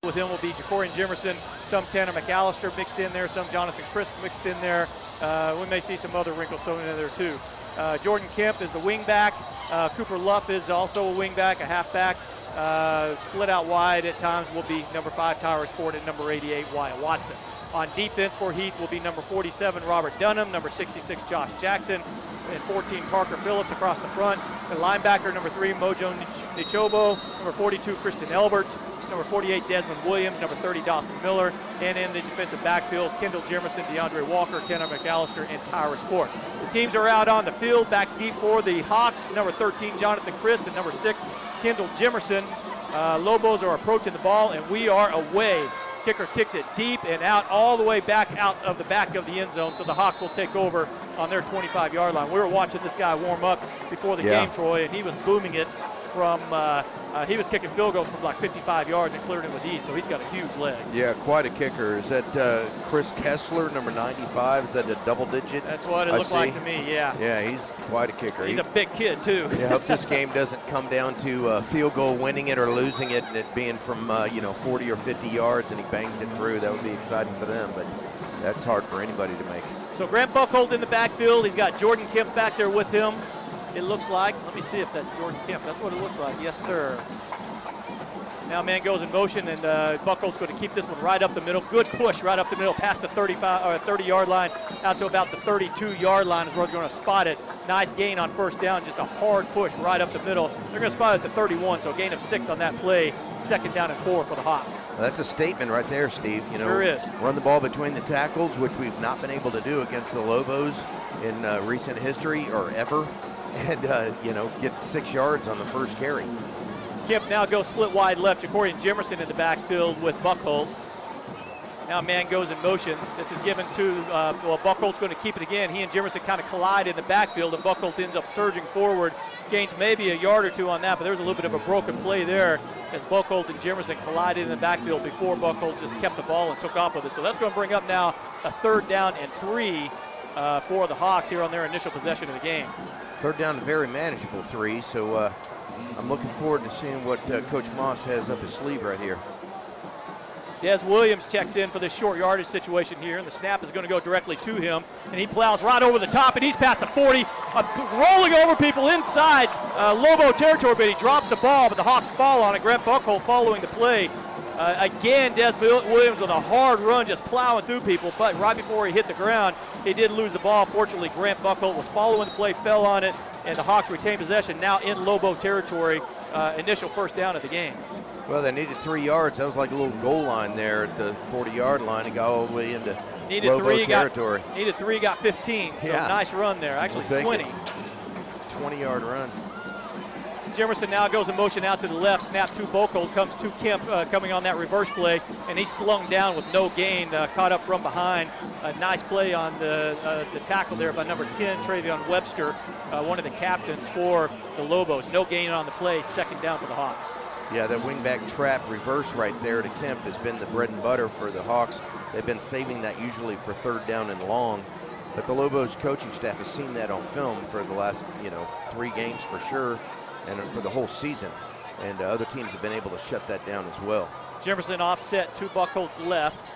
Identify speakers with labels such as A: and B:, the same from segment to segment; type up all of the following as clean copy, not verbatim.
A: with him will be Ja'Cory Jimerson, some Tanner McAllister mixed in there, some Jonathan Crisp mixed in there. We may see some other wrinkles thrown in there too. Jordan Kemp is the wingback. Cooper Luff is also a wingback, a halfback. Split out wide at times will be number 5 Tyrus Ford and number 88 Wyatt Watson. On defense for Heath will be number 47 Robert Dunham, number 66 Josh Jackson, and 14 Parker Phillips across the front. The linebacker number 3 Mojo Nichobo, number 42 Kristen Elbert, number 48 Desmond Williams, number 30 Dawson Miller, and in the defensive backfield Kendall Jimerson, DeAndre Walker, Tanner McAllister, and Tyrus Ford. The teams are out on the field. Back deep for the Hawks, number 13 Jonathan Crisp and number 6 Kendall Jimerson. Lobos are approaching the ball, and we are away. Kicker kicks it deep and out, all the way back out of the back of the end zone, so the Hawks will take over on their 25-yard line. We were watching this guy warm up before the game, Troy, and he was booming it from he was kicking field goals from like 55 yards and cleared it with ease, so he's got a huge leg.
B: Yeah, quite a kicker. Is that Chris Kessler, number 95? Is that a double digit?
A: That's what it looked like to me, yeah.
B: Yeah, he's quite a kicker.
A: He's a big kid, too.
B: I hope this game doesn't come down to field goal winning it or losing it, and it being from 40 or 50 yards and he bangs it through. That would be exciting for them, but that's hard for anybody to make.
A: So Grant Buckholt in the backfield. He's got Jordan Kemp back there with him. It looks like, let me see if that's Jordan Kemp. That's what it looks like. Yes, sir. Now man goes in motion, and Buckholt's going to keep this one right up the middle. Good push right up the middle, past the 30-yard line, out to about the 32-yard line is where they're going to spot it. Nice gain on first down, just a hard push right up the middle. They're going to spot it at the 31, so a gain of 6 on that play. 2nd down and 4 for the Hawks.
B: Well, that's a statement right there, Steve.
A: Sure is.
B: Run the ball between the tackles, which we've not been able to do against the Lobos in recent history or ever. And, get 6 yards on the first carry.
A: Kemp now goes split wide left. Ja'Cory Jimerson in the backfield with Buckholt. Now man goes in motion. This is given to, Buckholt's going to keep it again. He and Jimerson kind of collide in the backfield, and Buckholt ends up surging forward. Gains maybe a yard or 2 on that, but there's a little bit of a broken play there as Buckholt and Jimerson collided in the backfield before Buckholt just kept the ball and took off with it. So that's going to bring up now a 3rd down and 3 for the Hawks here on their initial possession of the game.
B: 3rd down, a very manageable 3, so I'm looking forward to seeing what Coach Moss has up his sleeve right here.
A: Des Williams checks in for this short yardage situation here, and the snap is going to go directly to him, and he plows right over the top, and he's past the 40, rolling over people inside Lobo territory, but he drops the ball, but the Hawks fall on it. Grant Buckholt following the play. Again, Des Williams with a hard run, just plowing through people, but right before he hit the ground, he did lose the ball. Fortunately, Grant Buckholt was following the play, fell on it, and the Hawks retain possession now in Lobo territory. Initial 1st down of the game.
B: Well, they needed 3 yards. That was like a little goal line there at the 40-yard line and got all the way into Lobo territory.
A: Needed 3, got 15, so nice run there. Actually, 20.
B: 20-yard run.
A: Jimerson now goes in motion out to the left. Snap to Buckholt, comes to Kemp coming on that reverse play, and he's slung down with no gain, caught up from behind. A nice play on the tackle there by number 10, Travion Webster, one of the captains for the Lobos. No gain on the play, 2nd down for the Hawks.
B: Yeah, that wingback trap reverse right there to Kemp has been the bread and butter for the Hawks. They've been saving that usually for 3rd down and long, but the Lobos coaching staff has seen that on film for the last 3 games for sure, and for the whole season, and other teams have been able to shut that down as well.
A: Jimerson offset to Buckholt's left.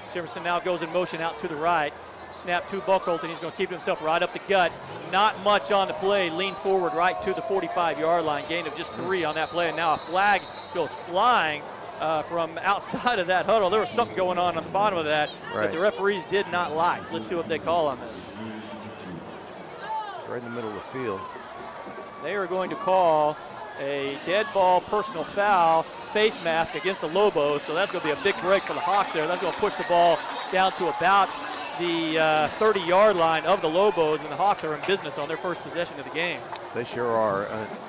A: Jimerson now goes in motion out to the right. Snap to Buckholt, and he's going to keep himself right up the gut. Not much on the play. Leans forward right to the 45-yard line. Gain of just 3 on that play, and now a flag goes flying from outside of that huddle. There was something going on the bottom of that that the referees did not like. Let's see what they call on this.
B: It's right in the middle of the field.
A: They are going to call a dead ball personal foul face mask against the Lobos, so that's going to be a big break for the Hawks there. That's going to push the ball down to about the 30-yard line of the Lobos, and the Hawks are in business on their first possession of the game.
B: They sure are,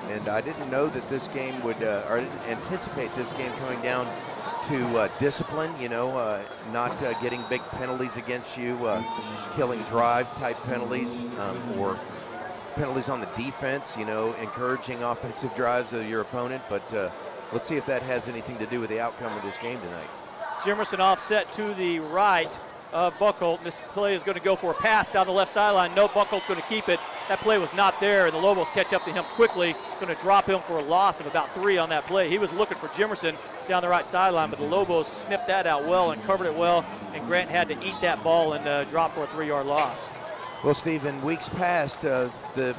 B: and I didn't know that this game would, or I didn't anticipate this game coming down to discipline, not getting big penalties against you, killing drive type penalties, or penalties on the defense, encouraging offensive drives of your opponent, but let's see if that has anything to do with the outcome of this game tonight.
A: Jimerson offset to the right. Buckholt. This play is going to go for a pass down the left sideline. No, Buckholt's going to keep it. That play was not there, and the Lobos catch up to him quickly. Going to drop him for a loss of about 3 on that play. He was looking for Jimerson down the right sideline, but the Lobos sniffed that out well and covered it well, and Grant had to eat that ball and drop for a 3-yard loss.
B: Well, Steve, in weeks past, the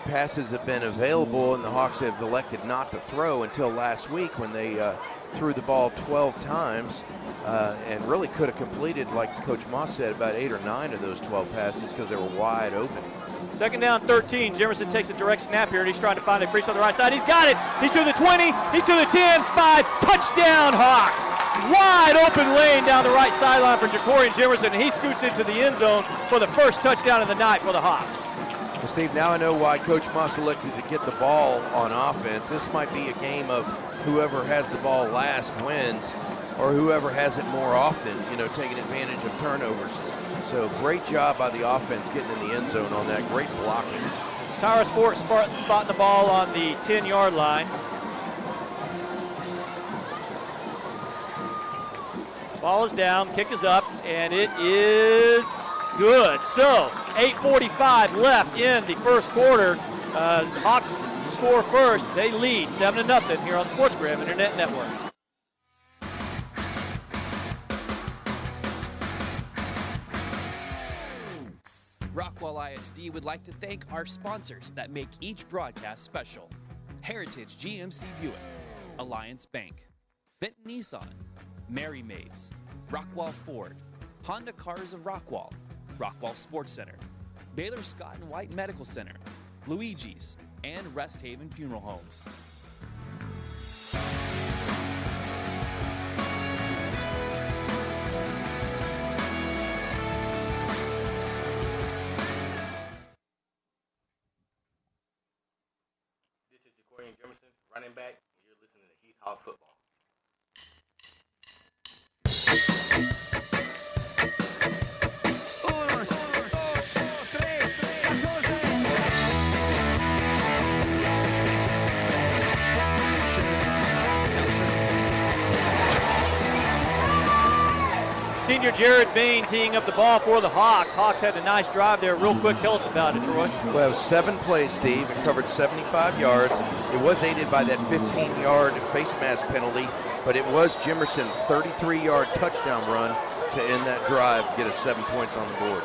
B: passes have been available, and the Hawks have elected not to throw until last week when they threw the ball 12 times and really could have completed, like Coach Moss said, about 8 or 9 of those 12 passes because they were wide open.
A: 2nd down, 13. Jimerson takes a direct snap here, and he's trying to find a crease on the right side. He's got it. He's to the 20. He's to the 10. 5. Touchdown, Hawks. Wide open lane down the right sideline for Ja'Cory Jimerson, and he scoots into the end zone for the first touchdown of the night for the Hawks.
B: Well, Steve, now I know why Coach Moss elected to get the ball on offense. This might be a game of whoever has the ball last wins, or whoever has it more often, taking advantage of turnovers. So great job by the offense getting in the end zone on that. Great blocking.
A: Tyrus Fort spotting the ball on the 10-yard line. Ball is down, kick is up, and it is good. So 8:45 left in the first quarter. The Hawks score first. They lead 7-0 here on the SportsGram Internet Network.
C: Rockwall ISD would like to thank our sponsors that make each broadcast special. Heritage GMC Buick, Alliance Bank, Fenton Nissan, Mary Maids, Rockwall Ford, Honda Cars of Rockwall, Rockwall Sports Center, Baylor Scott and White Medical Center, Luigi's, and Rest Haven Funeral Homes.
D: This is Ja'Cory Jimerson, running back, and you're listening to Heath Hawk Football.
A: Senior Jared Bain teeing up the ball for the Hawks. Hawks had a nice drive there. Real quick, tell us about it, Troy.
B: Well, it was 7 plays, Steve. It covered 75 yards. It was aided by that 15-yard face mask penalty, but it was Jimerson 33-yard touchdown run to end that drive, get us 7 points on the board.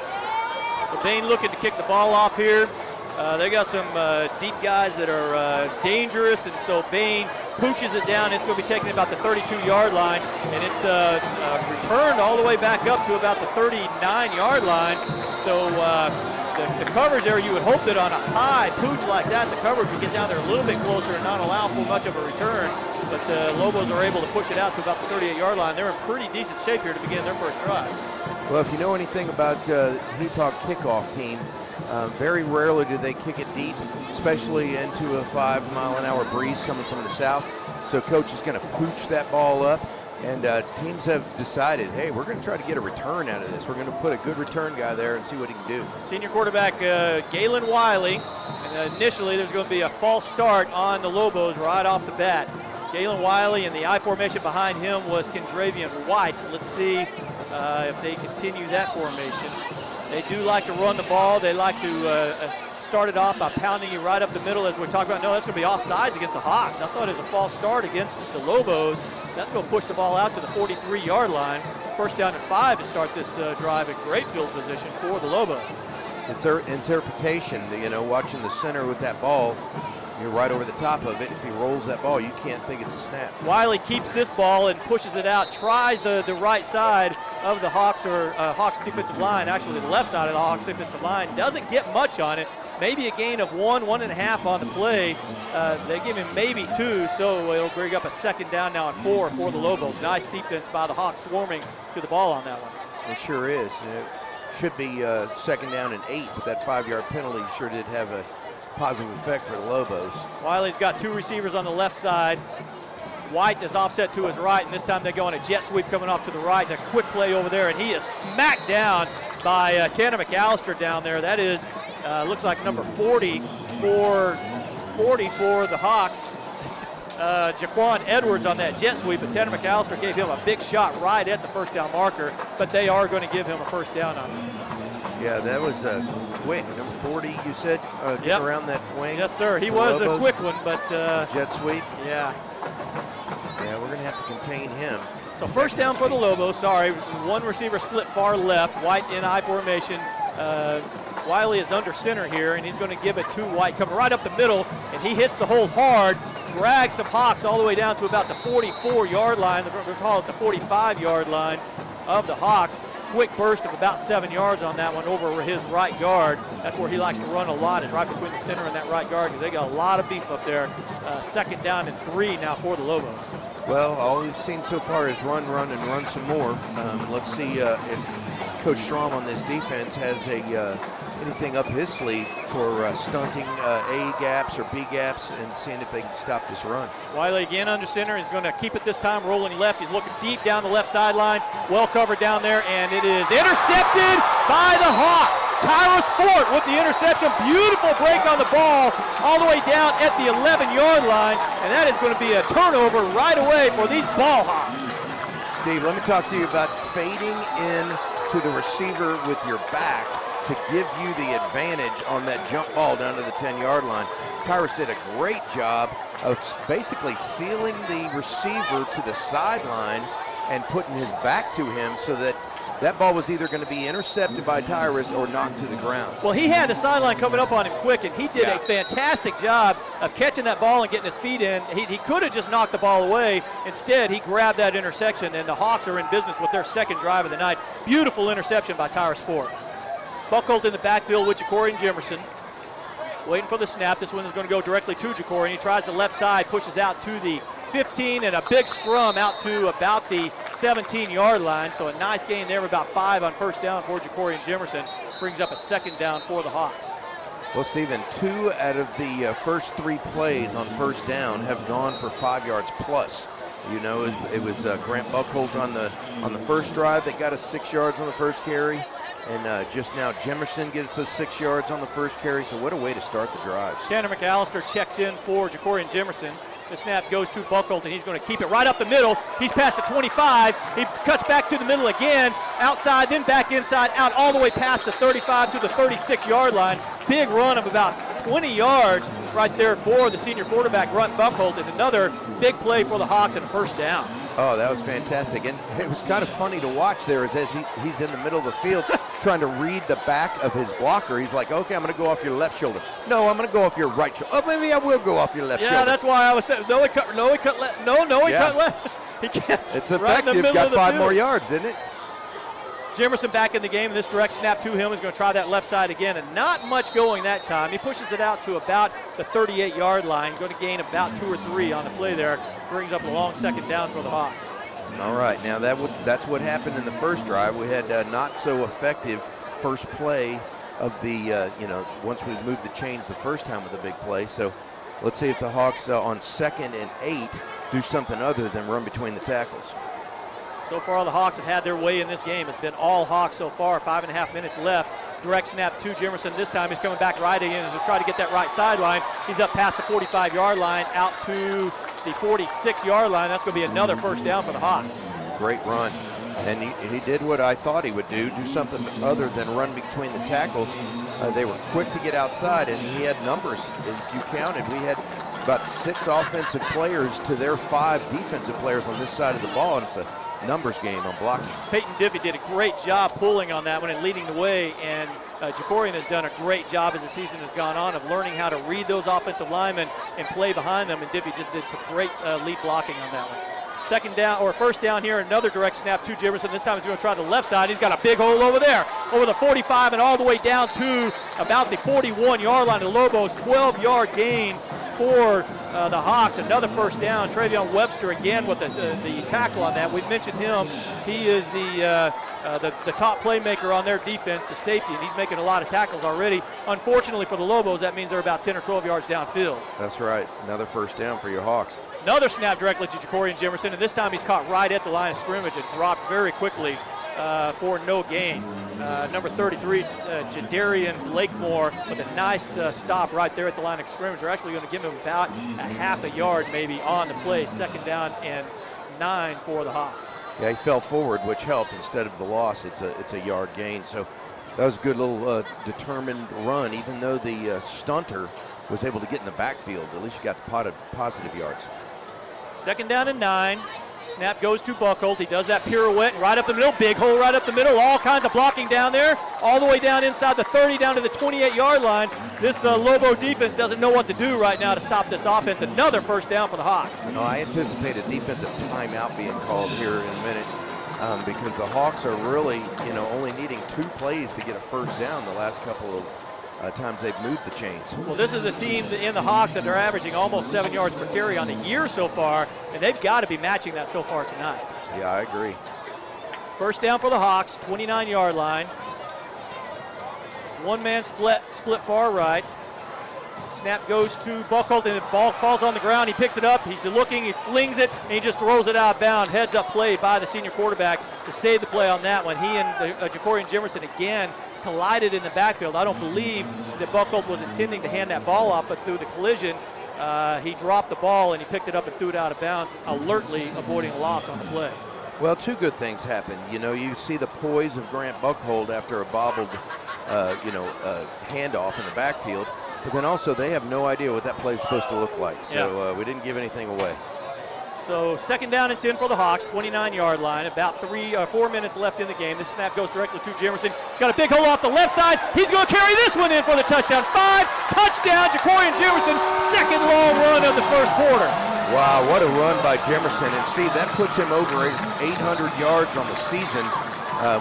A: So Bain looking to kick the ball off here. They got some deep guys that are dangerous, and so Bain pooches it down. It's going to be taken about the 32-yard line, and it's returned all the way back up to about the 39-yard line. So the coverage there, you would hope that on a high pooch like that, the coverage would get down there a little bit closer and not allow for much of a return. But the Lobos are able to push it out to about the 38-yard line. They're in pretty decent shape here to begin their first drive.
B: Well, if you know anything about Heath Hawk kickoff team, very rarely do they kick it deep, especially into a 5-mile-an-hour breeze coming from the south. So coach is going to pooch that ball up, and teams have decided, hey, we're going to try to get a return out of this. We're going to put a good return guy there and see what he can do.
A: Senior quarterback Galen Wiley, and initially there's going to be a false start on the Lobos right off the bat. Galen Wiley, and the I formation behind him was Kendravian White. Let's see if they continue that formation. They do like to run the ball. They like to start it off by pounding you right up the middle, as we're talking about. No, that's going to be offsides against the Hawks. I thought it was a false start against the Lobos. That's going to push the ball out to the 43-yard line. First down and 5 to start this drive in great field position for the Lobos.
B: It's her interpretation, watching the center with that ball. You're right over the top of it. If he rolls that ball, you can't think it's a snap.
A: Wiley keeps this ball and pushes it out, tries the right side of the Hawks, or Hawks defensive line, actually the left side of the Hawks defensive line. Doesn't get much on it. Maybe a gain of 1.5 on the play. They give him maybe 2, so it'll bring up a second down now and 4 for the Lobos. Nice defense by the Hawks, swarming to the ball on that one.
B: It sure is. It should be second down and 8, but that 5-yard penalty sure did have a positive effect for the Lobos.
A: Wiley's got 2 receivers on the left side. White is offset to his right, and this time they go on a jet sweep coming off to the right. A quick play over there, and he is smacked down by Tanner McAllister down there. That is, looks like number 40 for the Hawks. Jaquan Edwards on that jet sweep, but Tanner McAllister gave him a big shot right at the first down marker, but they are going to give him a first down on him.
B: Yeah, that was quick. Number 40, you said,
A: Yep.
B: around that wing.
A: Yes, sir. He
B: for
A: was
B: Lobos.
A: a quick one, but
B: Jet sweep.
A: yeah.
B: Yeah, we're going to have to contain him.
A: So first down for the Lobos. Sorry, one receiver split far left, White in I formation. Wiley is under center here, and he's going to give it to White, coming right up the middle, and he hits the hole hard, drags some Hawks all the way down to about the 44-yard line. We'll call it the 45-yard line of the Hawks. Quick burst of about 7 yards on that one over his right guard. That's where he likes to run a lot, is right between the center and that right guard, because they got a lot of beef up there. Second down and 3 now for the Lobos.
B: Well, all we've seen so far is run, and run some more. Let's see if Coach Strom on this defense has anything up his sleeve for stunting A gaps or B gaps and seeing if they can stop this run.
A: Wiley again under center. He's going to keep it this time, rolling left. He's looking deep down the left sideline, well covered down there, and it is intercepted by the Hawks. Tyra Sport with the interception. Beautiful break on the ball all the way down at the 11-yard line, and that is going to be a turnover right away for these ball Hawks.
B: Steve, let me talk to you about fading in to the receiver with your back to give you the advantage on that jump ball down to the 10-yard line. Tyrus did a great job of basically sealing the receiver to the sideline and putting his back to him so that that ball was either going to be intercepted by Tyrus or knocked to the ground.
A: Well, he had the sideline coming up on him quick, and he did a fantastic job of catching that ball and getting his feet in. He could have just knocked the ball away. Instead, he grabbed that intersection, and the Hawks are in business with their second drive of the night. Beautiful interception by Tyrus Ford. Buckholt in the backfield with Ja'Cory Jimerson. Waiting for the snap. This one is going to go directly to Ja'Cory, and he tries the left side, pushes out to the 15, and a big scrum out to about the 17-yard line. So a nice gain there of about 5 on first down for Ja'Cory Jimerson. Brings up a second down for the Hawks.
B: Well, Stephen, 2 out of the first 3 plays on first down have gone for 5 yards plus. You know, it was Grant Buckholt on the first drive that got us 6 yards on the first carry. And just now, Jimerson gets us 6 yards on the first carry, so what a way to start the drives.
A: Tanner McAllister checks in for Ja'Cory Jimerson. The snap goes to Buckholt, and he's going to keep it right up the middle. He's past the 25. He cuts back to the middle again, outside, then back inside, out all the way past the 35 to the 36-yard line. Big run of about 20 yards right there for the senior quarterback, Grant Buckholt, and another big play for the Hawks and a first down.
B: Oh, that was fantastic. And it was kind of funny to watch there as he's in the middle of the field trying to read the back of his blocker. He's like, okay, I'm going to go off your left shoulder. No, I'm going to go off your right shoulder. Oh, maybe I will go off your left shoulder.
A: Yeah, that's why I was saying, no, he cut left. No, he cut left. He kept
B: it's
A: right
B: effective.
A: in the middle
B: Got
A: of the
B: 5
A: field.
B: more yards, didn't it?
A: Jimerson back in the game, and this direct snap to him is going to try that left side again, and not much going that time. He pushes it out to about the 38-yard line, going to gain about 2 or 3 on the play there. Brings up a long second down for the Hawks.
B: All right, now that's what happened in the first drive. We had not so effective first play of the, once we moved the chains the first time with a big play. So let's see if the Hawks on 2nd and 8 do something other than run between the tackles.
A: So far, the Hawks have had their way in this game. It's been all Hawks so far. 5.5 minutes left. Direct snap to Jimerson. This time he's coming back right again as we try to get that right sideline. He's up past the 45-yard line, out to the 46-yard line. That's going to be another first down for the Hawks.
B: Great run. And he did what I thought he would do something other than run between the tackles. They were quick to get outside, and he had numbers. If you counted, we had about 6 offensive players to their 5 defensive players on this side of the ball, and it's a numbers game on blocking.
A: Peyton Diffie did a great job pulling on that one and leading the way, and Ja'Cory has done a great job as the season has gone on of learning how to read those offensive linemen and play behind them, and Diffie just did some great lead blocking on that one. First down here, another direct snap to Jimerson. This time he's going to try the left side. He's got a big hole over there, over the 45 and all the way down to about the 41-yard line. The Lobos 12-yard gain for the Hawks. Another first down. Travion Webster again with the tackle on that. We've mentioned him. He is the top playmaker on their defense, the safety, and he's making a lot of tackles already. Unfortunately for the Lobos, that means they're about 10 or 12 yards downfield.
B: That's right. Another first down for your Hawks.
A: Another snap directly to Ja'Cory Jimerson, and this time he's caught right at the line of scrimmage and dropped very quickly for no gain. Number 33, Jadarian Blakemore, with a nice stop right there at the line of scrimmage. They're actually going to give him about a half a yard maybe on the play. 2nd down and 9 for the Hawks.
B: Yeah, he fell forward, which helped. Instead of the loss, it's a yard gain. So that was a good little determined run, even though the stunter was able to get in the backfield. At least you got the positive yards.
A: 2nd down and 9. Snap goes to Buckhold. He does that pirouette and right up the middle. Big hole right up the middle. All kinds of blocking down there. All the way down inside the 30, down to the 28-yard line. This Lobo defense doesn't know what to do right now to stop this offense. Another 1st down for the Hawks.
B: No, I anticipate a defensive timeout being called here in a minute because the Hawks are really, only needing 2 plays to get a 1st down the last couple of times they've moved the chains.
A: Well, this is a team in the Hawks that are averaging almost 7 yards per carry on the year so far, and they've got to be matching that so far tonight.
B: Yeah, I agree.
A: 1st down for the Hawks, 29-yard line. 1-man split far right. Snap goes to Buckhold, and the ball falls on the ground. He picks it up. He's looking. He flings it, and he just throws it out of bounds. Heads-up play by the senior quarterback to save the play on that one. He and Jacorian Jimerson again collided in the backfield. I don't believe that Buckhold was intending to hand that ball off, but through the collision, he dropped the ball, and he picked it up and threw it out of bounds, alertly avoiding a loss on the play.
B: Well, 2 good things happened. You see the poise of Grant Buckhold after a bobbled, handoff in the backfield. But then also they have no idea what that play is supposed to look like. So we didn't give anything away.
A: So 2nd down and 10 for the Hawks, 29-yard line. About 4 minutes left in the game. This snap goes directly to Jimerson. Got a big hole off the left side. He's going to carry this one in for the touchdown. 5 touchdown, Jacorian Jimerson. 2nd long run of the 1st quarter.
B: Wow, what a run by Jimerson. And Steve, that puts him over 800 yards on the season.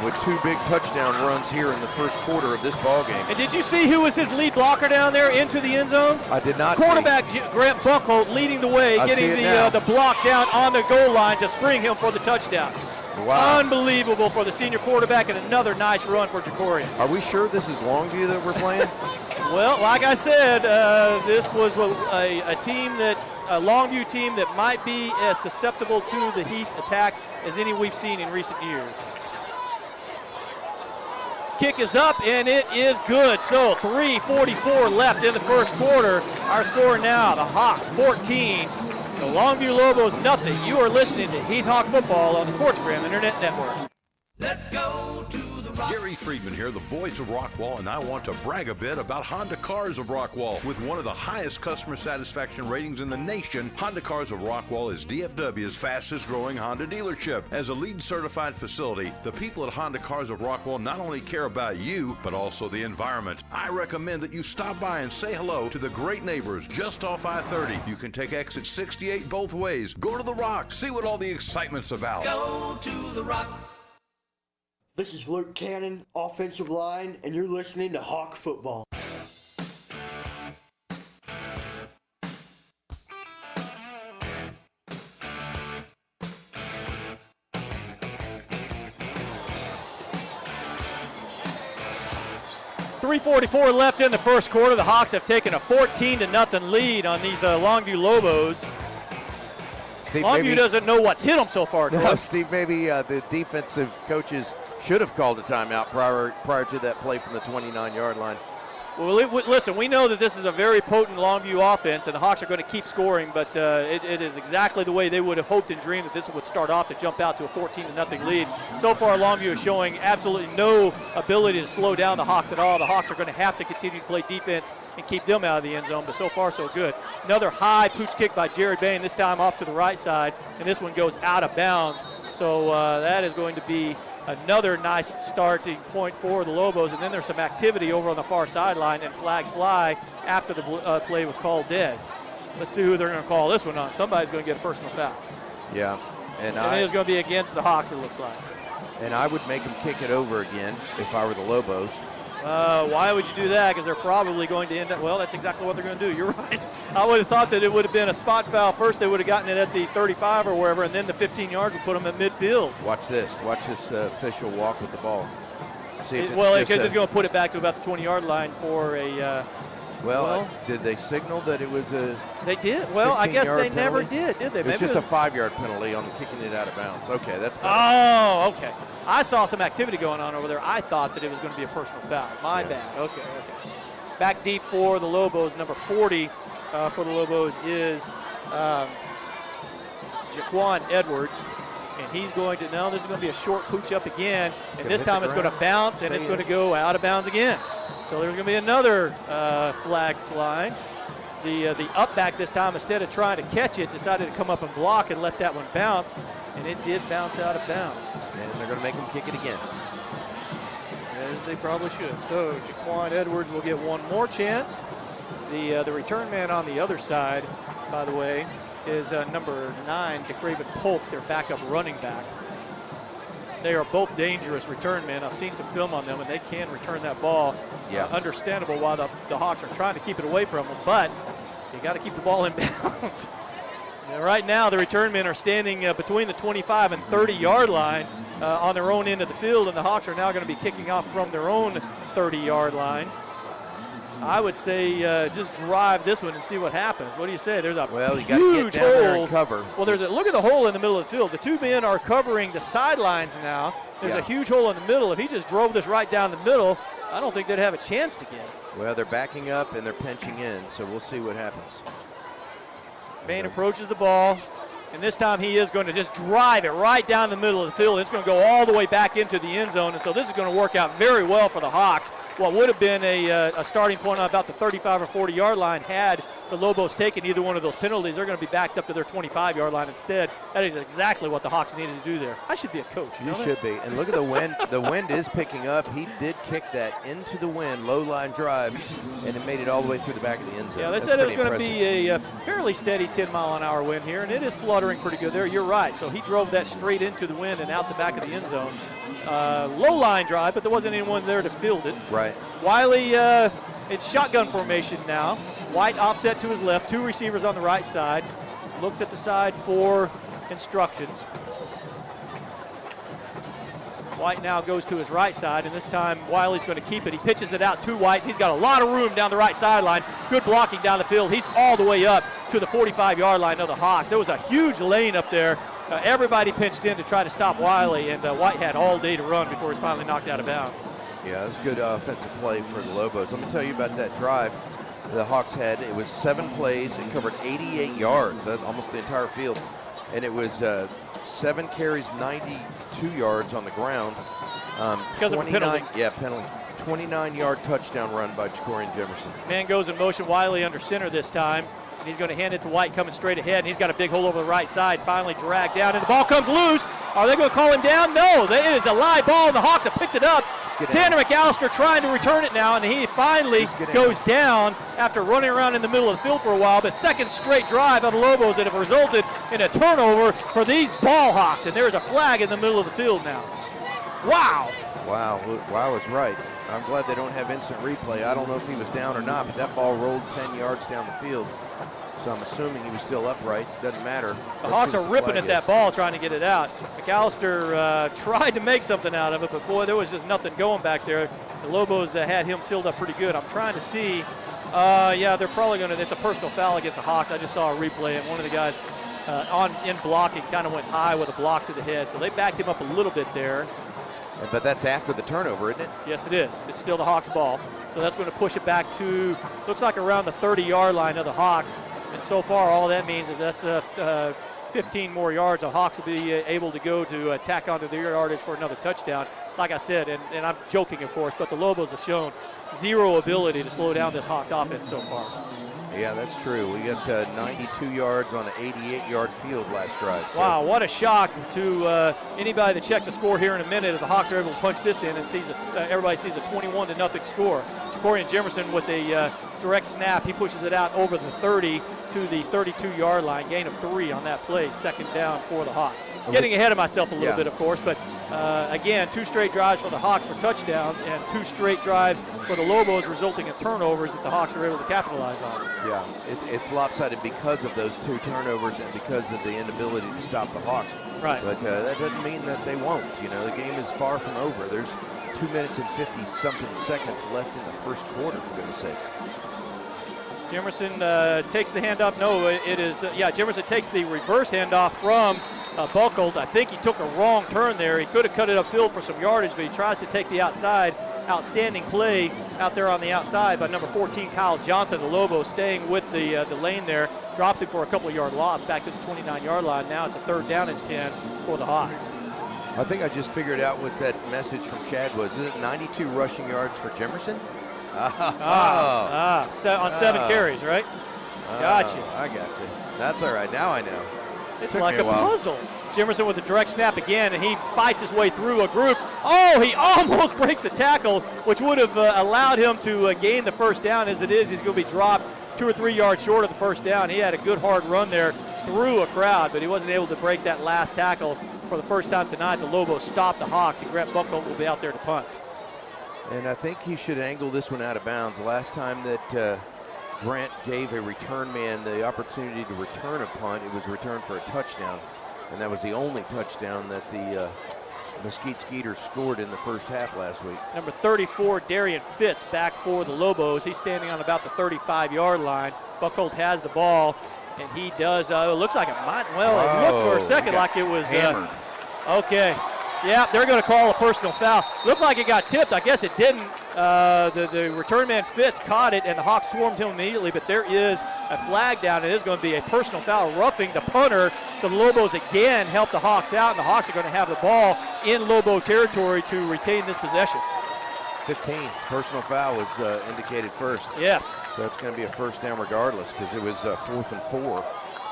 B: With 2 big touchdown runs here in the 1st quarter of this ball game.
A: And did you see who was his lead blocker down there into the end zone?
B: I did not.
A: Quarterback Grant Buckhold leading the way, getting the block down on the goal line to spring him for the touchdown.
B: Wow.
A: Unbelievable for the senior quarterback, and another nice run for Jacorian.
B: Are we sure this is Longview that we're playing?
A: Well, like I said, this was a team that a Longview team that might be as susceptible to the Heath attack as any we've seen in recent years. Kick is up, and it is good. So 3:44 left in the 1st quarter. Our score now, the Hawks 14, the Longview Lobos nothing. You are listening to Heath Hawk Football on the SportsGram Internet Network.
E: Let's go to the Rock.
F: Gary Friedman here, the voice of Rockwall, and I want to brag a bit about Honda Cars of Rockwall. With one of the highest customer satisfaction ratings in the nation, Honda Cars of Rockwall is DFW's fastest growing Honda dealership. As a LEED certified facility, the people at Honda Cars of Rockwall not only care about you, but also the environment. I recommend that you stop by and say hello to the great neighbors just off I-30. You can take exit 68 both ways. Go to the Rock, see what all the excitement's about.
E: Go to the Rock.
G: This is Luke Cannon, offensive line, and you're listening to Hawk Football.
A: .344 left in the 1st quarter. The Hawks have taken a 14-0 lead on these Longview Lobos.
B: Steve,
A: Longview doesn't know what's hit them so far.
B: No, Steve, maybe the defensive coaches should have called a timeout prior to that play from the 29-yard line.
A: Well, listen, we know that this is a very potent Longview offense, and the Hawks are going to keep scoring, but it is exactly the way they would have hoped and dreamed that this would start off to jump out to a 14-0 lead. So far, Longview is showing absolutely no ability to slow down the Hawks at all. The Hawks are going to have to continue to play defense and keep them out of the end zone, but so far so good. Another high pooch kick by Jared Bain, this time off to the right side, and this one goes out of bounds. So that is going to be another nice starting point for the Lobos, and then there's some activity over on the far sideline, and flags fly after the play was called dead. Let's see who they're going to call this one on. Somebody's going to get a personal foul.
B: Yeah, and
A: it is going to be against the Hawks, it looks like.
B: And I would make them kick it over again if I were the Lobos.
A: Why would you do that? Because they're probably going to end up, well, that's exactly what they're going to do. You're right. I would have thought that it would have been a spot foul. First, they would have gotten it at the 35 or wherever, and then the 15 yards would put them at midfield.
B: Watch this. Watch this official walk with the ball. See if
A: Well, because it's going to put it back to about the 20-yard line for a
B: Well, did they signal that it was a
A: They did. Well, I guess they
B: 15-yard
A: never
B: penalty?
A: did they?
B: It was just a 5-yard penalty on the kicking it out of bounds. Okay, that's better.
A: Oh, okay. I saw some activity going on over there. I thought that it was going to be a personal foul. My bad. Okay. Back deep for the Lobos, number 40 for the Lobos is Jaquan Edwards. And he's going to, no, this is going to be a short pooch up again. And this time it's going to bounce and it's going to go out of bounds again. So there's going to be another flag flying. The up back this time, instead of trying to catch it, decided to come up and block and let that one bounce. And it did bounce out of bounds.
B: And they're going to make him kick it again.
A: As they probably should. So Jaquan Edwards will get one more chance. The return man on the other side, by the way, is number 9, DeCraven Polk, their backup running back. They are both dangerous return men. I've seen some film on them, and they can return that ball.
B: Yeah.
A: Understandable why the Hawks are trying to keep it away from them, but you got to keep the ball in bounds. Right now, the return men are standing between the 25 and 30-yard line on their own end of the field, and the Hawks are now going to be kicking off from their own 30-yard line. I would say just drive this one and see what happens. What do you say? There's a
B: you
A: huge
B: get down there
A: hole.
B: and cover.
A: Well, look at the hole in the middle of the field. The two men are covering the sidelines now. There's a huge hole in the middle. If he just drove this right down the middle, I don't think they'd have a chance to get it.
B: Well, they're backing up and they're pinching in, so we'll see what happens.
A: Bain approaches the ball, and this time he is going to just drive it right down the middle of the field. It's going to go all the way back into the end zone, and so this is going to work out very well for the Hawks. What would have been a starting point on about the 35 or 40-yard line had the Lobos taken either one of those penalties, they're going to be backed up to their 25-yard line instead. That is exactly what the Hawks needed to do there. I should be a coach.
B: You should be. And look at the wind. The wind is picking up. He did kick that into the wind, low line drive, and it made it all the way through the back of the end zone.
A: Yeah, they said it was going to be a fairly steady 10-mile-an-hour wind here, and it is fluttering pretty good there. You're right. So he drove that straight into the wind and out the back of the end zone. Low line drive, but there wasn't anyone there to field it.
B: Right.
A: Wiley, it's shotgun formation now. White offset to his left, 2 receivers on the right side. Looks at the side for instructions. White now goes to his right side, and this time Wiley's going to keep it. He pitches it out to White. He's got a lot of room down the right sideline. Good blocking down the field. He's all the way up to the 45-yard line of the Hawks. There was a huge lane up there. Everybody pinched in to try to stop Wiley, and White had all day to run before he's finally knocked out of bounds.
B: Yeah, it was good offensive play for the Lobos. Let me tell you about that drive the Hawks had. It was 7 plays. It covered 88 yards, that's almost the entire field. And it was 7 carries, 92 yards on the ground.
A: Because of a penalty.
B: Yeah, penalty. 29-yard touchdown run by Wilkerson-Sanders.
A: Man goes in motion. Wiley under center this time. And he's going to hand it to White coming straight ahead. And he's got a big hole over the right side. Finally dragged down. And the ball comes loose. Are they going to call him down? No. It is a live ball, and the Hawks have picked it up. Tanner McAllister trying to return it now, and he finally goes down after running around in the middle of the field for a while. But second straight drive of the Lobos that have resulted in a turnover for these ball Hawks. And there's a flag in the middle of the field now. Wow.
B: Wow is right. I'm glad they don't have instant replay. I don't know if he was down or not, but that ball rolled 10 yards down the field. So I'm assuming he was still upright. Doesn't matter.
A: The Hawks are ripping at that ball trying to get it out. McAllister tried to make something out of it, but boy, there was just nothing going back there. The Lobos had him sealed up pretty good. I'm trying to see. Yeah, they're probably going to. It's a personal foul against the Hawks. I just saw a replay, and one of the guys in blocking kind of went high with a block to the head. So they backed him up a little bit there.
B: But that's after the turnover, isn't it?
A: Yes, it is. It's still the Hawks' ball. So that's going to push it back to, looks like around the 30-yard line of the Hawks. And so far, all that means is that's 15 more yards. The Hawks will be able to go to tack onto their yardage for another touchdown. Like I said, and I'm joking, of course, but the Lobos have shown zero ability to slow down this Hawks offense so far.
B: Yeah, that's true. We got 92 yards on an 88-yard field last drive. So.
A: Wow, what a shock to anybody that checks the score here in a minute if the Hawks are able to punch this in and sees everybody sees a 21-0 score. Wilkerson-Sanders with a direct snap. He pushes it out over the 30 to the 32-yard line. Gain of 3 on that play. Second down for the Hawks. Getting ahead of myself a little bit, of course, but again, 2 straight drives for the Hawks for touchdowns and 2 straight drives for the Lobos, resulting in turnovers that the Hawks are able to capitalize on.
B: Yeah, it's lopsided because of those 2 turnovers and because of the inability to stop the Hawks.
A: Right.
B: But that doesn't mean that they won't. You know, the game is far from over. There's 2 minutes and 50-something seconds left in the first quarter, for goodness sakes.
A: Jemerson takes the handoff. No, it is, Jemerson takes the reverse handoff from Buckles. I think he took a wrong turn there. He could have cut it upfield for some yardage, but he tries to take the outside. Outstanding play out there on the outside by number 14, Kyle Johnson, the Lobos, staying with the lane there. Drops him for a couple of yard loss back to the 29-yard line. Now it's a 3rd down and 10 for the Hawks.
B: I think I just figured out what that message from Chad was. Is it 92 rushing yards for Jemerson?
A: On 7 carries, right? Gotcha.
B: I got you. That's all right. Now I know.
A: It's like a puzzle. Jemerson with a direct snap again, and he fights his way through a group. Oh, he almost breaks a tackle, which would have allowed him to gain the 1st down. As it is, he's going to be dropped 2 or 3 yards short of the 1st down. He had a good hard run there through a crowd, but he wasn't able to break that last tackle. For the first time tonight, the Lobos stopped the Hawks, and Grant Buckle will be out there to punt.
B: And I think he should angle this one out of bounds. The last time that Grant gave a return man the opportunity to return a punt, it was returned for a touchdown. And that was the only touchdown that the Mesquite Skeeters scored in the first half last week.
A: Number 34, Darian Fitz, back for the Lobos. He's standing on about the 35-yard line. Buckhold has the ball, and he does. It looks like it might. Well, it looked for a second like it was. Okay. Yeah, they're going to call a personal foul. Looked like it got tipped. I guess it didn't. The return man Fitz caught it, and the Hawks swarmed him immediately, but there is a flag down. It is going to be a personal foul, roughing the punter. So the Lobos again help the Hawks out, and the Hawks are going to have the ball in Lobo territory to retain this possession.
B: 15, personal foul was indicated first.
A: Yes.
B: So it's going to be a 1st down regardless because it was 4th and 4.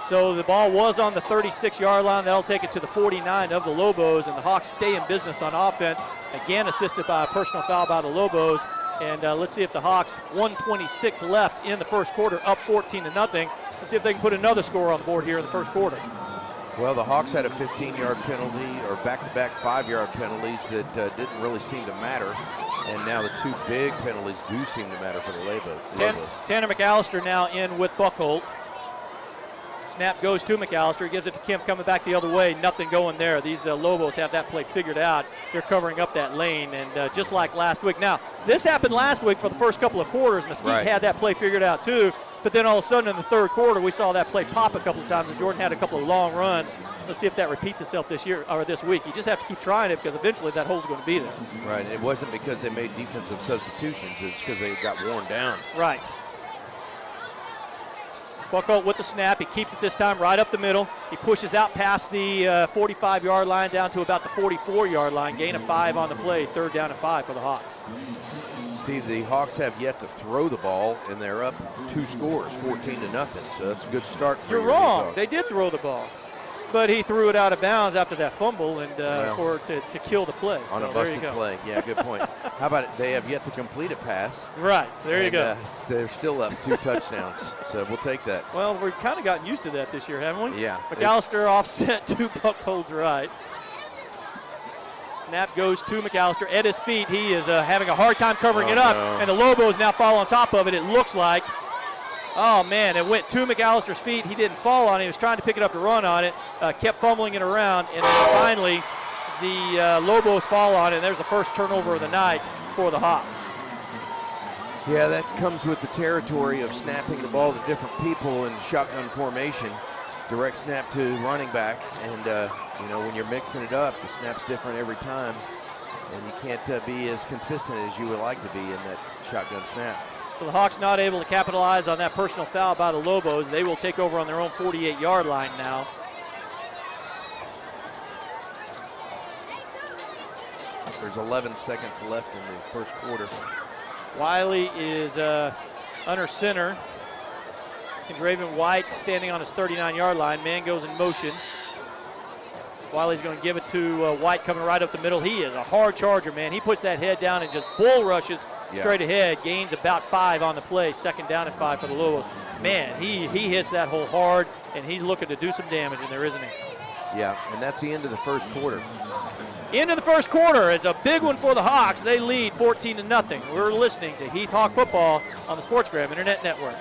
A: So the ball was on the 36-yard line. That'll take it to the 49 of the Lobos, and the Hawks stay in business on offense. Again, assisted by a personal foul by the Lobos. And let's see if the Hawks, 1:26 left in the 1st quarter, up 14-0. Let's see if they can put another score on the board here in the 1st quarter.
B: Well, the Hawks had a 15-yard penalty or back-to-back 5-yard penalties that didn't really seem to matter. And now the 2 big penalties do seem to matter for the Lobos.
A: Tanner McAllister now in with Buckholt. Snap goes to McAllister, gives it to Kemp coming back the other way. Nothing going there. These Lobos have that play figured out. They're covering up that lane, and just like last week. Now, this happened last week for the first couple of quarters. Mesquite had that play figured out too, but then all of a sudden in the 3rd quarter, we saw that play pop a couple of times, and Jordan had a couple of long runs. Let's see if that repeats itself this year or this week. You just have to keep trying it because eventually that hole's going to be there.
B: Right. It wasn't because they made defensive substitutions. It's because they got worn down.
A: Right. Buckholt with the snap. He keeps it this time right up the middle. He pushes out past the 45-yard line down to about the 44-yard line. Gain of 5 on the play. 3rd down and 5 for the Hawks.
B: Steve, the Hawks have yet to throw the ball, and they're up 2 scores, 14-0. So that's a good start for
A: You're wrong. They did throw the ball, but he threw it out of bounds after that fumble and to kill the play.
B: On a busted play. Yeah, good point. How about it? They have yet to complete a pass.
A: Right. There you go.
B: They're still up 2 touchdowns, so we'll take that.
A: Well, we've kind of gotten used to that this year, haven't we?
B: Yeah.
A: McAllister offset, 2 Buckholds right. Snap goes to McAllister at his feet. He is having a hard time covering it up, and the Lobos now fall on top of it, it looks like. Oh, man, it went to McAllister's feet. He didn't fall on it. He was trying to pick it up to run on it, kept fumbling it around, and then finally the Lobos fall on it, and there's the first turnover of the night for the Hawks.
B: Yeah, that comes with the territory of snapping the ball to different people in shotgun formation. Direct snap to running backs, and when you're mixing it up, the snap's different every time, and you can't be as consistent as you would like to be in that shotgun snap.
A: So the Hawks not able to capitalize on that personal foul by the Lobos. They will take over on their own 48-yard line now.
B: There's 11 seconds left in the 1st quarter.
A: Wiley is under center. Kendraven White standing on his 39-yard line. Man goes in motion. Wiley's going to give it to White coming right up the middle. He is a hard charger, man. He puts that head down and just bull rushes straight ahead. Gains about 5 on the play. 2nd down and 5 for the Lobos. Man, he hits that hole hard, and he's looking to do some damage in there, isn't he?
B: Yeah, and that's the end of the 1st quarter.
A: Into the 1st quarter. It's a big one for the Hawks. They lead 14-0. We're listening to Heath Hawk Football on the SportsGram Internet Network.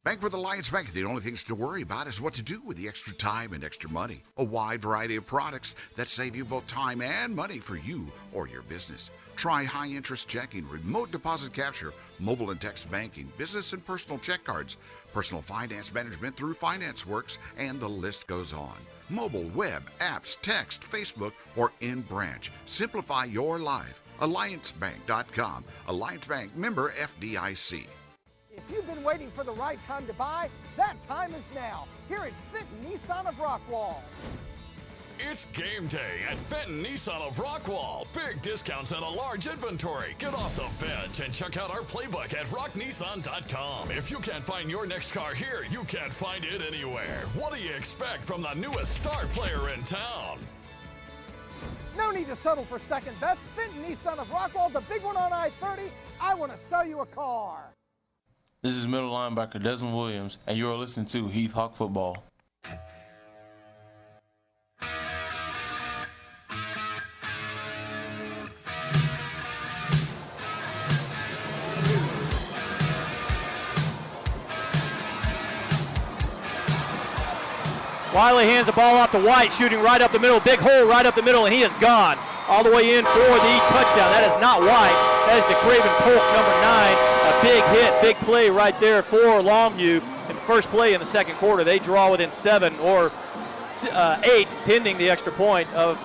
H: Bank with Alliance Bank. The only things to worry about is what to do with the extra time and extra money. A wide variety of products that save you both time and money for you or your business. Try high-interest checking, remote deposit capture, mobile and text banking, business and personal check cards, personal finance management through FinanceWorks, and the list goes on. Mobile, web, apps, text, Facebook, or in branch. Simplify your life. AllianceBank.com. Alliance Bank, member FDIC.
I: If you've been waiting for the right time to buy, that time is now. Here at Fenton Nissan of Rockwall.
J: It's game day at Fenton Nissan of Rockwall. Big discounts and a large inventory. Get off the bench and check out our playbook at rocknissan.com. If you can't find your next car here, you can't find it anywhere. What do you expect from the newest star player in town?
I: No need to settle for second best. Fenton Nissan of Rockwall, the big one on I-30. I want to sell you a car.
K: This is middle linebacker Desmond Williams, and you are listening to Heath Hawk Football.
A: Wiley hands the ball off to White, shooting right up the middle, big hole right up the middle, and he is gone. All the way in for the touchdown. That is not White. That is DeCraven Polk, number 9. A big hit, big play right there for Longview. And first play in the second quarter, they draw within 7 or 8, pending the extra point of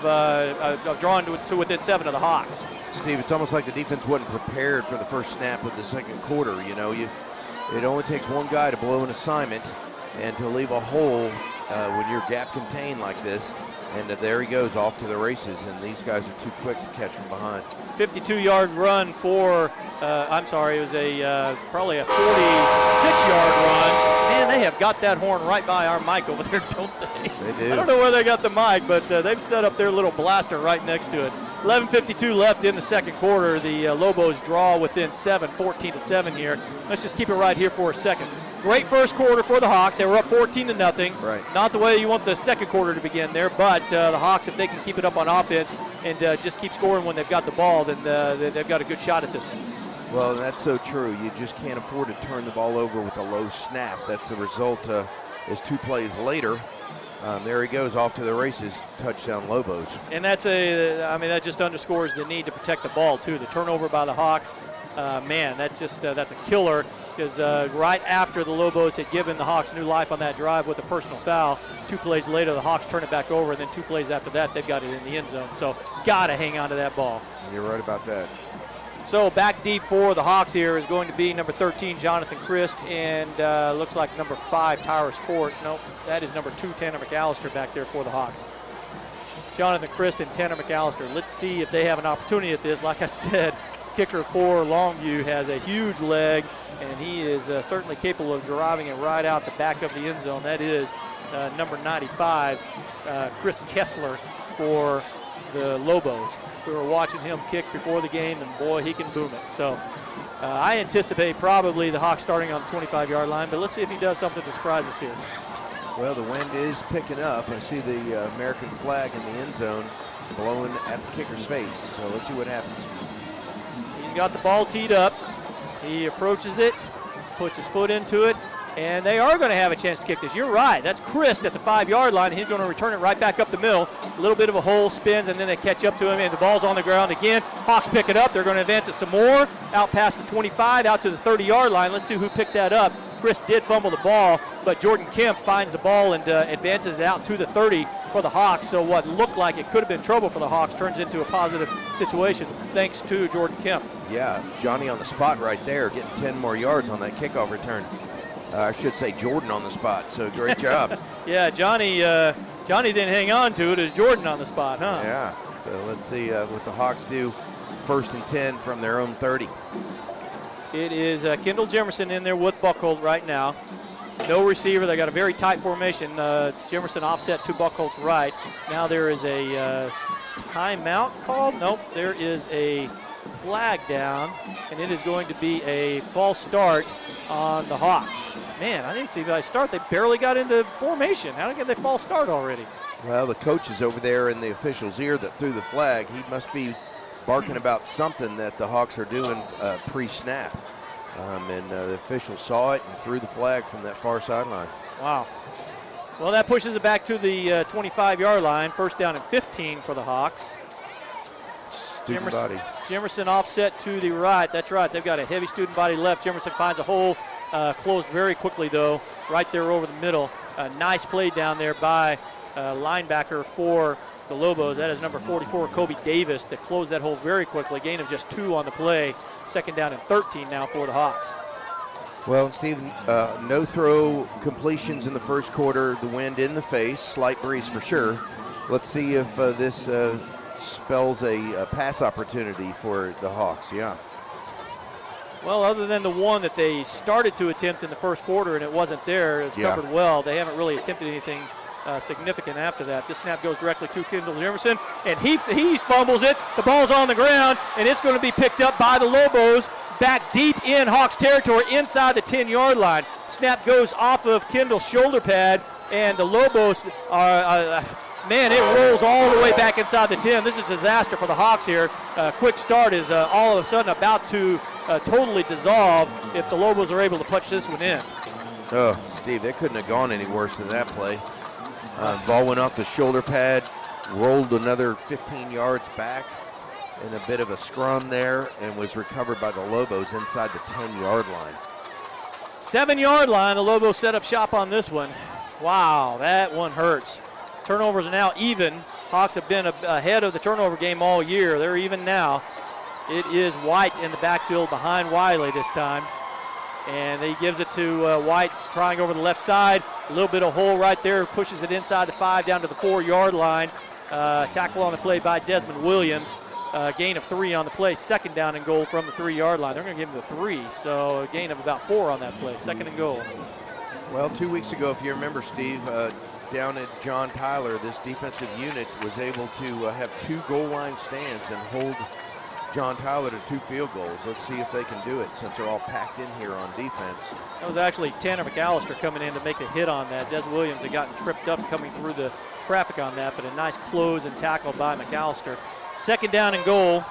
A: drawing to within 7 of the Hawks.
B: Steve, it's almost like the defense wasn't prepared for the first snap of the second quarter. You know, it only takes one guy to blow an assignment and to leave a hole when you're gap contained like this. And there he goes off to the races, and these guys are too quick to catch from behind.
A: 52-yard run for, it was probably a 46-yard run. Man, they have got that horn right by our mic over there, don't they?
B: They do.
A: I don't know where they got the mic, but they've set up their little blaster right next to it. 11:52 left in the second quarter. The Lobos draw within 7, 14-7 here. Let's just keep it right here for a second. Great first quarter for the Hawks. They were up 14-0.
B: Right.
A: Not the way you want the second quarter to begin there, but the Hawks, if they can keep it up on offense and just keep scoring when they've got the ball, then they've got a good shot at this one.
B: Well, that's so true. You just can't afford to turn the ball over with a low snap. That's the result is 2 plays later. There he goes off to the races, touchdown Lobos.
A: And that just underscores the need to protect the ball too. The turnover by the Hawks, that's a killer, because right after the Lobos had given the Hawks new life on that drive with a personal foul, 2 plays later the Hawks turn it back over, and then 2 plays after that they've got it in the end zone. So gotta hang on to that ball.
B: You're right about that.
A: So back deep for the Hawks here is going to be number 13, Jonathan Christ, and looks like number 5, Tyrus Fort. Nope, that is number 2, Tanner McAllister back there for the Hawks. Jonathan Christ and Tanner McAllister. Let's see if they have an opportunity at this. Like I said, kicker for Longview has a huge leg, and he is certainly capable of driving it right out the back of the end zone. That is number 95, Chris Kessler for the Lobos. We were watching him kick before the game, and boy, he can boom it. So I anticipate probably the Hawks starting on the 25-yard line, but let's see if he does something to surprise us here.
B: Well, the wind is picking up. I see the American flag in the end zone blowing at the kicker's face. So let's see what happens.
A: He's got the ball teed up. He approaches it, puts his foot into it, and they are going to have a chance to kick this. You're right. That's Christ at the 5-yard line. He's going to return it right back up the middle. A little bit of a hole, spins, and then they catch up to him, and the ball's on the ground again. Hawks pick it up. They're going to advance it some more, out past the 25, out to the 30-yard line. Let's see who picked that up. Chris did fumble the ball, but Jordan Kemp finds the ball and advances it out to the 30 for the Hawks. So what looked like it could have been trouble for the Hawks turns into a positive situation thanks to Jordan Kemp.
B: Yeah, Johnny on the spot right there, getting 10 more yards on that kickoff return. I should say Jordan on the spot, so great job.
A: Yeah, Johnny didn't hang on to it. It was Jordan on the spot, huh?
B: Yeah, so let's see what the Hawks do. 1st and 10 from their own 30.
A: It is Kendall Jemerson in there with Buckholt right now. No receiver. They got a very tight formation. Jemerson offset to Buckholt's right. Now there is a timeout called. Nope, there is a flag down, and it is going to be a false start on the Hawks. Man, I didn't see that start. They barely got into formation. How did they false start already?
B: Well, the coach is over there in the official's ear that threw the flag. He must be barking about something that the Hawks are doing pre-snap. And the official saw it and threw the flag from that far sideline.
A: Wow. Well, that pushes it back to the 25-yard line. First down and 15 for the Hawks. Jimerson offset to the right. That's right. They've got a heavy student body left. Jimerson finds a hole, closed very quickly, though, right there over the middle. Nice play down there by linebacker for the Lobos. That is number 44, Kobe Davis, that closed that hole very quickly. Gain of just 2 on the play. Second down and 13 now for the Hawks.
B: Well, and Steve, no throw completions in the first quarter. The wind in the face, slight breeze for sure. Let's see if this spells a pass opportunity for the Hawks. Yeah.
A: Well, other than the one that they started to attempt in the first quarter and it wasn't there, it's covered well. They haven't really attempted anything significant after that. This snap goes directly to Kendall Jimerson, and he fumbles it. The ball's on the ground, and it's going to be picked up by the Lobos back deep in Hawks territory inside the 10-yard line. Snap goes off of Kendall's shoulder pad, and the Lobos are, man, it rolls all the way back inside the 10. This is a disaster for the Hawks here. Quick start is all of a sudden about to totally dissolve if the Lobos are able to punch this one in.
B: Oh, Steve, they couldn't have gone any worse than that play. Ball went off the shoulder pad, rolled another 15 yards back, and a bit of a scrum there, and was recovered by the Lobos inside the 10-yard line.
A: 7-yard line, the Lobos set up shop on this one. Wow, that one hurts. Turnovers are now even. Hawks have been ahead of the turnover game all year. They're even now. It is White in the backfield behind Wiley this time. And he gives it to White, trying over the left side. A little bit of hole right there, pushes it inside the 5 down to the 4-yard line. Tackle on the play by Desmond Williams. Gain of 3 on the play. Second down and goal from the 3-yard line. They're going to give him the 3, so a gain of about 4 on that play. Second and goal.
B: Well, 2 weeks ago, if you remember, Steve, down at John Tyler, this defensive unit was able to have 2 goal line stands and hold John Tyler to 2 field goals. Let's see if they can do it since they're all packed in here on defense.
A: That was actually Tanner McAllister coming in to make a hit on that. Des Williams had gotten tripped up coming through the traffic on that, but a nice close and tackle by McAllister. Second down and goal.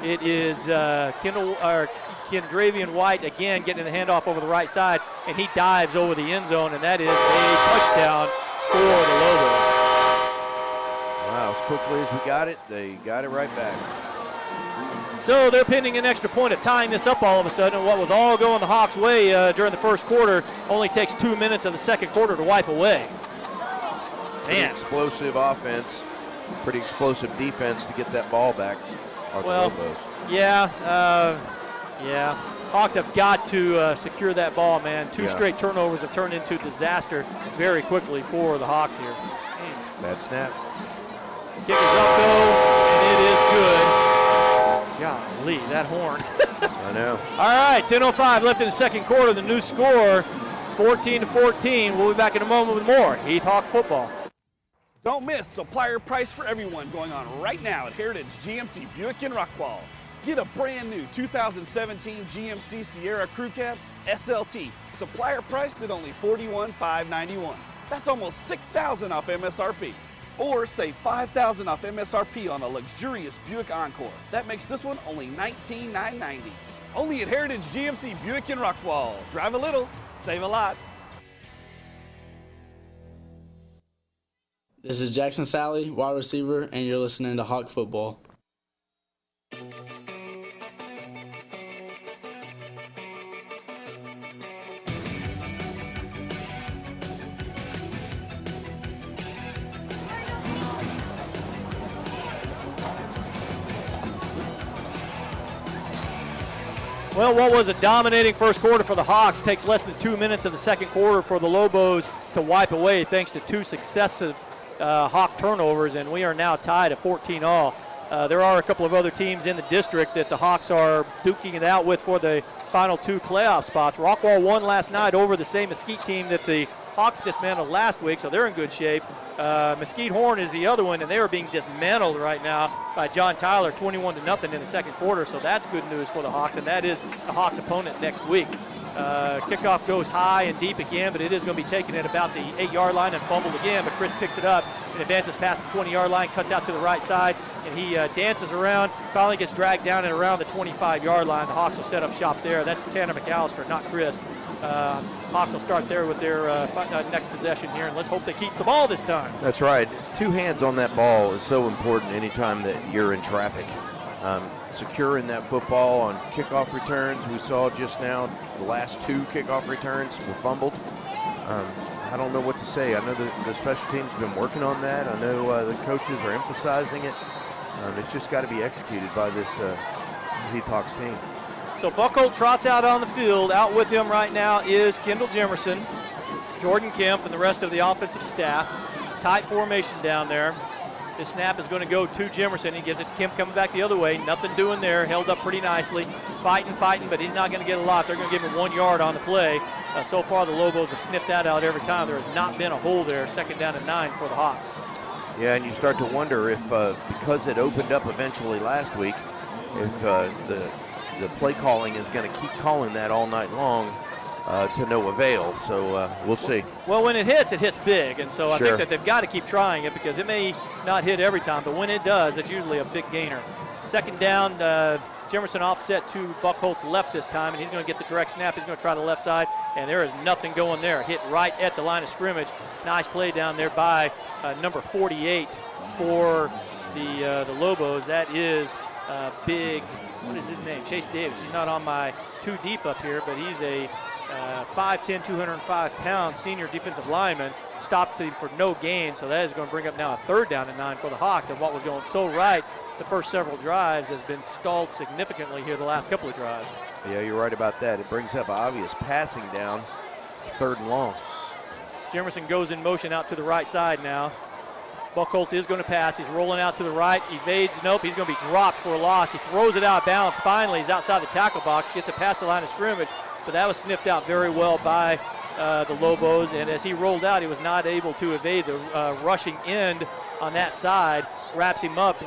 A: It is Kendravian White again getting the handoff over the right side, and he dives over the end zone, and that is a touchdown for the Lobos.
B: Wow, as quickly as we got it, they got it right back.
A: So they're pinning an extra point of tying this up all of a sudden. What was all going the Hawks' way during the first quarter only takes 2 minutes of the second quarter to wipe away. Man.
B: Explosive offense, pretty explosive defense to get that ball back.
A: Well, yeah. Hawks have got to secure that ball, man. 2 straight turnovers have turned into disaster very quickly for the Hawks here.
B: Bad snap.
A: Kick is up, though, and it is good. Golly, that horn.
B: I know.
A: All right, 10:05 left in the second quarter. The new score, 14-14. We'll be back in a moment with more Heath Hawk football.
L: Don't miss supplier price for everyone going on right now at Heritage GMC Buick in Rockwall. Get a brand new 2017 GMC Sierra Crew Cab SLT, supplier priced at only $41,591. That's almost $6,000 off MSRP. Or save $5,000 off MSRP on a luxurious Buick Encore. That makes this one only $19,990. Only at Heritage GMC Buick in Rockwall. Drive a little, save a lot.
M: This is Jackson Sally, wide receiver, and you're listening to Hawk Football.
A: Well, what was a dominating first quarter for the Hawks takes less than 2 minutes of the second quarter for the Lobos to wipe away thanks to 2 successive Hawk turnovers, and we are now tied at 14-all. There are a couple of other teams in the district that the Hawks are duking it out with for the final 2 playoff spots. Rockwall won last night over the same Mesquite team that the Hawks dismantled last week, so they're in good shape. Mesquite Horn is the other one, and they are being dismantled right now by John Tyler, 21-0 in the second quarter, so that's good news for the Hawks, and that is the Hawks' opponent next week. Kickoff goes high and deep again, but it is going to be taken at about the 8-yard line and fumbled again. But Chris picks it up and advances past the 20-yard line, cuts out to the right side, and he dances around, finally gets dragged down and around the 25-yard line. The Hawks will set up shop there. That's Tanner McAllister, not Chris. Hawks will start there with their next possession here, and let's hope they keep the ball this time.
B: That's right. 2 hands on that ball is so important anytime that you're in traffic. Securing that football on kickoff returns. We saw just now the last 2 kickoff returns were fumbled. I don't know what to say. I know the special teams have been working on that. I know the coaches are emphasizing it. It's just got to be executed by this Heath Hawks team.
A: So Buckholt trots out on the field. Out with him right now is Kendall Jemerson, Jordan Kemp, and the rest of the offensive staff. Tight formation down there. This snap is going to go to Jemerson. He gives it to Kemp coming back the other way. Nothing doing there. Held up pretty nicely. Fighting, but he's not going to get a lot. They're going to give him 1 yard on the play. So far, the Lobos have sniffed that out every time. There has not been a hole there. 2nd down and 9 for the Hawks.
B: Yeah, and you start to wonder if, because it opened up eventually last week, if the play calling is going to keep calling that all night long to no avail. So we'll see.
A: Well, when it hits big, and so I think that they've got to keep trying it because it may not hit every time, but when it does, it's usually a big gainer. 2nd down, Jemerson offset to Buckholt's left this time, and he's going to get the direct snap. He's going to try the left side, and there is nothing going there. Hit right at the line of scrimmage. Nice play down there by number 48 for the Lobos. That is big, what is his name? Chase Davis. He's not on my too deep up here, but he's a 5'10", 205-pound senior defensive lineman. Stopped him for no gain, so that is going to bring up now a 3rd down and 9 for the Hawks. And what was going so right the first several drives has been stalled significantly here the last couple of drives.
B: Yeah, you're right about that. It brings up obvious passing down, 3rd and long.
A: Jemerson goes in motion out to the right side now. Buckholt is going to pass. He's rolling out to the right. Evades. Nope. He's going to be dropped for a loss. He throws it out of bounds. Finally, he's outside the tackle box. Gets it past the line of scrimmage. But that was sniffed out very well by the Lobos. And as he rolled out, he was not able to evade the rushing end on that side. Wraps him up.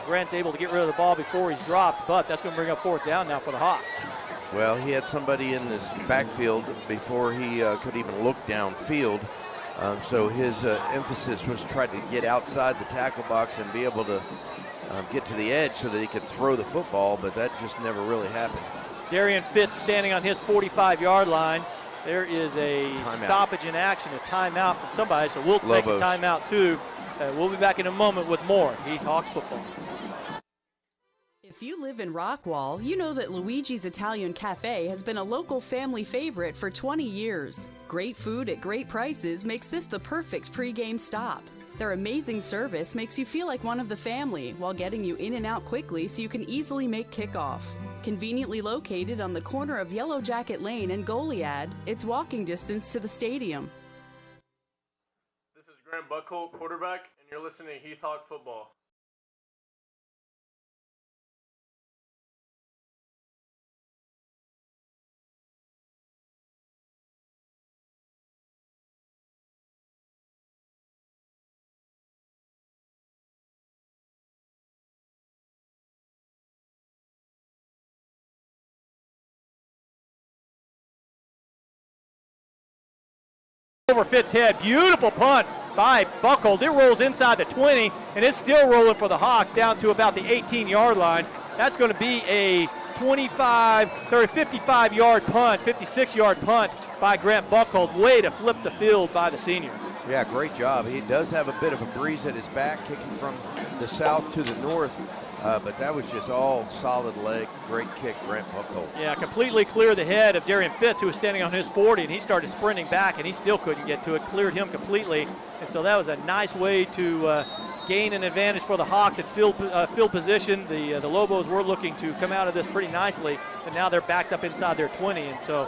A: Grant's able to get rid of the ball before he's dropped. But that's going to bring up 4th down now for the Hawks.
B: Well, he had somebody in this backfield before he could even look downfield. So his emphasis was try to get outside the tackle box and be able to get to the edge so that he could throw the football, but that just never really happened.
A: Darian Fitz standing on his 45-yard line. There is a
B: timeout.
A: Stoppage in action, a timeout from somebody, so we'll take
B: Lobos.
A: a timeout too. We'll be back in a moment with more Heath Hawks football.
N: If you live in Rockwall, you know that Luigi's Italian Cafe has been a local family favorite for 20 years. Great food at great prices makes this the perfect pregame stop. Their amazing service makes you feel like one of the family while getting you in and out quickly so you can easily make kickoff. Conveniently located on the corner of Yellow Jacket Lane and Goliad, it's walking distance to the stadium.
O: This is Grant Buckholt, quarterback, and you're listening to Heath Hawk football.
A: Over Fitz's head. Beautiful punt by Buckholt. It rolls inside the 20, and it's still rolling for the Hawks down to about the 18-yard line. That's going to be a 55-yard punt, 56-yard punt by Grant Buckholt. Way to flip the field by the senior.
B: Yeah, great job. He does have a bit of a breeze at his back, kicking from the south to the north. But that was just all solid leg. Great kick, Grant Buckholt.
A: Yeah, completely cleared the head of Darian Fitz, who was standing on his 40, and he started sprinting back, and he still couldn't get to it. Cleared him completely. And so that was a nice way to gain an advantage for the Hawks at field position. The Lobos were looking to come out of this pretty nicely, but now they're backed up inside their 20, and so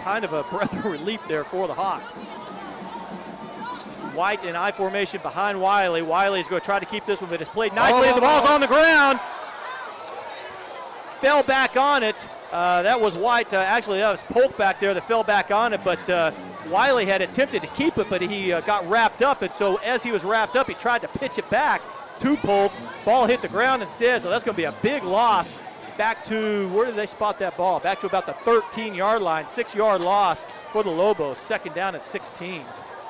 A: kind of a breath of relief there for the Hawks. White in I formation behind Wiley. Wiley's going to try to keep this one, but it's played nicely. The ball's on the ground. Fell back on it. That was White. Actually, that was Polk back there that fell back on it, but Wiley had attempted to keep it, but he got wrapped up, and so as he was wrapped up, he tried to pitch it back to Polk. Ball hit the ground instead, so that's going to be a big loss back to, where did they spot that ball? Back to about the 13-yard line, 6-yard loss for the Lobos, 2nd down at 16.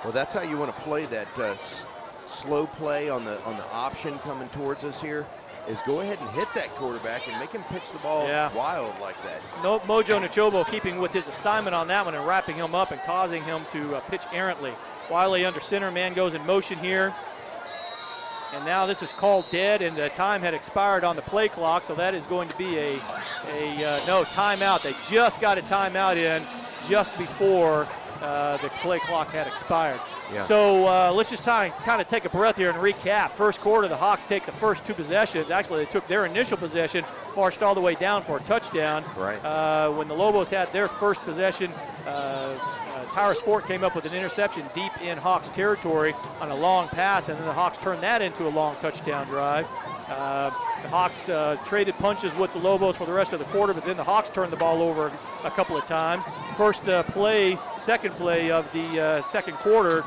B: Well, that's how you want to play that slow play on the option coming towards us here, is go ahead and hit that quarterback and make him pitch the ball wild like that.
A: No, Mojo Nachobo keeping with his assignment on that one and wrapping him up and causing him to pitch errantly. Wiley under center, man goes in motion here. And now this is called dead, and the time had expired on the play clock, so that is going to be a timeout. They just got a timeout in just before the play clock had expired.
B: Yeah.
A: So let's just kind of take a breath here and recap. First quarter, the Hawks take the first 2 possessions. Actually, they took their initial possession, marched all the way down for a touchdown.
B: Right.
A: When the Lobos had their first possession, Tyrus Fort came up with an interception deep in Hawks territory on a long pass, and then the Hawks turned that into a long touchdown drive. The Hawks traded punches with the Lobos for the rest of the quarter, but then the Hawks turned the ball over a couple of times. Second play of the second quarter,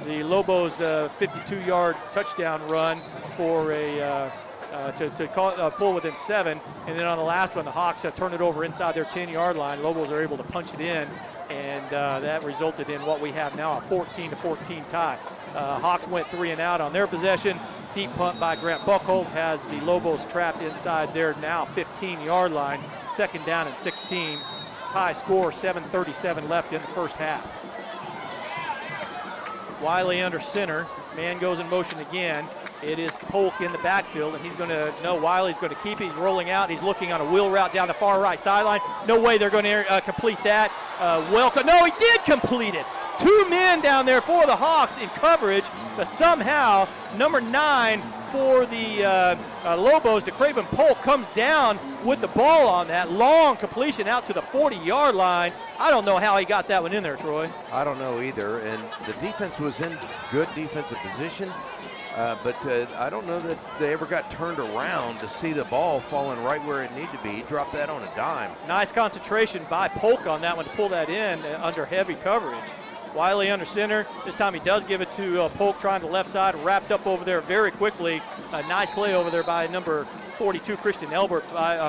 A: the Lobos 52-yard touchdown run for to pull within 7, and then on the last one, the Hawks turned it over inside their 10-yard line. Lobos are able to punch it in, and that resulted in what we have now, a 14-14 tie. Hawks went 3 and out on their possession. Deep punt by Grant Buckhold has the Lobos trapped inside their now 15-yard line. 2nd down and 16. Tie score, 7:37 left in the first half. Wiley under center. Man goes in motion again. It is Polk in the backfield, and he's going to know Wiley's going to keep it. He's rolling out. He's looking on a wheel route down the far right sideline. No way they're going to complete that. No, he did complete it. 2 men down there for the Hawks in coverage, but somehow number 9 for the Lobos, DeCraven Polk, comes down with the ball on that long completion out to the 40-yard line. I don't know how he got that one in there, Troy.
B: I don't know either, and the defense was in good defensive position, but I don't know that they ever got turned around to see the ball falling right where it needed to be. He dropped that on a dime.
A: Nice concentration by Polk on that one to pull that in under heavy coverage. Wiley under center. This time he does give it to Polk, trying to left side, wrapped up over there very quickly. A nice play over there by number 42, Christian Elbert,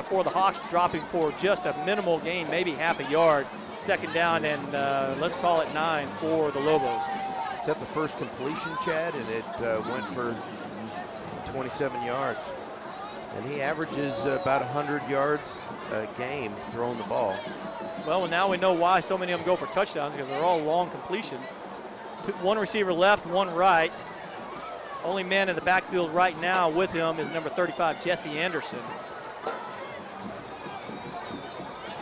A: for the Hawks, dropping for just a minimal gain, maybe half a yard. 2nd down and let's call it 9 for the Lobos.
B: Is that the first completion, Chad? And it went for 27 yards. And he averages about 100 yards a game throwing the ball.
A: Well, now we know why so many of them go for touchdowns, because they're all long completions. 1 receiver left, 1 right. Only man in the backfield right now with him is number 35, Jesse Anderson.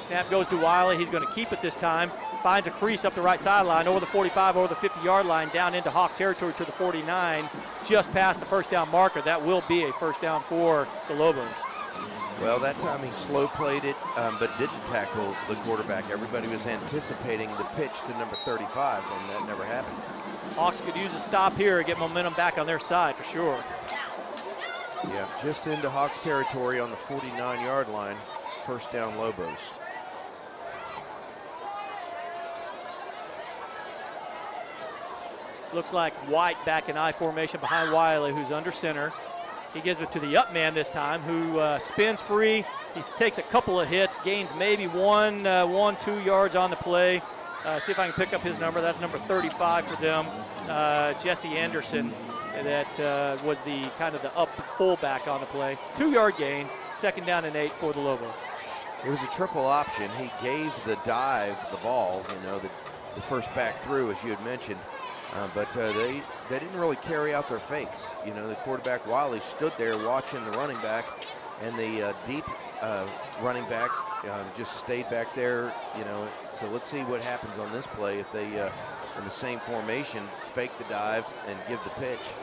A: Snap goes to Wiley. He's going to keep it this time. Finds a crease up the right sideline, over the 45, over the 50-yard line, down into Hawk territory to the 49, just past the first down marker. That will be a first down for the Lobos.
B: Well, that time he slow played it, but didn't tackle the quarterback. Everybody was anticipating the pitch to number 35, and that never happened.
A: Hawks could use a stop here and get momentum back on their side for sure.
B: Yeah, just into Hawks territory on the 49-yard line. First down, Lobos.
A: Looks like White back in I formation behind Wiley, who's under center. He gives it to the up man this time, who spins free. He takes a couple of hits, gains maybe 1-2 yards on the play. See if I can pick up his number. That's number 35 for them, Jesse Anderson. That was the kind of the up fullback on the play. 2-yard gain, 2nd down and 8 for the Lobos.
B: It was a triple option. He gave the dive the ball, the first back through, as you had mentioned. But they didn't really carry out their fakes. The quarterback Wiley stood there watching the running back, and the deep running back just stayed back there. So let's see what happens on this play if they, in the same formation, fake the dive and give the pitch.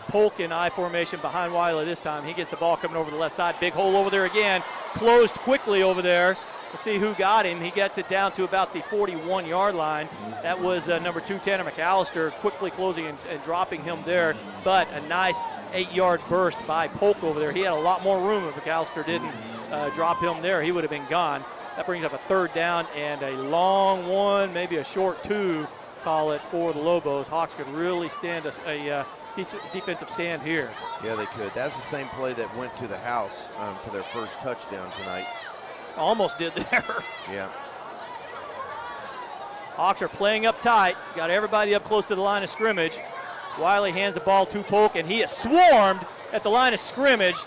A: Polk in I formation behind Wiley this time. He gets the ball coming over the left side. Big hole over there again. Closed quickly over there. Let's see who got him. He gets it down to about the 41-yard line. That was number 2, Tanner McAllister, quickly closing and dropping him there. But a nice 8-yard burst by Polk over there. He had a lot more room. If McAllister didn't drop him there, he would have been gone. That brings up a 3rd down and a long 1, maybe a short 2, call it, for the Lobos. Hawks could really stand a defensive stand here.
B: Yeah, they could. That's the same play that went to the house for their first touchdown tonight.
A: Almost did there.
B: Yeah.
A: Hawks are playing up tight. Got everybody up close to the line of scrimmage. Wiley hands the ball to Polk, and he is swarmed at the line of scrimmage.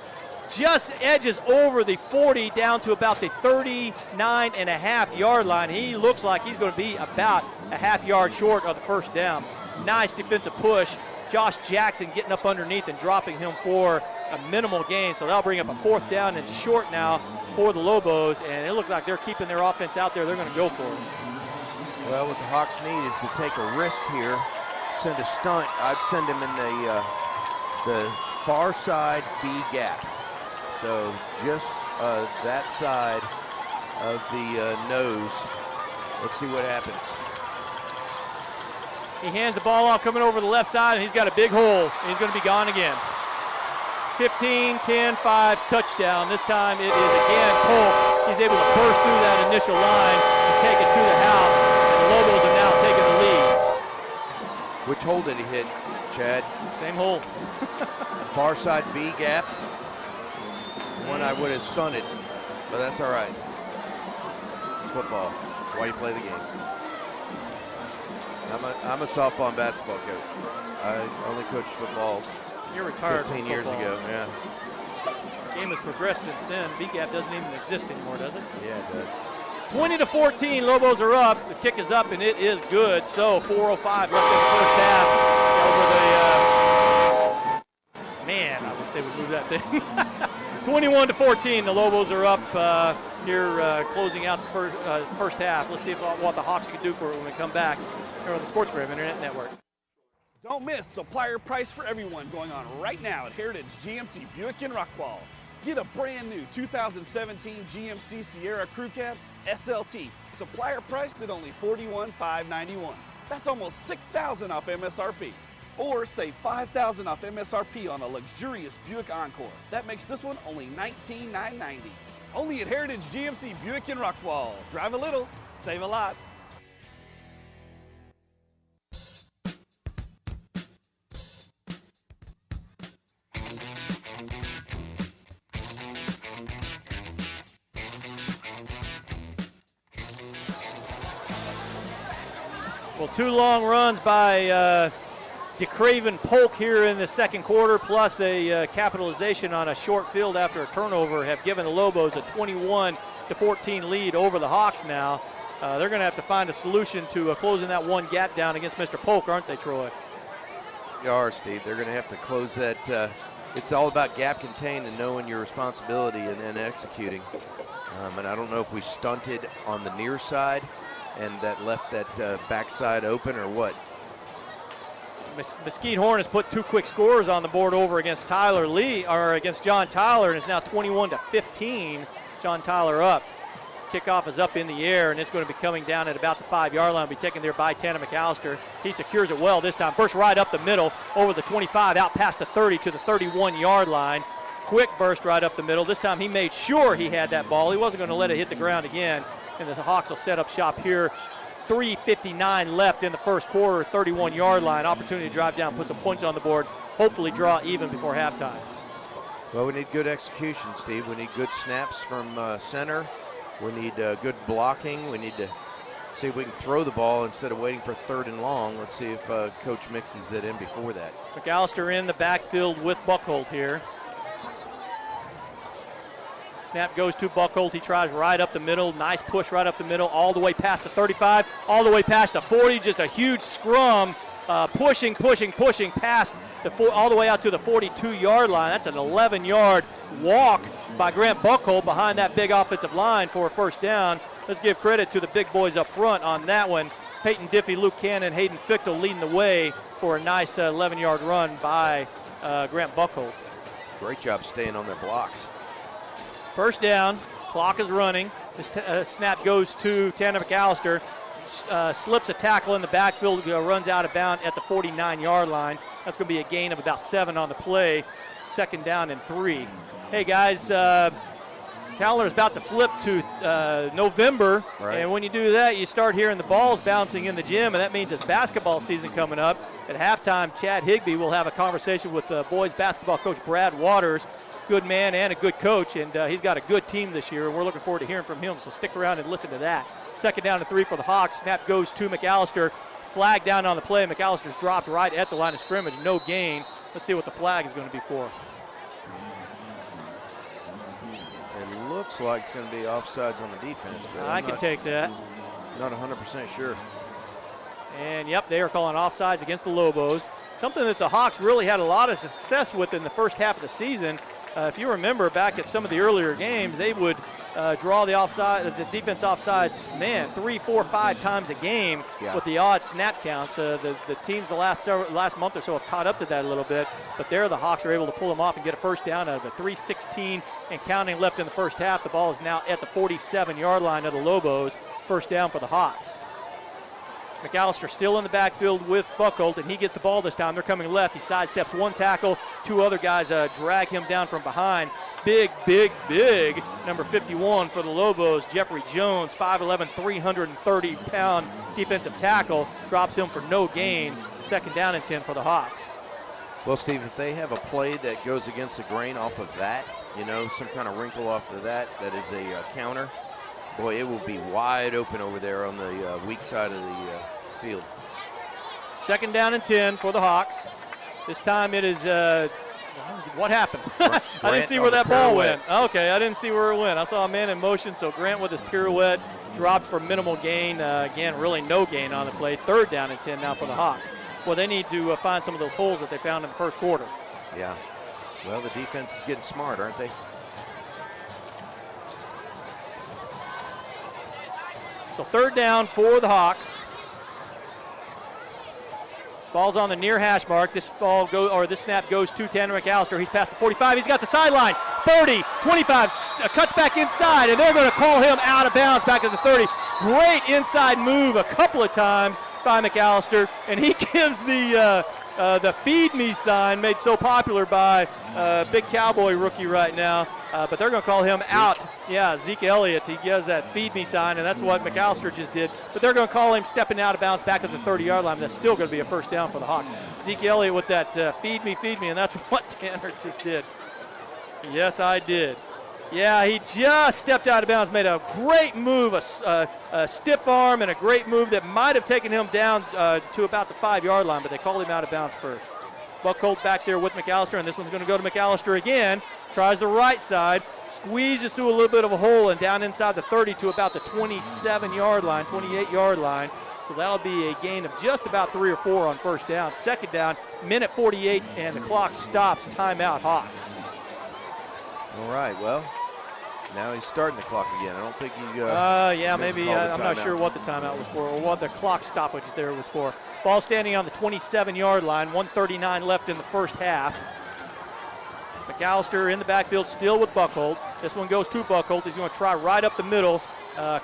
A: Just edges over the 40 down to about the 39.5-yard line. He looks like he's going to be about a half yard short of the first down. Nice defensive push. Josh Jackson getting up underneath and dropping him for a minimal gain. So that'll bring up a 4th down and short now for the Lobos, and it looks like they're keeping their offense out there. They're going to go for it.
B: Well, what the Hawks need is to take a risk here, send a stunt. I'd send him in the far side B gap. So just that side of the nose. Let's see what happens.
A: He hands the ball off coming over the left side, and he's got a big hole, and he's going to be gone again. 15, 10, 5, touchdown. This time it is again Polk. He's able to burst through that initial line and take it to the house. The Lobos have now taken the lead.
B: Which hole did he hit, Chad?
A: Same hole.
B: Far side B gap. One I would have stunted, but that's all right. It's football. That's why you play the game. I'm a softball and basketball coach. I only coached football.
A: You're retired
B: 15 years ago, yeah.
A: The game has progressed since then. B-gap doesn't even exist anymore, does it?
B: Yeah, it does.
A: 20-14, Lobos are up. The kick is up, and it is good. So 4:05 left in the first half. Man, I wish they would move that thing. 21-14, the Lobos are up here closing out the first half. Let's see what the Hawks can do for it when we come back here on the Sports Graham Internet Network.
L: Don't miss supplier price for everyone going on right now at Heritage GMC Buick in Rockwall. Get a brand new 2017 GMC Sierra Crew Cab SLT, supplier priced at only $41,591. That's almost $6,000 off MSRP. Or save $5,000 off MSRP on a luxurious Buick Encore. That makes this one only $19,990. Only at Heritage GMC Buick in Rockwall. Drive a little, save a lot.
A: Well, 2 long runs by DeCraven Polk here in the second quarter, plus a capitalization on a short field after a turnover, have given the Lobos a 21-14 lead over the Hawks now. They're going to have to find a solution to closing that one gap down against Mr. Polk, aren't they, Troy?
B: You are, Steve. They're going to have to close that. It's all about gap contain and knowing your responsibility and executing. And I don't know if we stunted on the near side and that left that backside open or what.
A: Mesquite Horn has put 2 quick scores on the board over against against John Tyler, and it's now 21-15. John Tyler up. Kickoff is up in the air, and it's going to be coming down at about the 5-yard line. Be taken there by Tanner McAllister. He secures it well this time. Burst right up the middle, over the 25, out past the 30 to the 31-yard line. Quick burst right up the middle. This time he made sure he had that ball. He wasn't going to let it hit the ground again, and the Hawks will set up shop here. 3:59 left in the first quarter, 31-yard line. Opportunity to drive down, put some points on the board, hopefully draw even before halftime.
B: Well, we need good execution, Steve. We need good snaps from center. We need good blocking. We need to see if we can throw the ball instead of waiting for 3rd and long. Let's see if Coach mixes it in before that.
A: McAllister in the backfield with Buckholt here. Snap goes to Buckholt. He tries right up the middle. Nice push right up the middle, all the way past the 35, all the way past the 40. Just a huge scrum, pushing past all the way out to the 42-yard line. That's an 11-yard walk by Grant Buckholt behind that big offensive line for a first down. Let's give credit to the big boys up front on that one. Peyton Diffie, Luke Cannon, Hayden Fichtel leading the way for a nice 11-yard run by Grant Buckholt.
B: Great job staying on their blocks.
A: First down, clock is running. This snap goes to Tanner McAllister. Slips a tackle in the backfield, runs out of bounds at the 49-yard line. That's going to be a gain of about 7 on the play. 2nd down and 3. Hey, guys, calendar is about to flip to November, and when you do that, you start hearing the balls bouncing in the gym, and that means it's basketball season coming up. At halftime, Chad Higbee will have a conversation with boys basketball coach Brad Waters, good man and a good coach, and he's got a good team this year, and we're looking forward to hearing from him, so stick around and listen to that. 2nd down and 3 for the Hawks. Snap goes to McAllister. Flag down on the play. McAllister's dropped right at the line of scrimmage. No gain. Let's see what the flag is going to be for.
B: It looks like it's going to be offsides on the defense. But
A: I can take that.
B: Not 100% sure.
A: And, yep, they are calling offsides against the Lobos. Something that the Hawks really had a lot of success with in the first half of the season. If you remember back at some of the earlier games, they would draw the defense offsides, 3, 4, 5 times a game with the odd snap counts. The teams the last month or so have caught up to that a little bit, but there the Hawks are able to pull them off and get a first down out of it. 3:16 and counting left in the first half. The ball is now at the 47-yard line of the Lobos. First down for the Hawks. McAllister still in the backfield with Buckholt, and he gets the ball this time. They're coming left. He sidesteps one tackle. 2 other guys drag him down from behind. Big number 51 for the Lobos, Jeffrey Jones, 5'11", 330-pound defensive tackle. Drops him for no gain. 2nd down and 10 for the Hawks.
B: Well, Steve, if they have a play that goes against the grain off of that, some kind of wrinkle off of that is a counter, boy, it will be wide open over there on the weak side of the field.
A: 2nd down and 10 for the Hawks. This time it is, what happened? I didn't see where that ball went. Okay, I didn't see where it went. I saw a man in motion, so Grant with his pirouette dropped for minimal gain. Again, really no gain on the play. 3rd down and 10 now for the Hawks. Well, they need to find some of those holes that they found in the first quarter.
B: Yeah. Well, the defense is getting smart, aren't they?
A: So 3rd down for the Hawks. Ball's on the near hash mark. This snap goes to Tanner McAllister. He's past the 45. He's got the sideline. 30, 25, cuts back inside, and they're going to call him out of bounds back at the 30. Great inside move a couple of times by McAllister, and he gives the feed me sign made so popular by big Cowboy rookie right now, but they're going to call him out. Yeah, Zeke Elliott, he gives that feed me sign, and that's what McAllister just did, but they're going to call him stepping out of bounds back at the 30-yard line. That's still going to be a first down for the Hawks. Zeke Elliott with that feed me, and that's what Tanner just did. Yes, I did. Yeah, he just stepped out of bounds, made a great move, a stiff arm, and a great move that might have taken him down to about the 5-yard line, but they called him out of bounds first. Buckholt back there with McAllister, and this one's going to go to McAllister again. Tries the right side, squeezes through a little bit of a hole and down inside the 30 to about the 27-yard line, 28-yard line. So that'll be a gain of just about 3 or 4 on first down. 2nd down, minute 48, and the clock stops. Timeout, Hawks.
B: All right, well, now he's starting the clock again. I don't think he
A: maybe. I'm not sure what the timeout was for or what the clock stoppage there was for. Ball standing on the 27-yard line, 1:39 left in the first half. McAllister in the backfield still with Buckholt. This one goes to Buckholt. He's going to try right up the middle.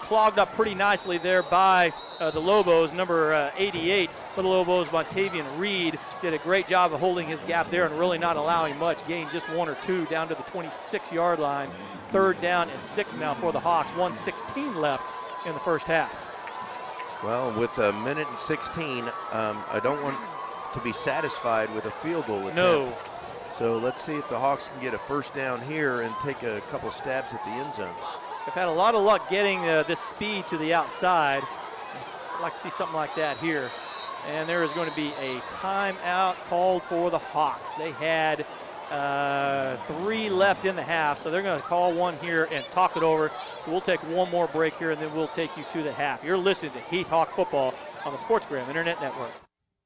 A: Clogged up pretty nicely there by the Lobos. Number 88 for the Lobos, Montavian Reed, did a great job of holding his gap there and really not allowing much. Gained just 1 or 2 down to the 26-yard line. 3rd down and 6 now for the Hawks. 1:16 left in the first half.
B: Well, with a minute and 16, I don't want to be satisfied with a field goal attempt.
A: No.
B: So let's see if the Hawks can get a first down here and take a couple stabs at the end zone.
A: They've had a lot of luck getting this speed to the outside. I'd like to see something like that here. And there is going to be a timeout called for the Hawks. They had 3 left in the half, so they're going to call one here and talk it over. So we'll take one more break here, and then we'll take you to the half. You're listening to Heath Hawk Football on the SportsGram Internet Network.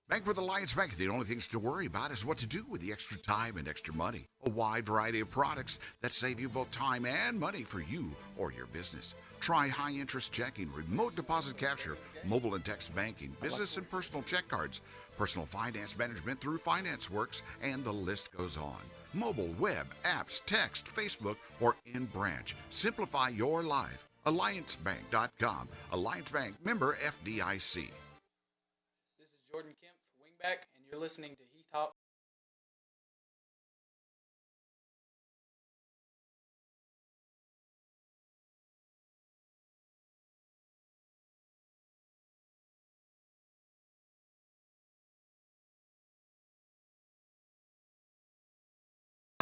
H: Bank with Alliance Bank. The only things to worry about is what to do with the extra time and extra money. A wide variety of products that save you both time and money for you or your business. Try high-interest checking, remote deposit capture, mobile and text banking, business and personal check cards, personal finance management through FinanceWorks, and the list goes on. Mobile, web, apps, text, Facebook, or in branch. Simplify your life. AllianceBank.com. Alliance Bank, member FDIC.
M: This is Jordan Kemp for Wingback, and you're listening to Heath Hawk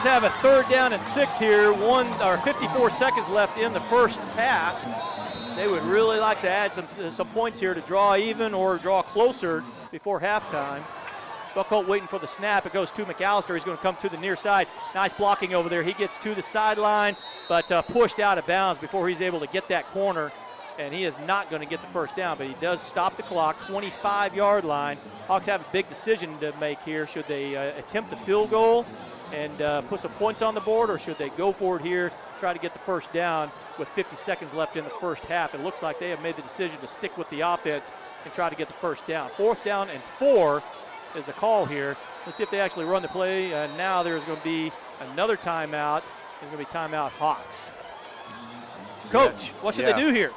A: Have a 3rd down and 6 here, 54 seconds left in the first half. They would really like to add some points here to draw even or draw closer before halftime. Buckholt waiting for the snap. It goes to McAllister. He's going to come to the near side. Nice blocking over there. He gets to the sideline, but pushed out of bounds before he's able to get that corner. And he is not going to get the first down, but he does stop the clock, 25-yard line. Hawks have a big decision to make here. Should they attempt the field goal and put some points on the board, or should they go for it here, try to get the first down with 50 seconds left in the first half? It looks like they have made the decision to stick with the offense and try to get the first down. 4th down and 4 is the call here. Let's see if they actually run the play. Now there's going to be another timeout. There's going to be timeout Hawks. Coach, what should they do here?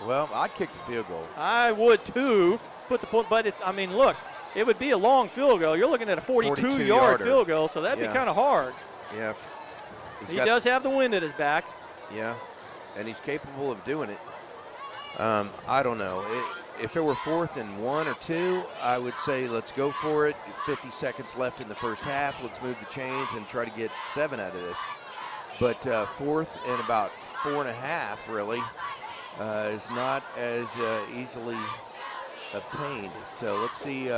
B: Well, I'd kick the field goal.
A: I would too. Put the point, but it's, I mean, look, it would be a long field goal. You're looking at a 42-yard field goal, so that'd be kind of hard.
B: Yeah.
A: He does have the wind at his back.
B: Yeah, and he's capable of doing it. I don't know. If it were 4th and 1 or 2, I would say let's go for it. 50 seconds left in the first half. Let's move the chains and try to get 7 out of this. But 4th and about 4.5, really, is not as easily obtained. So let's see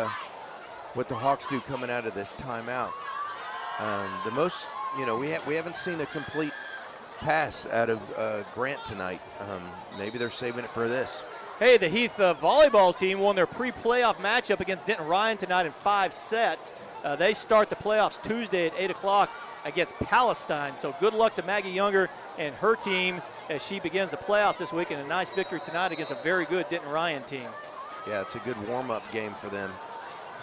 B: what the Hawks do coming out of this timeout. The most, we haven't seen a complete pass out of Grant tonight. Maybe they're saving it for this.
A: Hey, the Heath volleyball team won their pre-playoff matchup against Denton Ryan tonight in 5 sets. They start the playoffs Tuesday at 8 o'clock against Palestine. So good luck to Maggie Younger and her team as she begins the playoffs this week, and a nice victory tonight against a very good Denton Ryan team.
B: Yeah, it's a good warm-up game for them.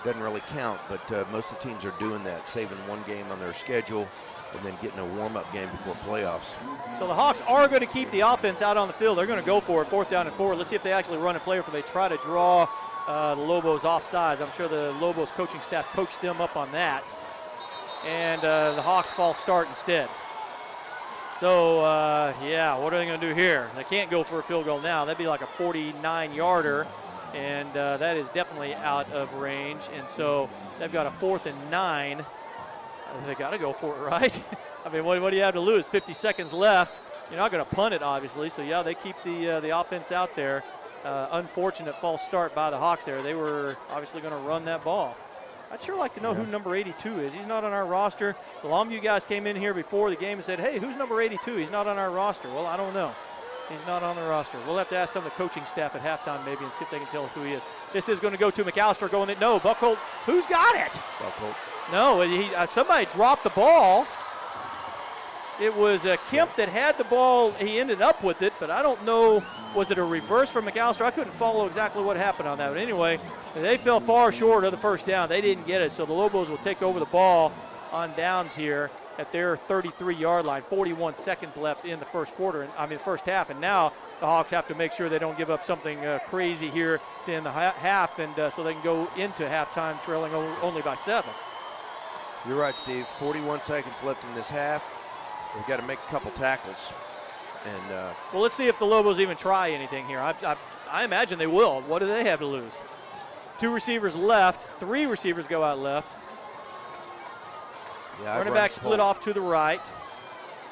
B: Doesn't really count, but most of the teams are doing that, saving one game on their schedule and then getting a warm-up game before playoffs.
A: So the Hawks are going to keep the offense out on the field. They're going to go for it, 4th down and 4. Let's see if they actually run a play or if they try to draw the Lobos offsides. I'm sure the Lobos coaching staff coached them up on that. And the Hawks false start instead. So, yeah, what are they going to do here? They can't go for a field goal now. That'd be like a 49-yarder, and that is definitely out of range. And so they've got a 4th and 9. They got to go for it, right? I mean, what do you have to lose? 50 seconds left. You're not going to punt it, obviously. So, yeah, they keep the offense out there. Unfortunate false start by the Hawks there. They were obviously going to run that ball. I'd sure like to know who number 82 is. He's not on our roster. The Longview guys came in here before the game and said, hey, who's number 82? He's not on our roster. Well, I don't know. He's not on the roster. We'll have to ask some of the coaching staff at halftime maybe and see if they can tell us who he is. This is going to go to McAllister going that, no, Buckholt. Who's got it?
B: Buckholt.
A: No, somebody dropped the ball. It was Kemp that had the ball. He ended up with it, but I don't know. Was it a reverse from McAllister? I couldn't follow exactly what happened on that. But anyway, they fell far short of the first down. They didn't get it, so the Lobos will take over the ball on downs here at their 33-yard line. 41 seconds left in the first half, and now the Hawks have to make sure they don't give up something crazy here to end the half, and so they can go into halftime trailing only by 7.
B: You're right, Steve. 41 seconds left in this half. We've got to make a couple tackles. And
A: well, let's see if the Lobos even try anything here. I imagine they will. What do they have to lose? 2 receivers left. 3 receivers go out left.
B: Yeah,
A: running back split off to the right.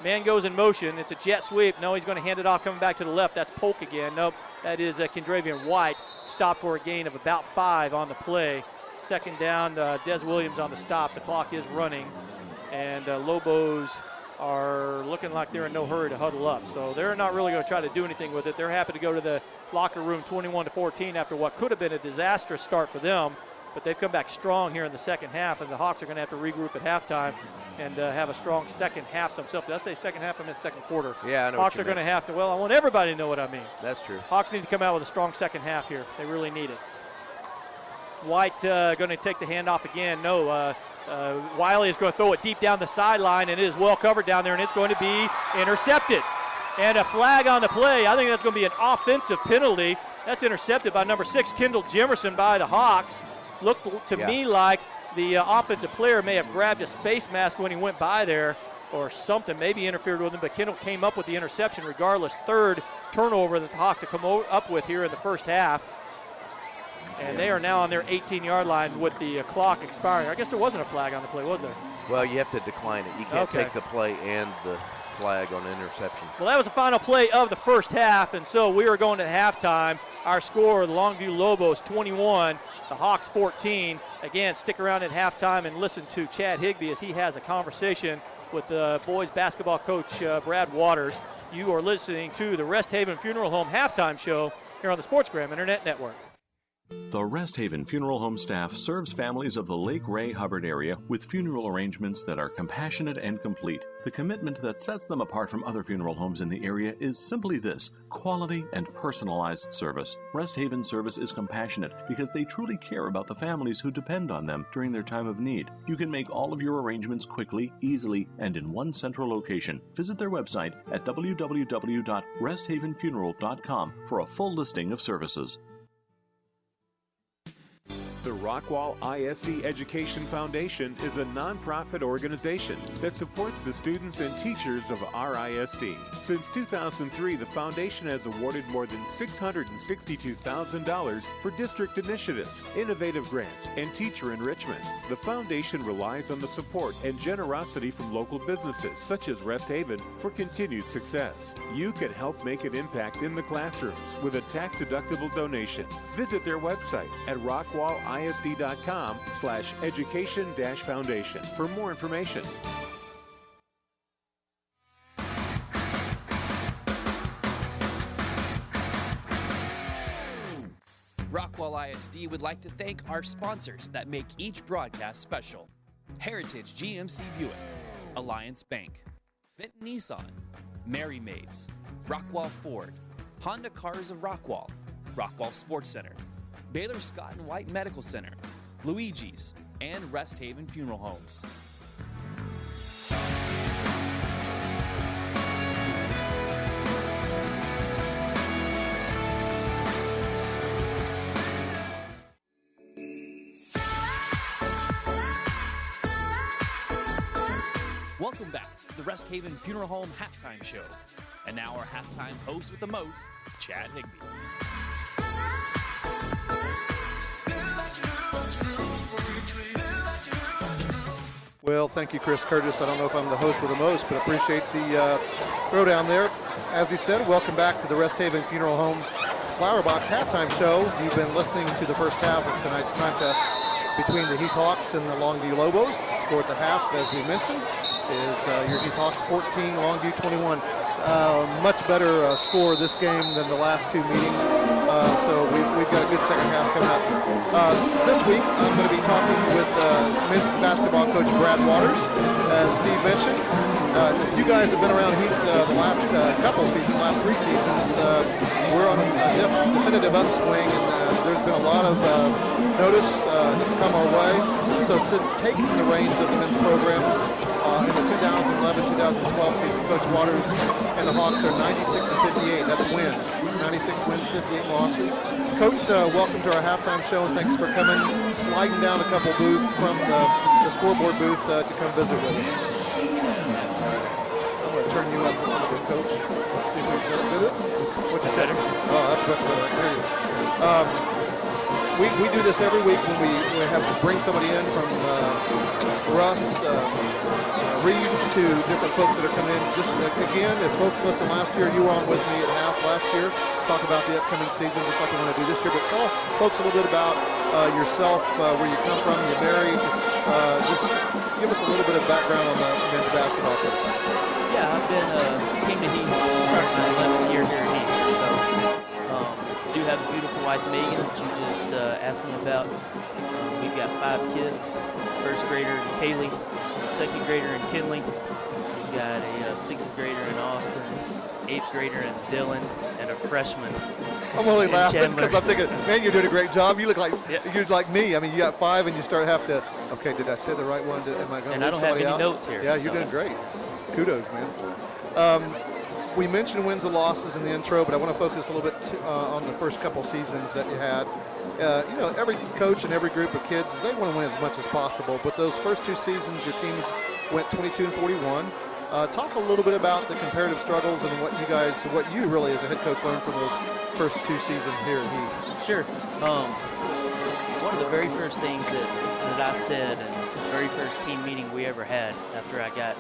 A: Man goes in motion. It's a jet sweep. No, he's going to hand it off coming back to the left. That's Polk again. Nope, that is Kendravian White. Stopped for a gain of about 5 on the play. 2nd down, Des Williams on the stop. The clock is running. And Lobos are looking like they're in no hurry to huddle up. So they're not really going to try to do anything with it. They're happy to go to the locker room 21-14 after what could have been a disastrous start for them. But they've come back strong here in the second half, and the Hawks are going to have to regroup at halftime and have a strong second half themselves. Did I say second half? I meant second quarter.
B: Yeah, I know
A: Hawks
B: what
A: are
B: you
A: going to have to, well, I want everybody to know what I mean.
B: That's true.
A: Hawks need to come out with a strong second half here. They really need it. White going to take the handoff again. No, Wiley is going to throw it deep down the sideline, and it is well covered down there, and it's going to be intercepted. And a flag on the play. I think that's going to be an offensive penalty. That's intercepted by number 6, Kendall Jimerson by the Hawks. Looked to me like the offensive player may have grabbed his face mask when he went by there or something, maybe interfered with him, but Kendall came up with the interception regardless. 3rd turnover that the Hawks have come up with here in the first half. And they are now on their 18-yard line with the clock expiring. I guess there wasn't a flag on the play, was there?
B: Well, you have to decline it. You can't take the play and the flag on interception.
A: Well, that was the final play of the first half, and so we are going to halftime. Our score, the Longview Lobos 21, the Hawks 14. Again, stick around at halftime and listen to Chad Higbee as he has a conversation with the boys basketball coach Brad Waters. You are listening to the Rest Haven Funeral Home halftime show here on the SportsGram Internet Network.
P: The Rest Haven Funeral Home staff serves families of the Lake Ray Hubbard area with funeral arrangements that are compassionate and complete. The commitment that sets them apart from other funeral homes in the area is simply this: quality and personalized service. Rest Haven service is compassionate because they truly care about the families who depend on them during their time of need. You can make all of your arrangements quickly, easily, and in one central location. Visit their website at www.resthavenfuneral.com for a full listing of services.
Q: The Rockwall ISD Education Foundation is a nonprofit organization that supports the students and teachers of our ISD. Since 2003, the foundation has awarded more than $662,000 for district initiatives, innovative grants, and teacher enrichment. The foundation relies on the support and generosity from local businesses, such as Rest Haven, for continued success. You can help make an impact in the classrooms with a tax-deductible donation. Visit their website at rockwallisd.com/education-foundation for more information.
C: Rockwall ISD would like to thank our sponsors that make each broadcast special: Heritage GMC Buick, Alliance Bank, Fenton Nissan, Mary Maids, Rockwall Ford, Honda Cars of Rockwall, Rockwall Sports Center, Baylor Scott and White Medical Center, Luigi's, and Rest Haven Funeral Homes. Welcome back to the Rest Haven Funeral Home halftime show. And now our halftime host with the most, Chad Higbee.
I: Well, thank you, Chris Curtis. I don't know if I'm the host with the most, but appreciate the throwdown there. As he said, welcome back to the Rest Haven Funeral Home Flower Box halftime show. You've been listening to the first half of tonight's contest between the Heath Hawks and the Longview Lobos. The score at the half, as we mentioned, is your Heath Hawks 14, Longview 21. Much better score this game than the last two meetings, so we've got a good second half coming up. This week, I'm going to be talking with men's basketball coach Brad Waters. As Steve mentioned, if you guys have been around Heath the last couple seasons, last three seasons, we're on a definitive upswing, and there's been a lot of notice that's come our way. And so since taking the reins of the men's program in the 2011-2012 season, Coach Waters and the Hawks are 96 and 58. That's wins. 96 wins, 58 losses. Coach, welcome to our halftime show, and thanks for coming, sliding down a couple booths from the scoreboard booth to come visit with us. I'm going to turn you up just a little bit, Coach. Let's see if we can get it. What's your test? Oh, that's much better. There you go. We do this every week when we have to bring somebody in from Russ, Reeves, to different folks that are coming in. Just again, if folks listened last year, you were on with me at half last year. Talk about the upcoming season, just like we want to do this year. But tell folks a little bit about yourself, where you come from, you're married. Just give us a little bit of background on the men's basketball coach.
R: Yeah, I've been came to Heath, started my 11th year here at Heath. So do have a beautiful wife, Megan, that you just asked me about. We've got 5 kids: first grader Kaylee, second grader in Kinley. We've got a 6th grader in Austin, 8th grader in Dillon, and a freshman.
I: I'm only laughing
R: Chandler.
I: because I'm thinking, man, you're doing a great job. You look like you're like me. I mean, you got 5, and you have to. Okay, did I say the right one? Am I going to
R: And I don't have any notes here.
I: Yeah,
R: so.
I: you're doing great. Kudos, man. We mentioned wins and losses in the intro, but I want to focus a little bit on the first couple seasons that you had. Every coach and every group of kids, they want to win as much as possible. But those first 2 seasons, your teams went 22 and 41. Talk a little bit about the comparative struggles and what you really as a head coach learned from those first 2 seasons here at Heath.
R: Sure. One one of the very first things that I said, and the very first team meeting we ever had after I got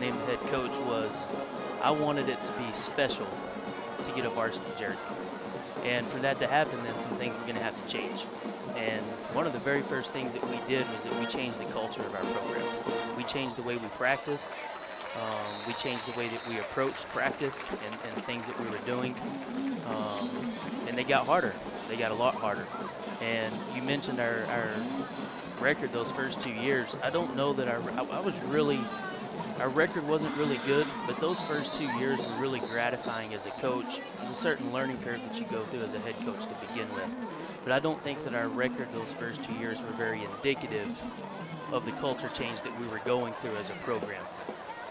R: named the head coach was, I wanted it to be special to get a varsity jersey. And for that to happen, then some things were going to have to change. And one of the very first things that we did was that we changed the culture of our program. We changed the way we practice. We changed the way that we approached practice and things that we were doing. And they got harder. They got a lot harder. And you mentioned our record those first 2 years. I don't know that our record wasn't really good, but those first 2 years were really gratifying as a coach. There's a certain learning curve that you go through as a head coach to begin with. But I don't think that our record those first 2 years were very indicative of the culture change that we were going through as a program.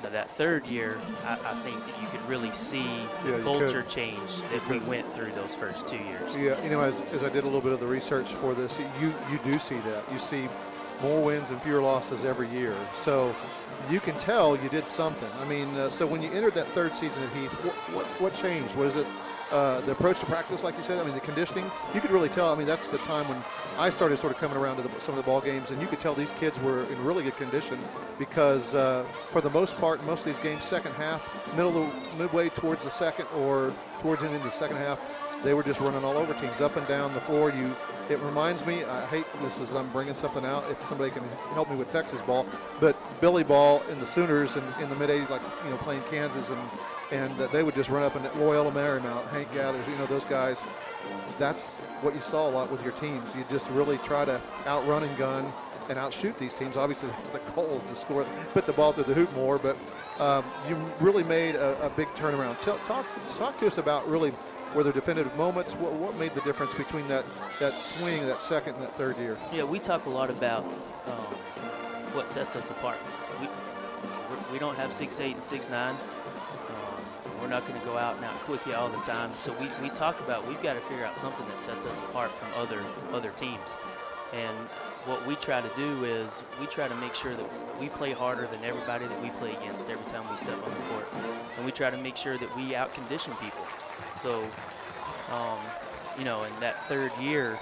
R: Now that third year, I think that you could really see the culture change that we went through those first 2 years.
I: Yeah, as I did a little bit of the research for this, you do see that. You see more wins and fewer losses every year. So you can tell you did something. I mean, so when you entered that third season at Heath, what changed? Was it the approach to practice, like you said? I mean, the conditioning? You could really tell. I mean, that's the time when I started sort of coming around to some of the ball games, and you could tell these kids were in really good condition because for the most part, in most of these games, second half, midway towards the second or towards the end of the second half, they were just running all over teams, up and down the floor. It reminds me, I hate this as I'm bringing something out, if somebody can help me with Texas ball, but Billy Ball in the Sooners in the mid-'80s, like, playing Kansas, and they would just run up and Loyola Marymount, Hank Gathers, those guys. That's what you saw a lot with your teams. You just really try to outrun and gun and outshoot these teams. Obviously, that's the goal, is to score, put the ball through the hoop more, but you really made a big turnaround. Talk to us about really, were there definitive moments? What made the difference between that swing, that second and that third year?
R: Yeah, we talk a lot about what sets us apart. We don't have 6'8" and 6'9". We're not going to go out and out-quick you all the time. So we talk about we've got to figure out something that sets us apart from other teams. And what we try to do is we try to make sure that we play harder than everybody that we play against every time we step on the court. And we try to make sure that we out-condition people. So, in that third year,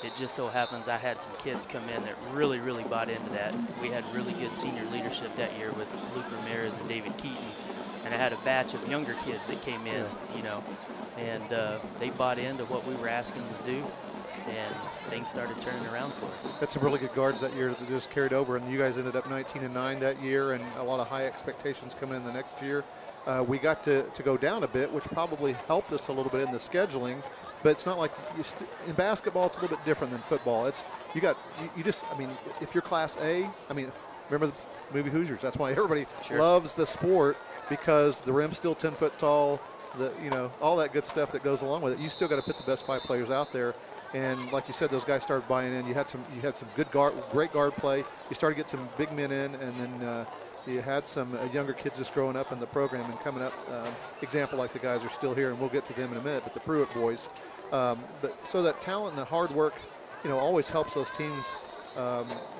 R: it just so happens I had some kids come in that really, really bought into that. We had really good senior leadership that year with Luke Ramirez and David Keaton. And I had a batch of younger kids that came in, and they bought into what we were asking them to do, and things started turning around for us.
I: Had some really good guards that year that just carried over, and you guys ended up 19-9 that year, and a lot of high expectations coming in the next year. We got to go down a bit, which probably helped us a little bit in the scheduling, but it's not like in basketball it's a little bit different than football. It's if you're Class A, remember the movie Hoosiers? That's why everybody loves the sport, because the rim's still 10 foot tall, all that good stuff that goes along with it. You still got to put the best 5 players out there. And like you said, those guys started buying in. You had some good great guard play. You started to get some big men in, and then you had some younger kids just growing up in the program and coming up. Example, like the guys are still here, and we'll get to them in a minute, but the Pruitt boys. But so that talent and the hard work, always helps those teams.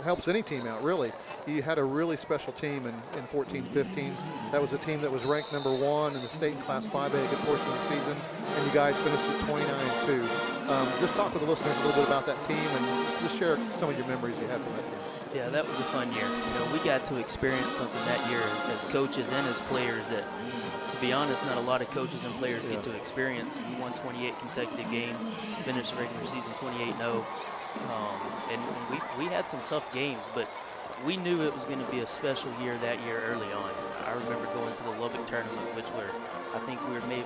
I: Helps any team out, really. You had a really special team in 14-15. That was a team that was ranked number 1 in the state in Class 5A a good portion of the season, and you guys finished at 29-2. Just talk with the listeners a little bit about that team, and just share some of your memories you had from that team.
R: Yeah, that was a fun year. We got to experience something that year as coaches and as players that, to be honest, not a lot of coaches and players get to experience. We won 28 consecutive games, finished the regular season 28-0. And we had some tough games, but we knew it was going to be a special year that year early on. I remember going to the Lubbock tournament, which I think we were maybe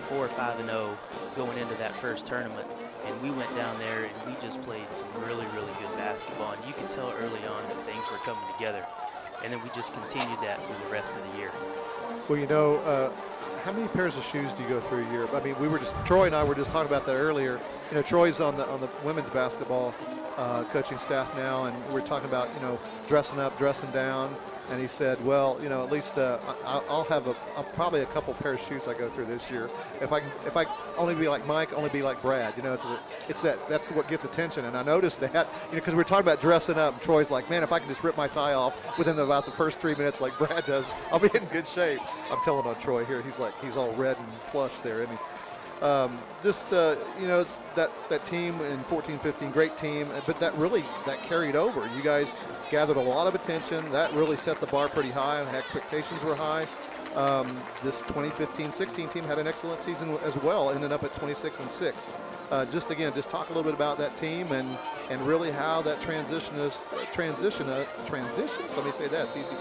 R: 4 or 5-0 going into that first tournament. And we went down there and we just played some really, really good basketball. And you could tell early on that things were coming together. And then we just continued that through the rest of the year.
I: Well, how many pairs of shoes do you go through a year? I mean, Troy and I were just talking about that earlier. Troy's on the women's basketball coaching staff now, and we're talking about, dressing up, dressing down. And he said, well, at least I'll have probably a couple pair of shoes I go through this year. If I only be like Mike, only be like Brad. That's what gets attention. And I noticed that, because we're talking about dressing up. And Troy's like, man, if I can just rip my tie off within about the first 3 minutes like Brad does, I'll be in good shape. I'm telling on Troy here. He's all red and flushed there, isn't he? That team in 14-15, great team, but that carried over. You guys gathered a lot of attention. That really set the bar pretty high. Expectations were high. This 2015-16 team had an excellent season as well, ended up at 26-6. Just talk a little bit about that team and really how that transitions. Let me say that. It's easy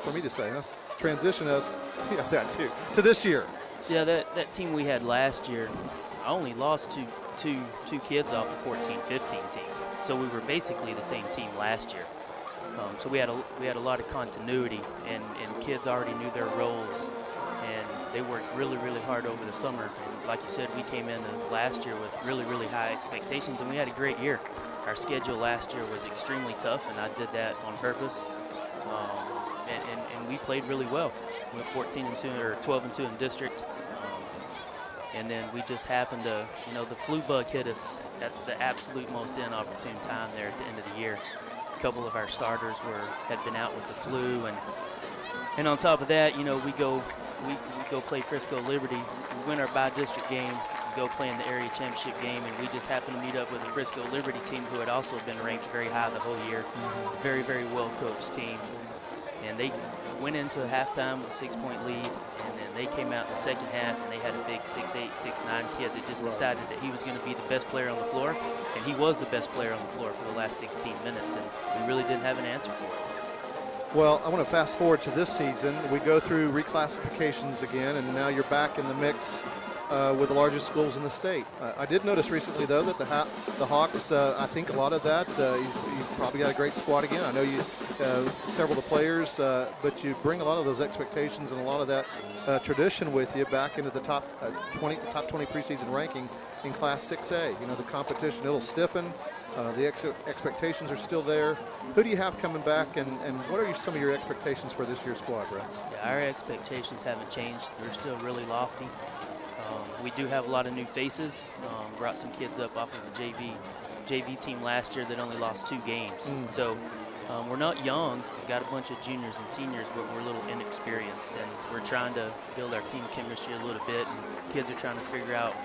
I: for me to say, huh? Transition us, that too, to this year.
R: Yeah, that team we had last year, I only lost two kids off the 14-15 team, so we were basically the same team last year. So we had a lot of continuity, and kids already knew their roles, and they worked really, really hard over the summer. And like you said, we came in last year with really, really high expectations, and we had a great year. Our schedule last year was extremely tough, and I did that on purpose. And we played really well. We went 14-2 or 12-2 in district. And then we just happened to, the flu bug hit us at the absolute most inopportune time there at the end of the year. A couple of our starters had been out with the flu, and on top of that, we go play Frisco Liberty. We win our bi-district game, we go play in the area championship game, and we just happened to meet up with the Frisco Liberty team, who had also been ranked very high the whole year. Very, very well-coached team. And they went into halftime with a 6-point lead, and then they came out in the second half, and they had a big 6'8", 6'9" kid that just decided that he was going to be the best player on the floor, and he was the best player on the floor for the last 16 minutes, and we really didn't have an answer for it.
I: Well, I want to fast forward to this season. We go through reclassifications again, and now you're back in the mix with the largest schools in the state. I did notice recently, though, that the Hawks, I think a lot of that, you probably got a great squad again. I know you several of the players, but you bring a lot of those expectations and a lot of that tradition with you back into the top 20 preseason ranking in Class 6A. The competition, it'll stiffen. The expectations are still there. Who do you have coming back, and what are some of your expectations for this year's squad, Brad?
R: Yeah, our expectations haven't changed. They're still really lofty. We do have a lot of new faces. Brought some kids up off of the JV team last year that only lost 2 games. So we're not young. We've got a bunch of juniors and seniors, but we're a little inexperienced, and we're trying to build our team chemistry a little bit, and kids are trying to figure out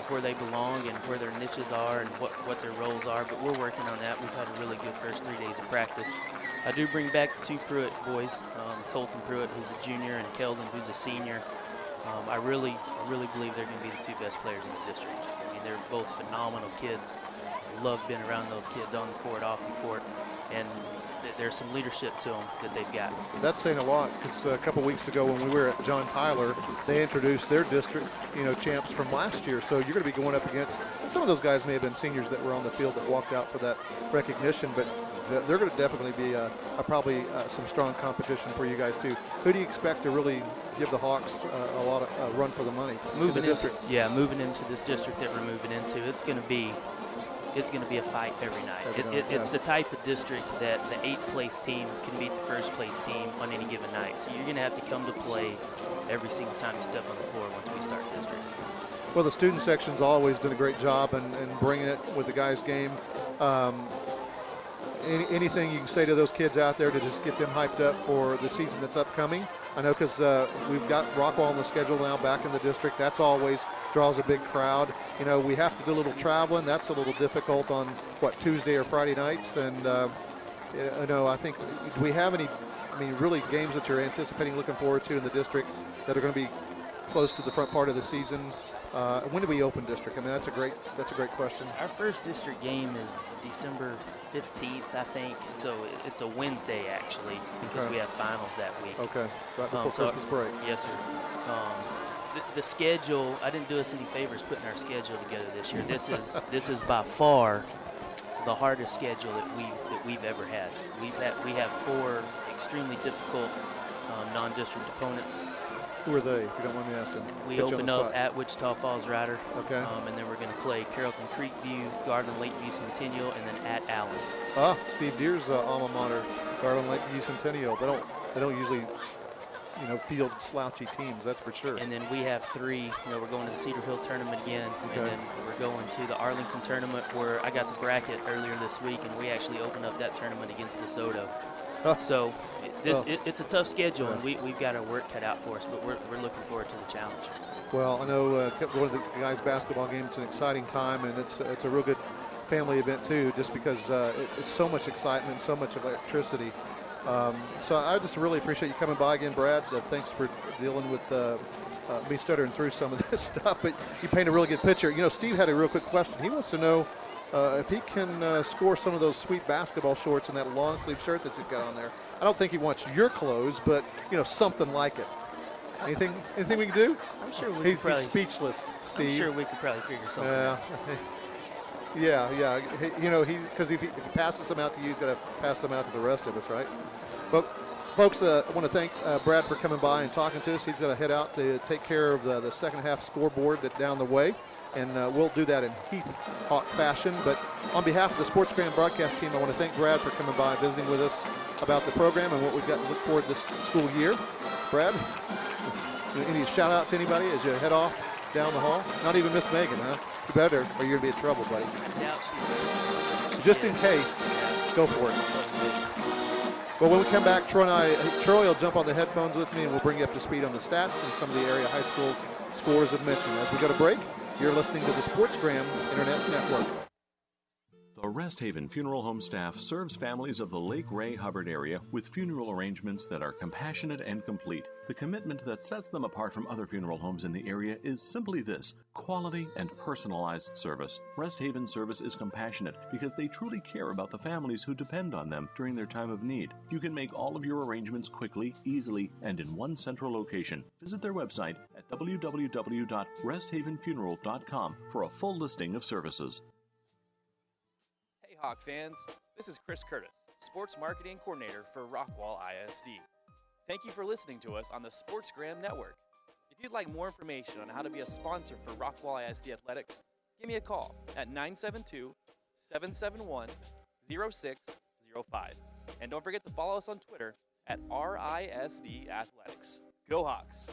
R: where they belong and where their niches are and what their roles are, but we're working on that. We've had a really good first 3 days of practice. I do bring back the 2 Pruitt boys, Colton Pruitt, who's a junior, and Keldon, who's a senior. I really believe they're going to be the 2 best players in the district. I mean, they're both phenomenal kids. I love being around those kids on the court, off the court, and there's some leadership to them that they've got.
I: That's saying a lot, because a couple weeks ago when we were at John Tyler, they introduced their district, champs from last year. So you're going to be going up against, and some of those guys may have been seniors that were on the field that walked out for that recognition, but they're going to definitely be probably some strong competition for you guys too. Who do you expect to really give the Hawks a lot of run for the money in the district?
R: Moving into this district that we're moving into, it's going to be a fight every night. It's the type of district that the 8th place team can beat the 1st place team on any given night. So you're going to have to come to play every single time you step on the floor once we start district.
I: Well, the student section's always done a great job in bringing it with the guys' game. Anything you can say to those kids out there to just get them hyped up for the season that's upcoming? I know because we've got Rockwall on the schedule now back in the district. That's always draws a big crowd. We have to do a little traveling. That's a little difficult on, Tuesday or Friday nights. And, I think, do we have any, really games that you're anticipating, looking forward to in the district that are going to be close to the front part of the season? When do we open district? That's a great question.
R: Our first district game is December 15th, I think. So it's a Wednesday actually, because we have finals that week.
I: Okay, right before Christmas break.
R: Yes, sir. The schedule, I didn't do us any favors putting our schedule together this year. This is by far the hardest schedule that we've ever had. We have 4 extremely difficult non-district opponents.
I: Who are they, if you don't mind me asking?
R: We open up at Wichita Falls Rider.
I: Okay.
R: And then we're going to play Carrollton Creekview, Garland Lakeview Centennial, and then at Allen.
I: Steve Deere's alma mater, Garland Lakeview Centennial. They don't usually, field slouchy teams, that's for sure.
R: And then we have 3. We're going to the Cedar Hill tournament again, and then we're going to the Arlington tournament, where I got the bracket earlier this week, and we actually opened up that tournament against DeSoto. So it's a tough schedule, and we've got our work cut out for us, but we're looking forward to the challenge.
I: Well, I know one of the guys' basketball games, it's an exciting time, and it's a real good family event too, just because it's so much excitement, so much electricity. So I just really appreciate you coming by again, Brad. Thanks for dealing with me stuttering through some of this stuff, but you paint a really good picture. You know, Steve had a real quick question. He wants to know if he can score some of those sweet basketball shorts in that long sleeve shirt that you've got on there. I don't think he wants your clothes, but you know, something like it. Anything we can do?
R: I'm sure
I: he's speechless, Steve.
R: I'm sure we could probably figure something out.
I: Yeah. You know, because if he passes them out to you, he's got to pass them out to the rest of us, right? But folks, I want to thank Brad for coming by and talking to us. He's going to head out to take care of the second half scoreboard down the way, and we'll do that in Heath Hawk fashion. But on behalf of the SportsGram broadcast team, I want to thank Brad for coming by and visiting with us about the program and what we've got to look forward to this school year. Brad, any shout out to anybody as you head off down the hall? Not even Miss Megan, huh? You better, or you're going to be in trouble, buddy.
R: Yeah, she's there.
I: Just in case, go for it. Well, when we come back, Troy will jump on the headphones with me, and we'll bring you up to speed on the stats and some of the area high schools scores of mention. As we go to break, you're listening to the SportsGram Internet Network.
P: The Rest Haven Funeral Home staff serves families of the Lake Ray Hubbard area with funeral arrangements that are compassionate and complete. The commitment that sets them apart from other funeral homes in the area is simply this: quality and personalized service. Rest Haven service is compassionate because they truly care about the families who depend on them during their time of need. You can make all of your arrangements quickly, easily, and in one central location. Visit their website at www.resthavenfuneral.com for a full listing of services.
C: Hey Hawk fans, this is Chris Curtis, Sports Marketing Coordinator for Rockwall ISD. Thank you for listening to us on the SportsGram Network. If you'd like more information on how to be a sponsor for Rockwall ISD Athletics, give me a call at 972-771-0605. And don't forget to follow us on Twitter at RISD Athletics. Go Hawks!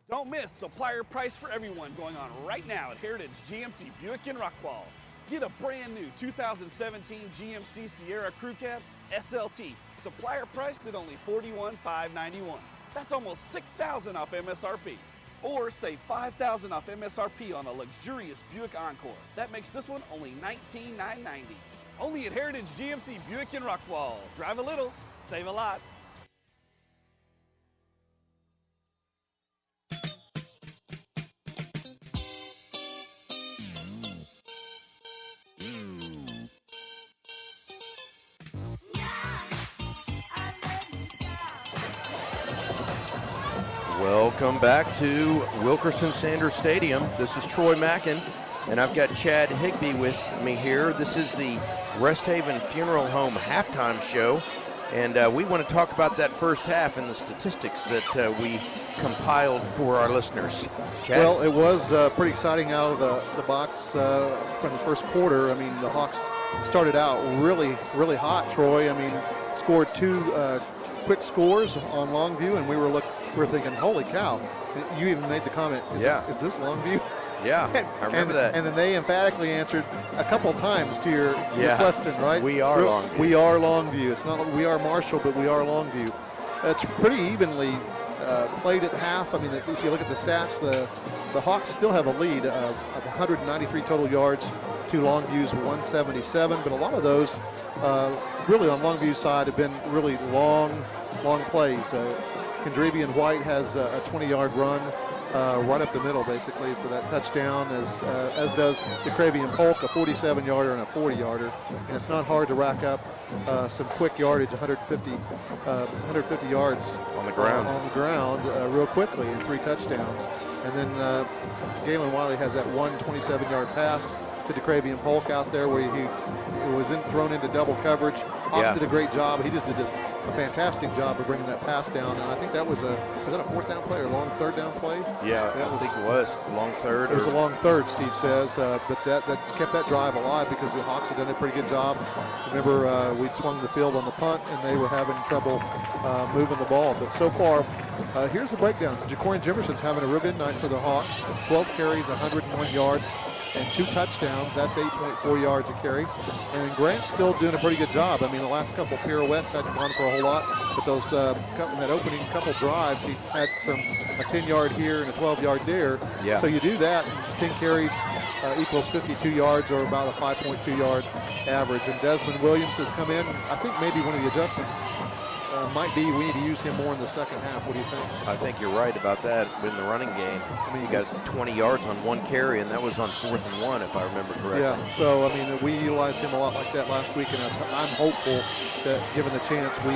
L: Don't miss supplier price for everyone going on right now at Heritage GMC Buick in Rockwall. Get a brand new 2017 GMC Sierra Crew Cab SLT, supplier priced at only $41,591. That's almost $6,000 off MSRP. Or save $5,000 off MSRP on a luxurious Buick Encore. That makes this one only $19,990. Only at Heritage GMC Buick in Rockwall. Drive a little, save a lot.
B: Welcome back to Wilkerson-Sanders Stadium. This is Troy Mackin, and I've got Chad Higbee with me here. This is the Rest Haven Funeral Home halftime show, and we want to talk about that first half and the statistics that we compiled for our listeners. Chad?
I: Well, it was pretty exciting out of the box from the first quarter. I mean, the Hawks started out really, really hot, Troy. I mean, scored two quick scores on Longview, and we were thinking, holy cow. You even made the comment, is this Longview?
B: Yeah, I remember that.
I: And then they emphatically answered a couple times to your question, right?
B: We are Longview.
I: We are Longview. It's not like we are Marshall, but we are Longview. It's pretty evenly played at half. I mean, if you look at the stats, the Hawks still have a lead of 193 total yards to Longview's 177, but a lot of those really on Longview's side have been really long plays. Kendrivian White has a 20-yard run right up the middle, basically, for that touchdown, as does DeCravian Polk, a 47-yarder and a 40-yarder. And it's not hard to rack up some quick yardage, 150 yards
B: on the ground,
I: real quickly, and 3 touchdowns. And then Galen Wiley has that 127-yard pass to DeCravian Polk out there where he was thrown into double coverage. Hawks did a great job. He just did a fantastic job of bringing that pass down, and I think that was that a 4th down play or a long 3rd down play?
B: Yeah, I think it was long 3rd.
I: It was a long 3rd, Steve says, but that kept that drive alive because the Hawks had done a pretty good job. Remember, we'd swung the field on the punt, and they were having trouble moving the ball. But so far, here's the breakdowns. Jacorian Jimerson's having a real good night for the Hawks. 12 carries, 101 yards. and 2 touchdowns. That's 8.4 yards a carry. And then Grant's still doing a pretty good job. I mean, the last couple pirouettes hadn't gone for a whole lot, but those in that opening couple drives, he had a 10-yard here and a 12-yard there.
B: Yeah.
I: So you do that, 10 carries equals 52 yards, or about a 5.2-yard average. And Desmond Williams has come in. I think maybe one of the adjustments might be we need to use him more in the second half. What do you think?
B: I think you're right about that in the running game. I mean, he got 20 yards on 1 carry, and that was on 4th and 1, if I remember correctly.
I: Yeah, so, I mean, we utilized him a lot like that last week, and I'm hopeful that given the chance we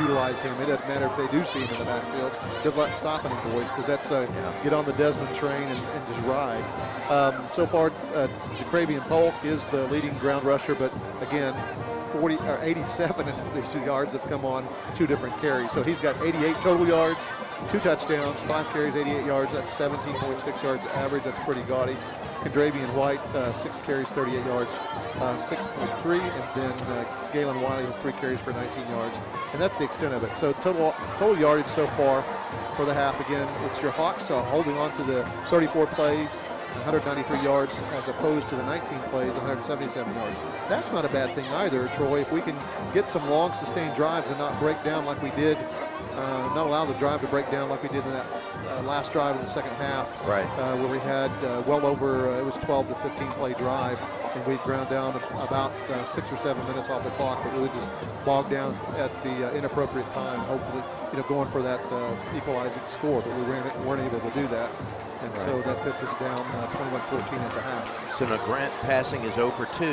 I: utilize him. It doesn't matter if they do see him in the backfield. Good luck stopping him, boys, because that's get on the Desmond train and just ride. So far, DeCravian Polk is the leading ground rusher, but again, 87 of these yards have come on 2 different carries. So he's got 88 total yards, 2 touchdowns, 5 carries, 88 yards. That's 17.6 yards average. That's pretty gaudy. Condravian White, 6 carries, 38 yards, 6.3. And then Galen Wiley has 3 carries for 19 yards. And that's the extent of it. So total yardage so far for the half. Again, it's your Hawks holding on to the 34 plays, 193 yards, as opposed to the 19 plays, 177 yards. That's not a bad thing either, Troy. If we can get some long sustained drives and not break down like we did, not allow the drive to break down like we did in that last drive of the second half,
B: right?
I: Where we had well over, it was 12 to 15 play drive, and we ground down about 6 or 7 minutes off the clock, but really just bogged down at the inappropriate time, hopefully, going for that equalizing score, but we weren't able to do that. And so that puts us down 21-14 at the half.
B: So now Grant passing is 0 for 2,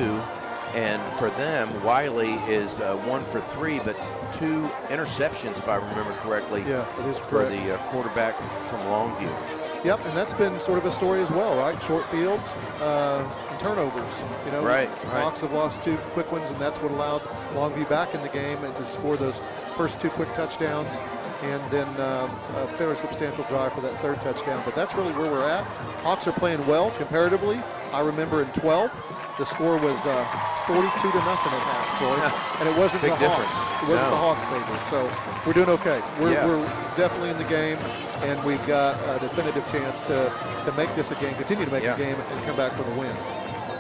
B: and for them, Wiley is 1 for 3, but 2 interceptions, if I remember correctly.
I: Yeah, it is
B: for the quarterback from Longview.
I: Yep, and that's been sort of a story as well, right? Short fields and turnovers.
B: Right.
I: Hawks have lost 2 quick ones, and that's what allowed Longview back in the game and to score those first 2 quick touchdowns, and then a fairly substantial drive for that 3rd touchdown. But that's really where we're at. Hawks are playing well comparatively. I remember in 12, the score was 42 to nothing at half, Troy. Yeah. And it wasn't
B: Big
I: the
B: difference.
I: Hawks. It wasn't the Hawks' favor. So we're doing okay. We're definitely in the game, and we've got a definitive chance to make this a game, continue to make a game, and come back for the win.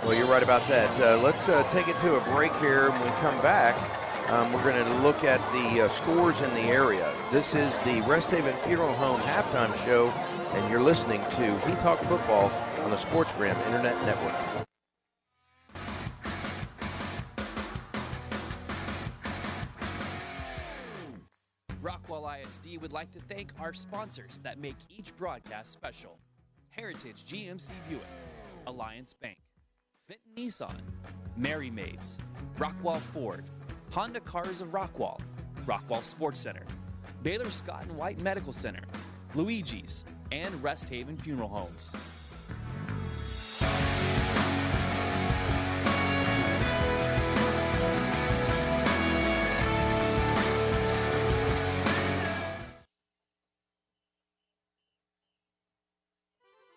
B: Well, you're right about that. Let's take it to a break here. When we come back, we're going to look at the scores in the area. This is the Rest Haven Funeral Home halftime show, and you're listening to Heath Hawk Football on the SportsGram Internet Network.
C: Rockwall ISD would like to thank our sponsors that make each broadcast special. Heritage GMC Buick, Alliance Bank, Fenton Nissan, Mary Maids, Rockwall Ford, Honda Cars of Rockwall, Rockwall Sports Center, Baylor Scott and White Medical Center, Luigi's, and Rest Haven Funeral Homes.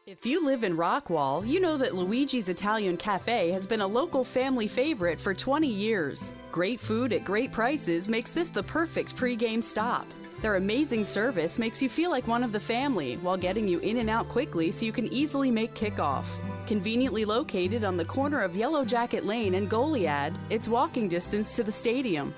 N: If you live in Rockwall, you know that Luigi's Italian Cafe has been a local family favorite for 20 years. Great food at great prices makes this the perfect pregame stop. Their amazing service makes you feel like one of the family while getting you in and out quickly so you can easily make kickoff. Conveniently located on the corner of Yellow Jacket Lane and Goliad, it's walking distance to the stadium.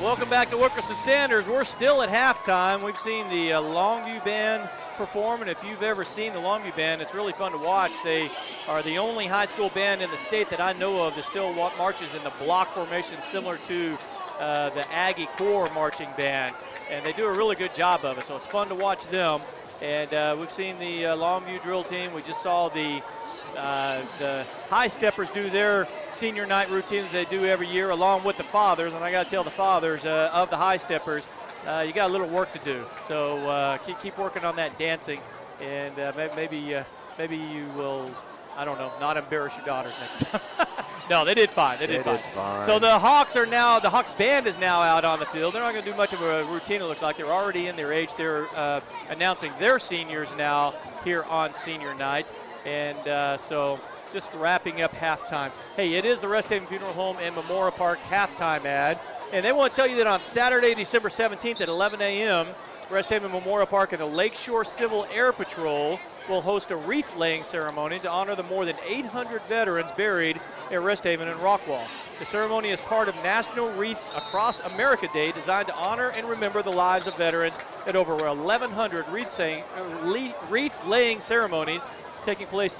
A: Welcome back to Wilkerson-Sanders. We're still at halftime. We've seen the Longview Band perform, and if you've ever seen the Longview Band, it's really fun to watch. They are the only high school band in the state that I know of that still marches in the block formation similar to the Aggie Corps marching band, and they do a really good job of it, so it's fun to watch them. And we've seen the Longview drill team. We just saw the high steppers do their senior night routine that they do every year along with the fathers, and I got to tell the fathers of the high steppers, you got a little work to do, so keep working on that dancing, and maybe you will, I don't know, not embarrass your daughters next time. No, they did fine. They did fine. So the Hawks band is now out on the field. They're not going to do much of a routine, it looks like. They're already in their age. They're announcing their seniors now here on senior night. And so just wrapping up halftime. Hey, it is the Rest Haven Funeral Home and Memorial Park halftime ad. And they want to tell you that on Saturday, December 17th at 11 a.m., Rest Haven Memorial Park and the Lakeshore Civil Air Patrol will host a wreath-laying ceremony to honor the more than 800 veterans buried at Rest Haven and Rockwall. The ceremony is part of National Wreaths Across America Day, designed to honor and remember the lives of veterans at over 1,100 wreath-laying ceremonies taking place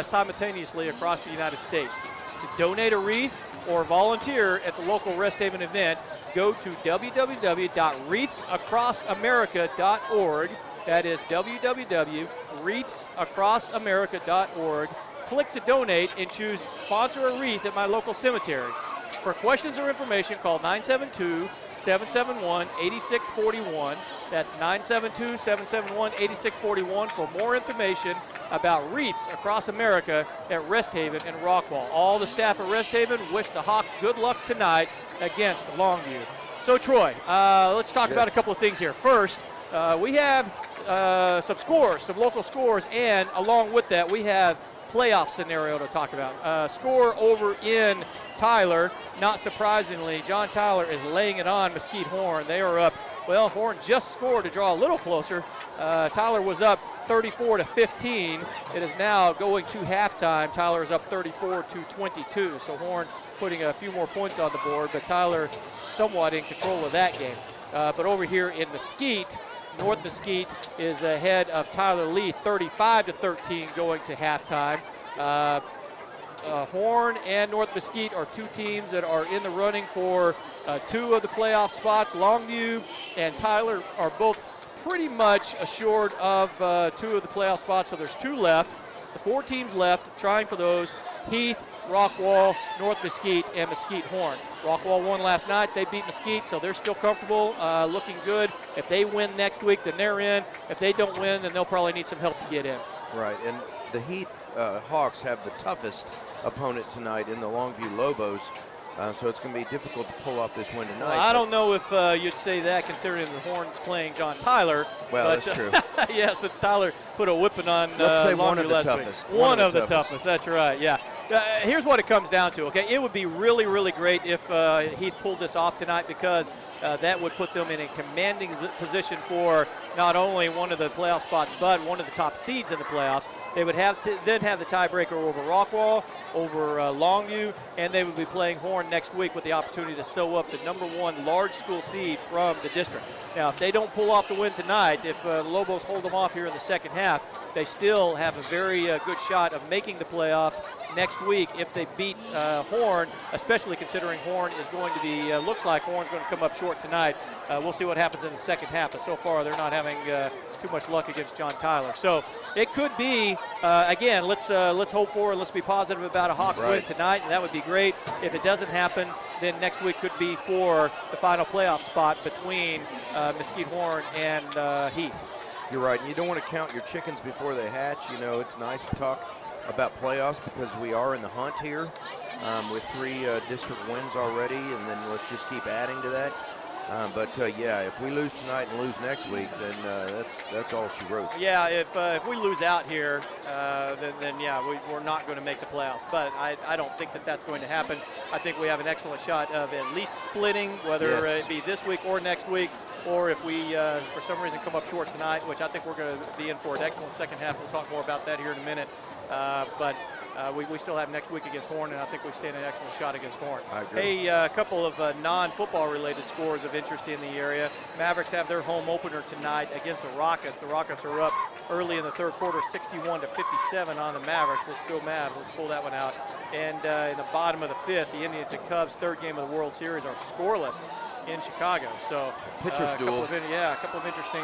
A: simultaneously across the United States. To donate a wreath or volunteer at the local Rest Haven event, go to www.wreathsacrossamerica.org. That is www.wreathsacrossamerica.org. Click to donate and choose Sponsor a Wreath at my local cemetery. For questions or information, call 972-771-8641. That's 972-771-8641 for more information about wreaths across America at Rest Haven and Rockwall. All the staff at Rest Haven wish the Hawks good luck tonight against Longview. So, Troy, let's talk about a couple of things here. First, we have some scores, some local scores, and along with that, we have playoff scenario to talk about. Score over in Tyler, not surprisingly, John Tyler is laying it on Mesquite Horn. They are up. Well, Horn just scored to draw a little closer. Tyler was up 34-15. It is now going to halftime. Tyler is up 34-22. So Horn putting a few more points on the board, but Tyler somewhat in control of that game. But over here in Mesquite, North Mesquite is ahead of Tyler Lee, 35-13 going to halftime. Horn and North Mesquite are two teams that are in the running for two of the playoff spots. Longview and Tyler are both pretty much assured of two of the playoff spots, so there's two left. The four teams left trying for those: Heath, Rockwall, North Mesquite, and Mesquite Horn. Rockwall won last night. They beat Mesquite, so they're still comfortable, looking good. If they win next week, then they're in. If they don't win, then they'll probably need some help to get in.
B: Right, and the Heath Hawks have the toughest opponent tonight in the Longview Lobos, so it's going to be difficult to pull off this win tonight.
A: Well, I don't know if you'd say that, considering the Horns playing John Tyler.
B: Well,
A: but,
B: that's true.
A: Yes, it's Tyler put a whipping on
B: Let's say
A: Longview
B: one of the
A: last
B: toughest.
A: Week. One of the toughest, that's right, yeah. Here's what it comes down to, okay? It would be really, really great if Heath pulled this off tonight, because that would put them in a commanding position for not only one of the playoff spots, but one of the top seeds in the playoffs. They would have to then have the tiebreaker over Rockwall, over Longview, and they would be playing Horn next week with the opportunity to sew up the #1 large school seed from the district. Now, if they don't pull off the win tonight, if the Lobos hold them off here in the second half, they still have a very good shot of making the playoffs next week if they beat Horn, especially considering Horn is going to be, looks like Horn's going to come up short tonight. We'll see what happens in the second half, but so far they're not having too much luck against John Tyler. So it could be, again, let's hope for and let's be positive about a Hawks win tonight, and that would be great. If it doesn't happen, then next week could be for the final playoff spot between Mesquite Horn and Heath.
B: You're right, and you don't want to count your chickens before they hatch. You know, it's nice to talk about playoffs because we are in the hunt here with 3 district wins already, and then let's just keep adding to that. Yeah, if we lose tonight and lose next week, then that's all she wrote.
A: Yeah, if we lose out here, then yeah, we're not going to make the playoffs. But I don't think that that's going to happen. I think we have an excellent shot of at least splitting, whether it be this week or next week, or if we, for some reason, come up short tonight, which I think we're going to be in for an excellent second half. We'll talk more about that here in a minute. We still have next week against Horn, and I think we stand an excellent shot against Horn.
B: I agree.
A: Hey, a couple of non-football related scores of interest in the area. Mavericks have their home opener tonight against the Rockets. The Rockets are up early in the third quarter, 61-57 on the Mavericks. Let's go Mavs. Let's pull that one out. And in the bottom of the fifth, the Indians and Cubs, third game of the World Series, are scoreless in Chicago. So
B: pitcher's duel.
A: A couple of interesting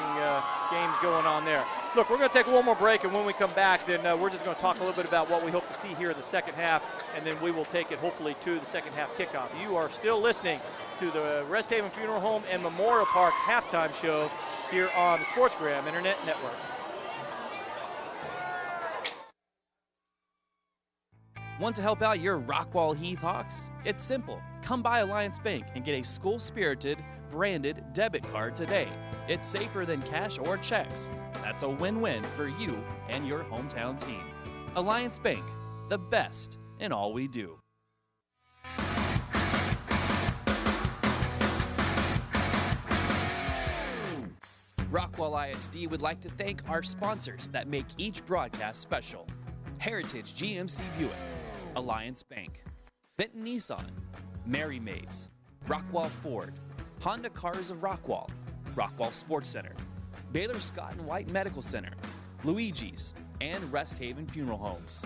A: games going on there. Look, we're going to take one more break, and when we come back, then we're just going to talk a little bit about what we hope to see here in the second half, and then we will take it hopefully to the second half kickoff. You are still listening to the Rest Haven Funeral Home and Memorial Park halftime show here on the SportsGram Internet Network.
C: Want to help out your Rockwall Heath Hawks? It's simple. Come by Alliance Bank and get a school-spirited, branded debit card today. It's safer than cash or checks. That's a win-win for you and your hometown team. Alliance Bank, the best in all we do. Rockwall ISD would like to thank our sponsors that make each broadcast special. Heritage GMC Buick, Alliance Bank, Fenton Nissan, Mary Maids, Rockwall Ford, Honda Cars of Rockwall, Rockwall Sports Center, Baylor Scott and White Medical Center, Luigi's, and Rest Haven Funeral Homes.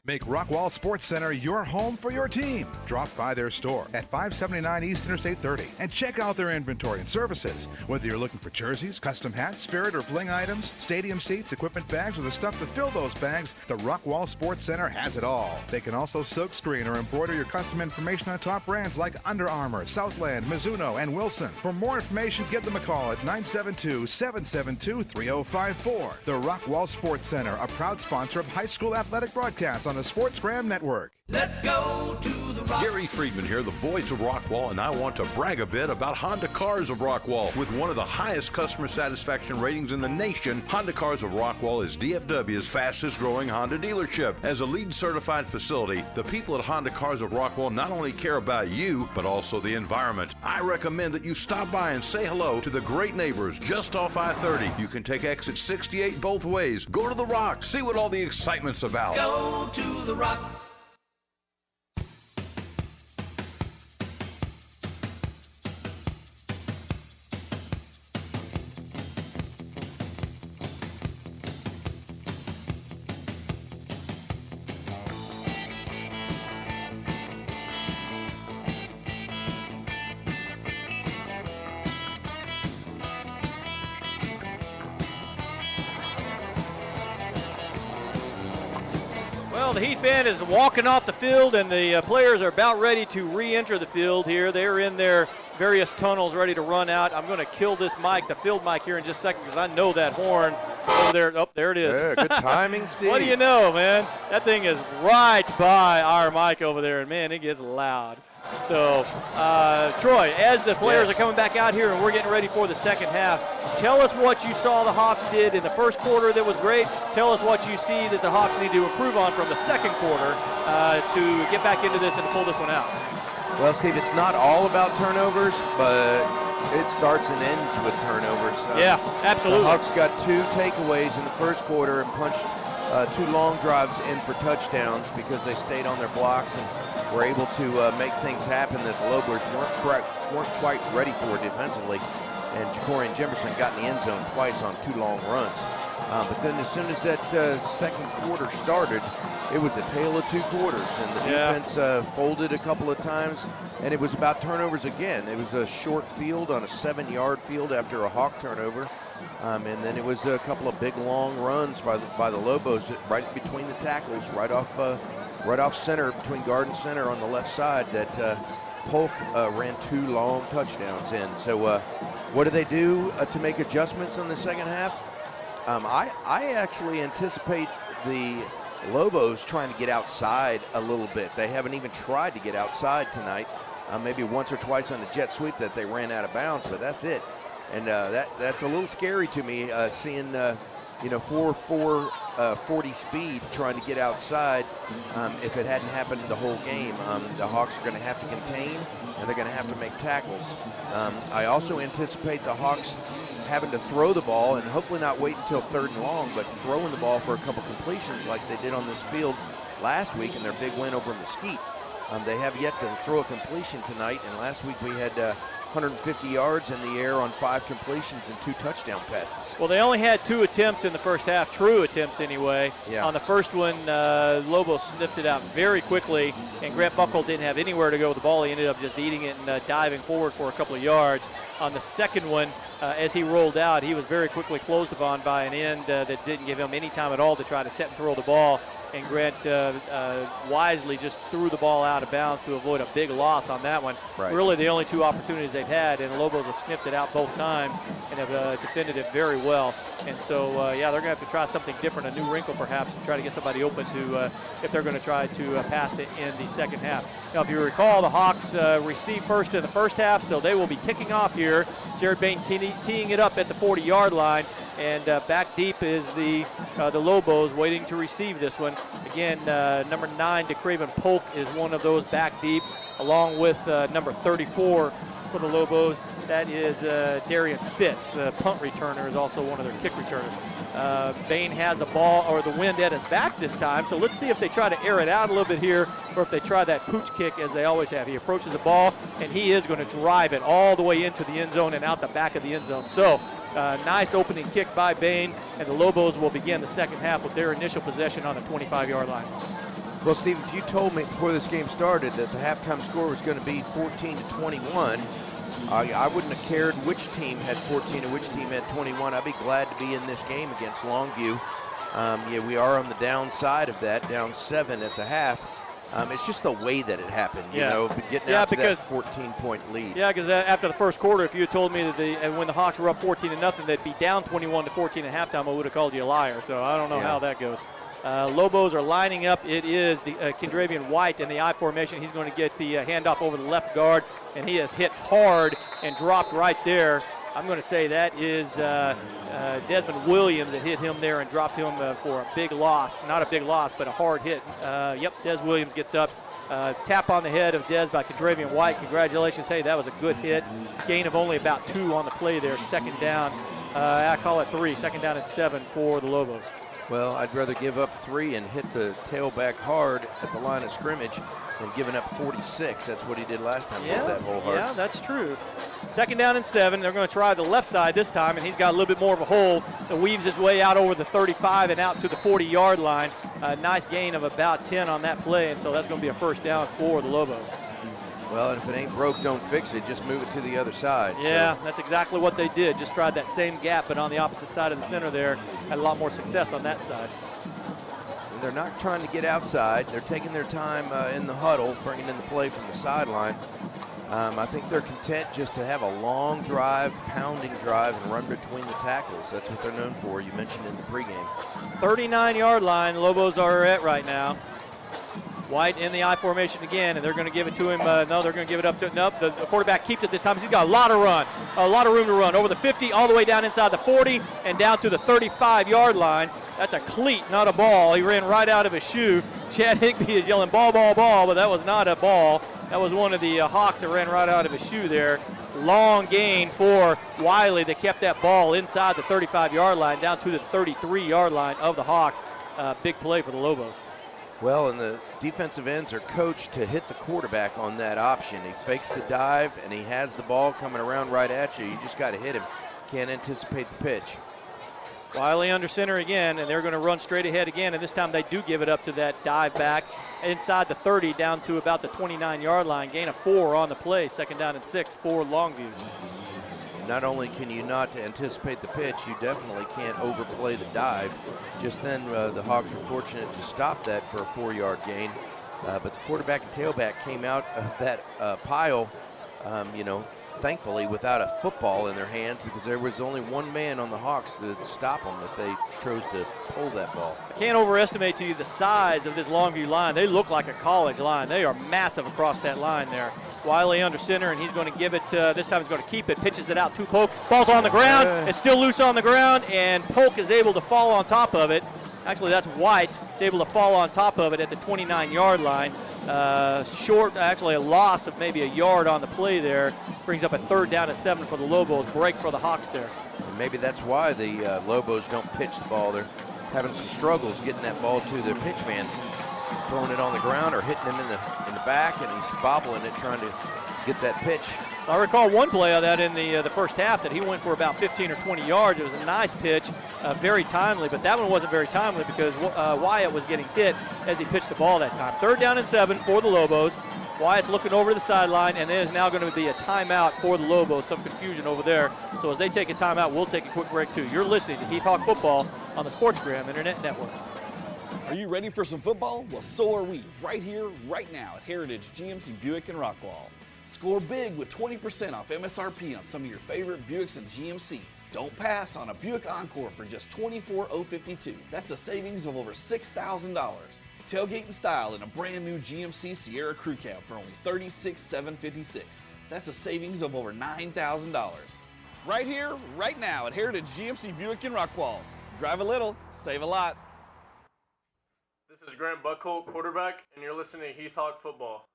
S: Make Rockwall Sports Center your home for your team. Drop by their store at 579 East Interstate 30 and check out their inventory and services. Whether you're looking for jerseys, custom hats, spirit or bling items, stadium seats, equipment bags, or the stuff to fill those bags, the Rockwall Sports Center has it all. They can also silk screen or embroider your custom information on top brands like Under Armour, Southland, Mizuno, and Wilson. For more information, give them a call at 972-772-3054. The Rockwall Sports Center, a proud sponsor of high school athletic broadcasts on the Sportsgram Network.
E: Let's go to the Rock.
F: Gary Friedman here, the voice of Rockwall, and I want to brag a bit about Honda Cars of Rockwall. With one of the highest customer satisfaction ratings in the nation, Honda Cars of Rockwall is DFW's fastest growing Honda dealership. As a LEED certified facility, the people at Honda Cars of Rockwall not only care about you, but also the environment. I recommend that you stop by and say hello to the great neighbors just off I-30. You can take exit 68 both ways. Go to the Rock, see what all the excitement's about.
E: Go to the Rock.
A: Well, the Heath band is walking off the field, and the players are about ready to re-enter the field here. They're in their various tunnels ready to run out. I'm going to kill this mic, the field mic, here in just a second because I know that horn over there. Oh, there it is.
B: Yeah, good timing, Steve.
A: What do you know, man? That thing is right by our mic over there, and, man, it gets loud. So, Troy, as the players are coming back out here and we're getting ready for the second half, tell us what you saw the Hawks did in the first quarter that was great. Tell us what you see that the Hawks need to improve on from the second quarter to get back into this and to pull this one out.
B: Well, Steve, it's not all about turnovers, but it starts and ends with turnovers.
A: Yeah, absolutely.
B: The Hawks got 2 takeaways in the first quarter and punched 2 long drives in for touchdowns because they stayed on their blocks and were able to make things happen that the Lobos weren't quite ready for defensively. And Ja'Cory and Jefferson got in the end zone twice on 2 long runs. But then as soon as that second quarter started, it was a tale of 2 quarters, and the defense folded a couple of times, and it was about turnovers again. It was a short field on a 7-yard field after a Hawk turnover, and then it was a couple of big long runs by the Lobos right between the tackles, right off center, between guard and center on the left side, that Polk ran 2 long touchdowns in. So what do they do to make adjustments in the second half? I actually anticipate the Lobos trying to get outside a little bit. They haven't even tried to get outside tonight. Maybe once or twice on the jet sweep that they ran out of bounds, but that's it. And that's a little scary to me, seeing 4.40 speed trying to get outside. If it hadn't happened the whole game, the Hawks are going to have to contain, and they're going to have to make tackles. I also anticipate the Hawks having to throw the ball, and hopefully not wait until 3rd and long, but throwing the ball for a couple completions like they did on this field last week in their big win over Mesquite. They have yet to throw a completion tonight, and last week we had 150 yards in the air on 5 completions and 2 touchdown passes.
A: Well, they only had 2 attempts in the first half, true attempts anyway.
B: Yeah.
A: On the first one, Lobos sniffed it out very quickly, and Grant Buckle didn't have anywhere to go with the ball. He ended up just eating it and diving forward for a couple of yards. On the second one, as he rolled out, he was very quickly closed upon by an end that didn't give him any time at all to try to set and throw the ball. and Grant wisely just threw the ball out of bounds to avoid a big loss on that one.
B: Right.
A: Really the only 2 opportunities they've had, and the Lobos have sniffed it out both times and have defended it very well. And so, yeah, they're going to have to try something different, a new wrinkle perhaps, and try to get somebody open to if they're going to try to pass it in the second half. Now, if you recall, the Hawks received first in the first half, so they will be kicking off here. Jared Bain teeing it up at the 40-yard line, and back deep is the Lobos waiting to receive this one. Again, number 9, DeCraven Polk is one of those back deep, along with number 34 for the Lobos. That is Darian Fitz, the punt returner, is also one of their kick returners. Bain has the ball or the wind at his back this time, so let's see if they try to air it out a little bit here or if they try that pooch kick as they always have. He approaches the ball, and he is going to drive it all the way into the end zone and out the back of the end zone. So nice opening kick by Bain, and the Lobos will begin the second half with their initial possession on the 25-yard line.
B: Well, Steve, if you told me before this game started that the halftime score was going to be 14-21, I wouldn't have cared which team had 14 and which team had 21. I'd be glad to be in this game against Longview. Yeah, we are on the downside of that, down 7 at the half. It's just the way that it happened, you know, getting out to that 14-point lead.
A: Yeah, because after the first quarter, if you had told me that when the Hawks were up 14-0, they'd be down 21-14 at halftime, I would have called you a liar. So I don't know how that goes. Lobos are lining up. It is Kendravian White in the I formation. He's going to get the handoff over the left guard, and he has hit hard and dropped right there. I'm going to say that is Desmond Williams that hit him there and dropped him for a big loss. Not a big loss, but a hard hit. Yep, Des Williams gets up. Tap on the head of Des by Kendravian White. Congratulations. Hey, that was a good hit. Gain of only about 2 on the play there. Second down. I call it 3. Second down and 7 for the Lobos.
B: Well, I'd rather give up 3 and hit the tailback hard at the line of scrimmage than giving up 46. That's what he did last time. He hit that hole hard.
A: Yeah, that's true. Second down and 7. They're going to try the left side this time, and he's got a little bit more of a hole that weaves his way out over the 35 and out to the 40-yard line. Nice gain of about 10 on that play, and so that's going to be a first down for the Lobos.
B: Well, and if it ain't broke, don't fix it. Just move it to the other side.
A: Yeah, that's exactly what they did. Just tried that same gap, but on the opposite side of the center there. Had a lot more success on that side.
B: And they're not trying to get outside. They're taking their time in the huddle, bringing in the play from the sideline. I think they're content just to have a long drive, pounding drive, and run between the tackles. That's what they're known for. You mentioned in the pregame. 39-yard line, the Lobos are at right now. White in the I formation again, and they're going to give it to him. No, they're going to give it up to nope. The quarterback keeps it this time. He's got a lot of room to run over the 50, all the way down inside the 40, and down to the 35-yard line. That's a cleat, not a ball. He ran right out of his shoe. Chad Higbee is yelling ball, ball, ball, but that was not a ball. That was one of the Hawks that ran right out of his shoe there. Long gain for Wiley that kept that ball inside the 35-yard line down to the 33-yard line of the Hawks. Big play for the Lobos. Well, and the defensive ends are coached to hit the quarterback on that option. He fakes the dive, and he has the ball coming around right at you. You just got to hit him. Can't anticipate the pitch. Wiley under center again, and they're going to run straight ahead again, and this time they do give it up to that dive back inside the 30 down to about the 29-yard line. Gain of 4 on the play, second down and 6 for Longview. Not only can you not anticipate the pitch, you definitely can't overplay the dive. Just then, the Hawks were fortunate to stop that for a 4-yard gain. But the quarterback and tailback came out of that pile, thankfully without a football in their hands, because there was only one man on the Hawks to stop them if they chose to pull that ball. I can't overestimate to you the size of this Longview line. They look like a college line. They are massive across that line there. Wiley under center, and he's going to give it, this time he's going to keep it, pitches it out to Polk. Ball's on the ground. It's still loose on the ground, and Polk is able to fall on top of it. Actually, that's White. He's able to fall on top of it at the 29-yard line. Short, actually a loss of maybe a yard on the play there. Brings up a third down and 7 for the Lobos. Break for the Hawks there. And maybe that's why the Lobos don't pitch the ball. They're having some struggles getting that ball to their pitch man, throwing it on the ground or hitting him in the back, and he's bobbling it trying to get that pitch. I recall one play of that in the first half that he went for about 15 or 20 yards. It was a nice pitch, very timely, but that one wasn't very timely because Wyatt was getting hit as he pitched the ball that time. Third down and 7 for the Lobos. Wyatt's looking over the sideline, and there is now going to be a timeout for the Lobos. Some confusion over there. So as they take a timeout, we'll take a quick break too. You're listening to Heath Hawk Football on the SportsGram Internet Network.
L: Are you ready for some football? Well, so are we, right here, right now at Heritage GMC Buick in Rockwall. Score big with 20% off MSRP on some of your favorite Buicks and GMCs. Don't pass on a Buick Encore for just $24,052. That's a savings of over $6,000. Tailgate in style in a brand new GMC Sierra Crew Cab for only $36,756. That's a savings of over $9,000. Right here, right now at Heritage GMC Buick in Rockwall. Drive a little, save a lot.
O: This is Grant Buckholt, quarterback, and you're listening to Heath Hawk Football.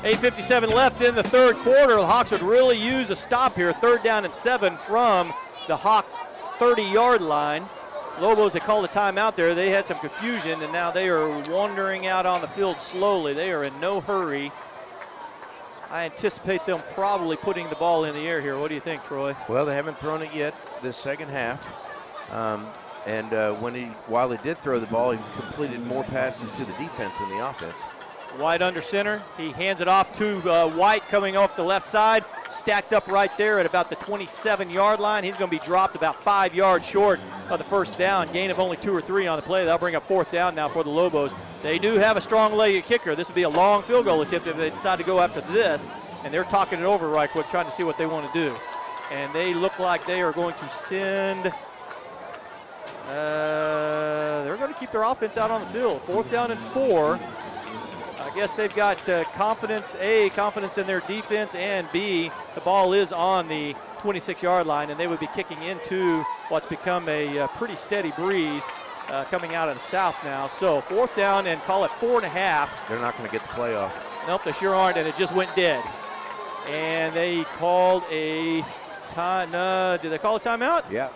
A: 8:57 left in the third quarter. The Hawks would really use a stop here. 3rd down and 7 from the Hawk 30-yard line. Lobos, they called a timeout there. They had some confusion, and now they are wandering out on the field slowly. They are in no hurry. I anticipate them probably putting the ball in the air here. What do you think, Troy?
B: Well, they haven't thrown it yet this second half. While he did throw the ball, he completed more passes to the defense than the offense.
A: White under center. He hands it off to White coming off the left side. Stacked up right there at about the 27-yard line. He's going to be dropped about 5 yards short of the first down. Gain of only 2 or 3 on the play. That'll bring up 4th down now for the Lobos. They do have a strong-legged kicker. This would be a long field goal attempt if they decide to go after this. And they're talking it over right quick, trying to see what they want to do. And they look like they are going to send... they're going to keep their offense out on the field. 4th down and 4. I guess they've got confidence in their defense, and B, the ball is on the 26-yard line, and they would be kicking into what's become a pretty steady breeze coming out of the south now. So 4th down and call it 4.5.
B: They're not going to get the play off.
A: Nope, they sure aren't, and it just went dead. And they called a time. Did they call a timeout?
B: Yeah.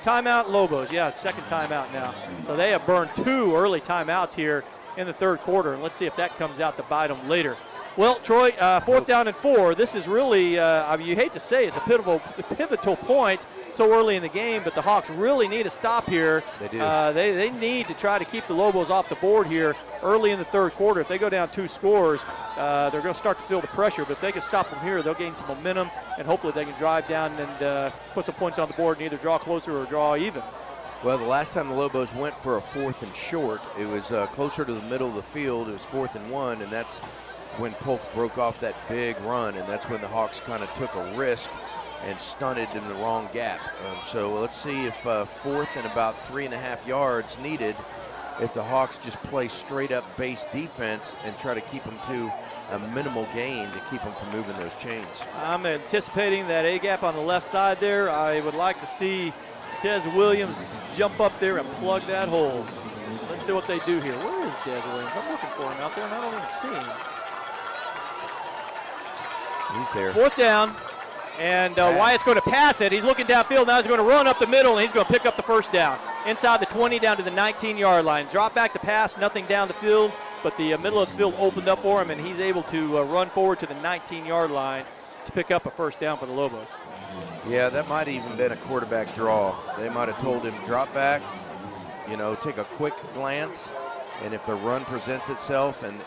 A: Timeout, Lobos. Yeah, second timeout now. So they have burned 2 early timeouts here in the third quarter, and let's see if that comes out to bite them later. Well, Troy, 4th down and 4. This is really, you hate to say it's a pivotal point so early in the game, but the Hawks really need a stop here.
B: They do.
A: They need to try to keep the Lobos off the board here early in the third quarter. If they go down 2 scores, they're going to start to feel the pressure, but if they can stop them here, they'll gain some momentum, and hopefully they can drive down and put some points on the board and either draw closer or draw even.
B: Well, the last time the Lobos went for a 4th and short, it was closer to the middle of the field. It was 4th and 1, and that's when Polk broke off that big run, and that's when the Hawks kind of took a risk and stunted in the wrong gap. So let's see if 4th and about 3.5 yards needed if the Hawks just play straight up base defense and try to keep them to a minimal gain to keep them from moving those chains.
A: I'm anticipating that A-gap on the left side there. I would like to see Des Williams jump up there and plug that hole. Let's see what they do here. Where is Des Williams? I'm looking for him out there, and I don't even see him.
B: He's there.
A: 4th down, and Wyatt's going to pass it. He's looking downfield. Now he's going to run up the middle, and he's going to pick up the first down. Inside the 20 down to the 19-yard line. Drop back to pass, nothing down the field, but the middle of the field opened up for him, and he's able to run forward to the 19-yard line to pick up a first down for the Lobos.
B: Yeah, that might have even been a quarterback draw. They might have told him drop back, take a quick glance, and if the run presents itself and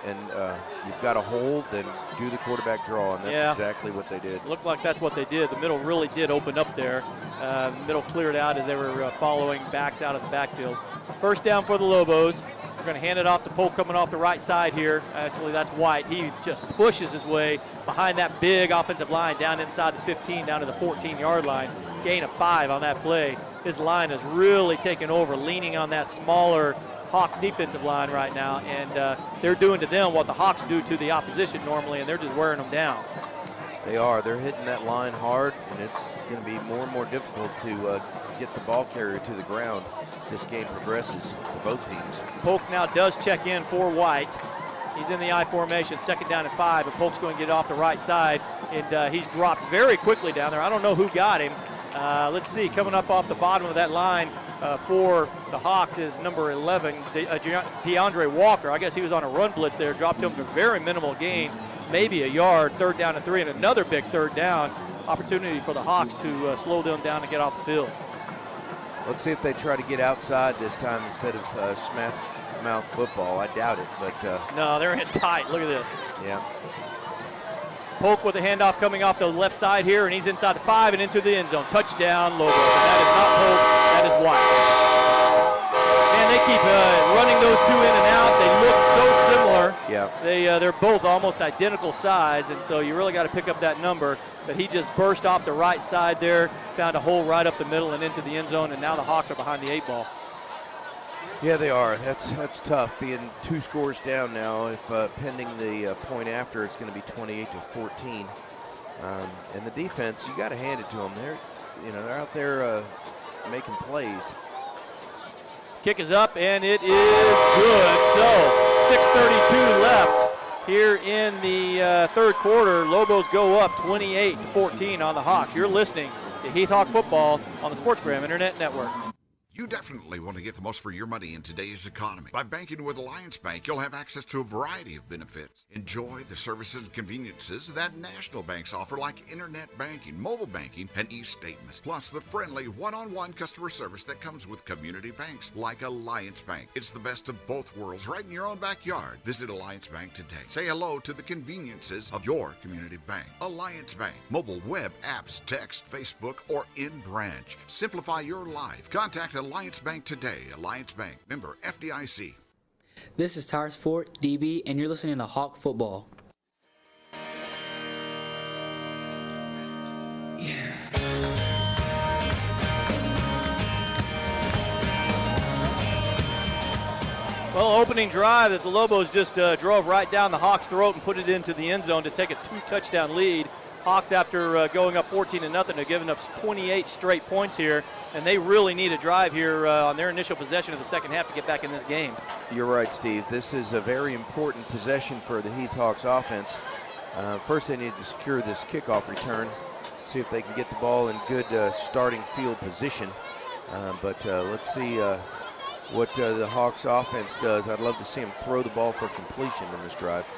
B: you've got a hole, then do the quarterback draw, and that's exactly what they did.
A: Looked like that's what they did. The middle really did open up there. Middle cleared out as they were following backs out of the backfield. First down for the Lobos. They're going to hand it off to Polk coming off the right side here. Actually, that's White. He just pushes his way behind that big offensive line down inside the 15, down to the 14-yard line. Gain of 5 on that play. His line is really taking over, leaning on that smaller Hawk defensive line right now, and they're doing to them what the Hawks do to the opposition normally, and they're just wearing them down.
B: They are. They're hitting that line hard, and it's going to be more and more difficult to get the ball carrier to the ground as this game progresses for both teams.
A: Polk now does check in for White. He's in the I formation, 2nd down and 5, and Polk's going to get it off the right side, and he's dropped very quickly down there. I don't know who got him. Let's see, coming up off the bottom of that line for the Hawks is number 11, DeAndre Walker. I guess he was on a run blitz there, dropped him to very minimal gain, maybe a yard. 3rd down and 3, and another big 3rd down opportunity for the Hawks to slow them down and get off the field.
B: Let's see if they try to get outside this time instead of mouth football. I doubt it, but
A: no, they're in tight. Look at this.
B: Yeah.
A: Polk with the handoff coming off the left side here, and he's inside the 5 and into the end zone. Touchdown, Lobos. And that is not Polk, that is White. Man, they keep running those two in and out. They look so similar.
B: Yeah.
A: They're both almost identical size, and so you really got to pick up that number. But he just burst off the right side there, found a hole right up the middle and into the end zone, and now the Hawks are behind the 8 ball.
B: Yeah, they are. That's tough, being 2 scores down now. If pending the point after, it's going to be 28-14. And the defense, you got to hand it to them. They're out there making plays.
A: Kick is up, and it is good. So 6:32 left here in the third quarter. Lobos go up 28-14 on the Hawks. You're listening to Heath Hawk Football on the SportsGram Internet Network.
H: You definitely want to get the most for your money in today's economy. By banking with Alliance Bank, you'll have access to a variety of benefits. Enjoy the services and conveniences that national banks offer, like internet banking, mobile banking, and e-statements. Plus the friendly one-on-one customer service that comes with community banks like Alliance Bank. It's the best of both worlds right in your own backyard. Visit Alliance Bank today. Say hello to the conveniences of your community bank. Alliance Bank. Mobile, web, apps, text, Facebook, or in branch. Simplify your life. Contact Alliance Bank today. Alliance Bank, member FDIC.
M: This is Tyrus Fort, DB, and you're listening to Hawk Football.
A: Well, opening drive that the Lobos just drove right down the Hawks' throat and put it into the end zone to take a 2-touchdown lead. Hawks, after going up 14-0, have given up 28 straight points here, and they really need a drive here on their initial possession of the second half to get back in this game.
B: You're right, Steve. This is a very important possession for the Heath Hawks offense. First, they need to secure this kickoff return, see if they can get the ball in good starting field position. But let's see what the Hawks offense does. I'd love to see them throw the ball for completion in this drive.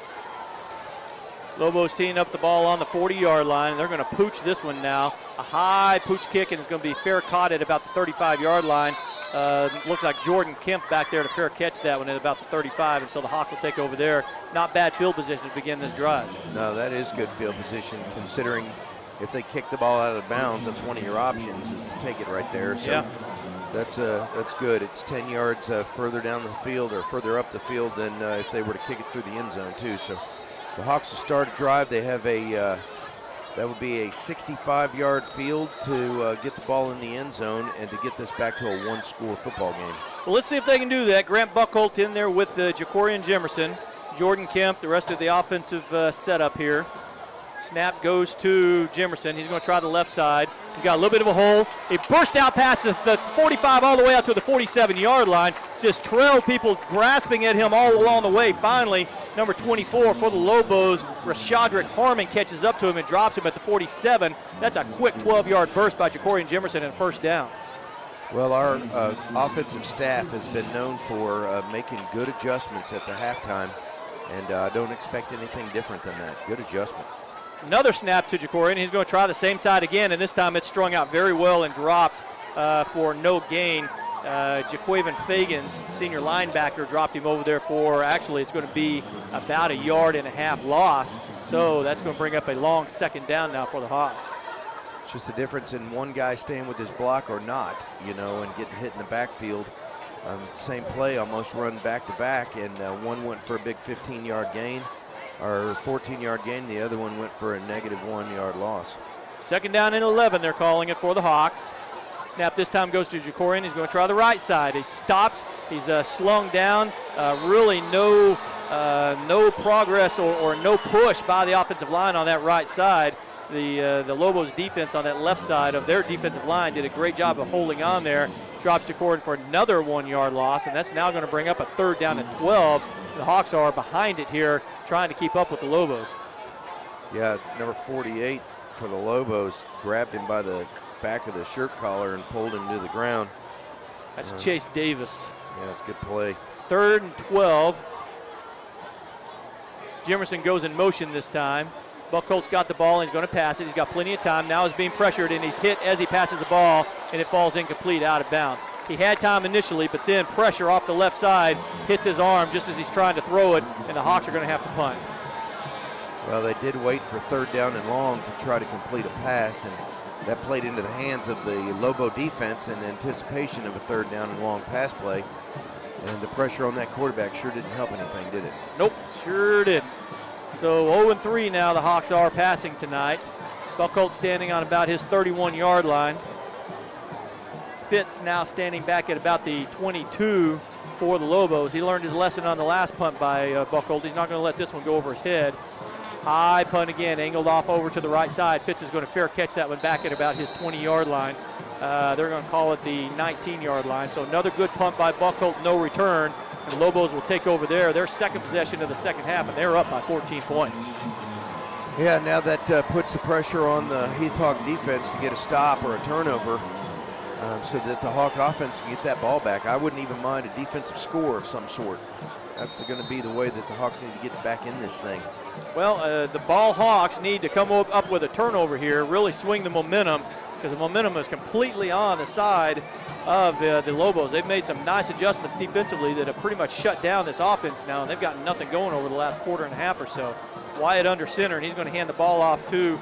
A: Lobos teeing up the ball on the 40-yard line. They're going to pooch this one now. A high pooch kick, and it's going to be fair caught at about the 35-yard line. Looks like Jordan Kemp back there to fair catch that one at about the 35, and so the Hawks will take over there. Not bad field position to begin this drive.
B: No, that is good field position, considering if they kick the ball out of bounds, that's one of your options, is to take it right there. So
A: yeah.
B: That's good. It's 10 yards further down the field or further up the field than if they were to kick it through the end zone too. So the Hawks will start a drive. They have that would be a 65-yard field to get the ball in the end zone and to get this back to a one-score football game.
A: Well, let's see if they can do that. Grant Buckholt in there with Jacorian Jemerson, Jordan Kemp, the rest of the offensive setup here. Snap goes to Jemerson. He's going to try the left side. He's got a little bit of a hole. He burst out past the 45 all the way out to the 47-yard line. Just trailed people grasping at him all along the way. Finally, number 24 for the Lobos, Rashadrick Harmon, catches up to him and drops him at the 47. That's a quick 12-yard burst by Jacorian Jemerson and first down.
B: Well, our offensive staff has been known for making good adjustments at the halftime, and I don't expect anything different than that. Good adjustment.
A: Another snap to Jacorian. He's going to try the same side again, and this time it's strung out very well and dropped for no gain. Jaquavian Fagans, senior linebacker, dropped him over there for, actually it's going to be about a yard and a half loss. So that's going to bring up a long second down now for the Hawks.
B: It's just the difference in one guy staying with his block or not, and getting hit in the backfield. Same play, almost run back-to-back, and one went for a big 15-yard gain. Or 14-yard gain. The other one went for a negative 1-yard loss.
A: Second down and 11, they're calling it for the Hawks. Snap this time goes to Jacorian. He's going to try the right side. He stops. He's slung down. Really no progress or no push by the offensive line on that right side. The Lobos defense on that left side of their defensive line did a great job of holding on there. Drops Jacorian for another 1-yard loss, and that's now going to bring up a third down and 12. The Hawks are behind it here, trying to keep up with the Lobos.
B: Yeah, number 48 for the Lobos grabbed him by the back of the shirt collar and pulled him to the ground.
A: That's Chase Davis.
B: Yeah, it's a good play.
A: 3rd and 12. Jemerson goes in motion this time. Buckholt's got the ball and he's going to pass it. He's got plenty of time. Now he's being pressured and he's hit as he passes the ball, and it falls incomplete out of bounds. He had time initially, but then pressure off the left side hits his arm just as he's trying to throw it, and the Hawks are going to have to punt.
B: Well, they did wait for 3rd down and long to try to complete a pass, and that played into the hands of the Lobo defense in anticipation of a 3rd down and long pass play. And the pressure on that quarterback sure didn't help anything, did it?
A: Nope, sure didn't. So 0-3 now the Hawks are passing tonight. Buckholt standing on about his 31-yard line. Fitz now standing back at about the 22 for the Lobos. He learned his lesson on the last punt by Buckholt. He's not going to let this one go over his head. High punt again, angled off over to the right side. Fitz is going to fair catch that one back at about his 20-yard line. They're going to call it the 19-yard line. So another good punt by Buckholt, no return. And Lobos will take over there. Their second possession of the second half, and they're up by 14 points.
B: Yeah, now that puts the pressure on the Heath Hawk defense to get a stop or a turnover so that the Hawk offense can get that ball back. I wouldn't even mind a defensive score of some sort. That's going to be the way that the Hawks need to get back in this thing.
A: Well, the Ball Hawks need to come up with a turnover here, really swing the momentum, because the momentum is completely on the side of the Lobos. They've made some nice adjustments defensively that have pretty much shut down this offense now, and they've got nothing going over the last quarter and a half or so. Wyatt under center, and he's going to hand the ball off to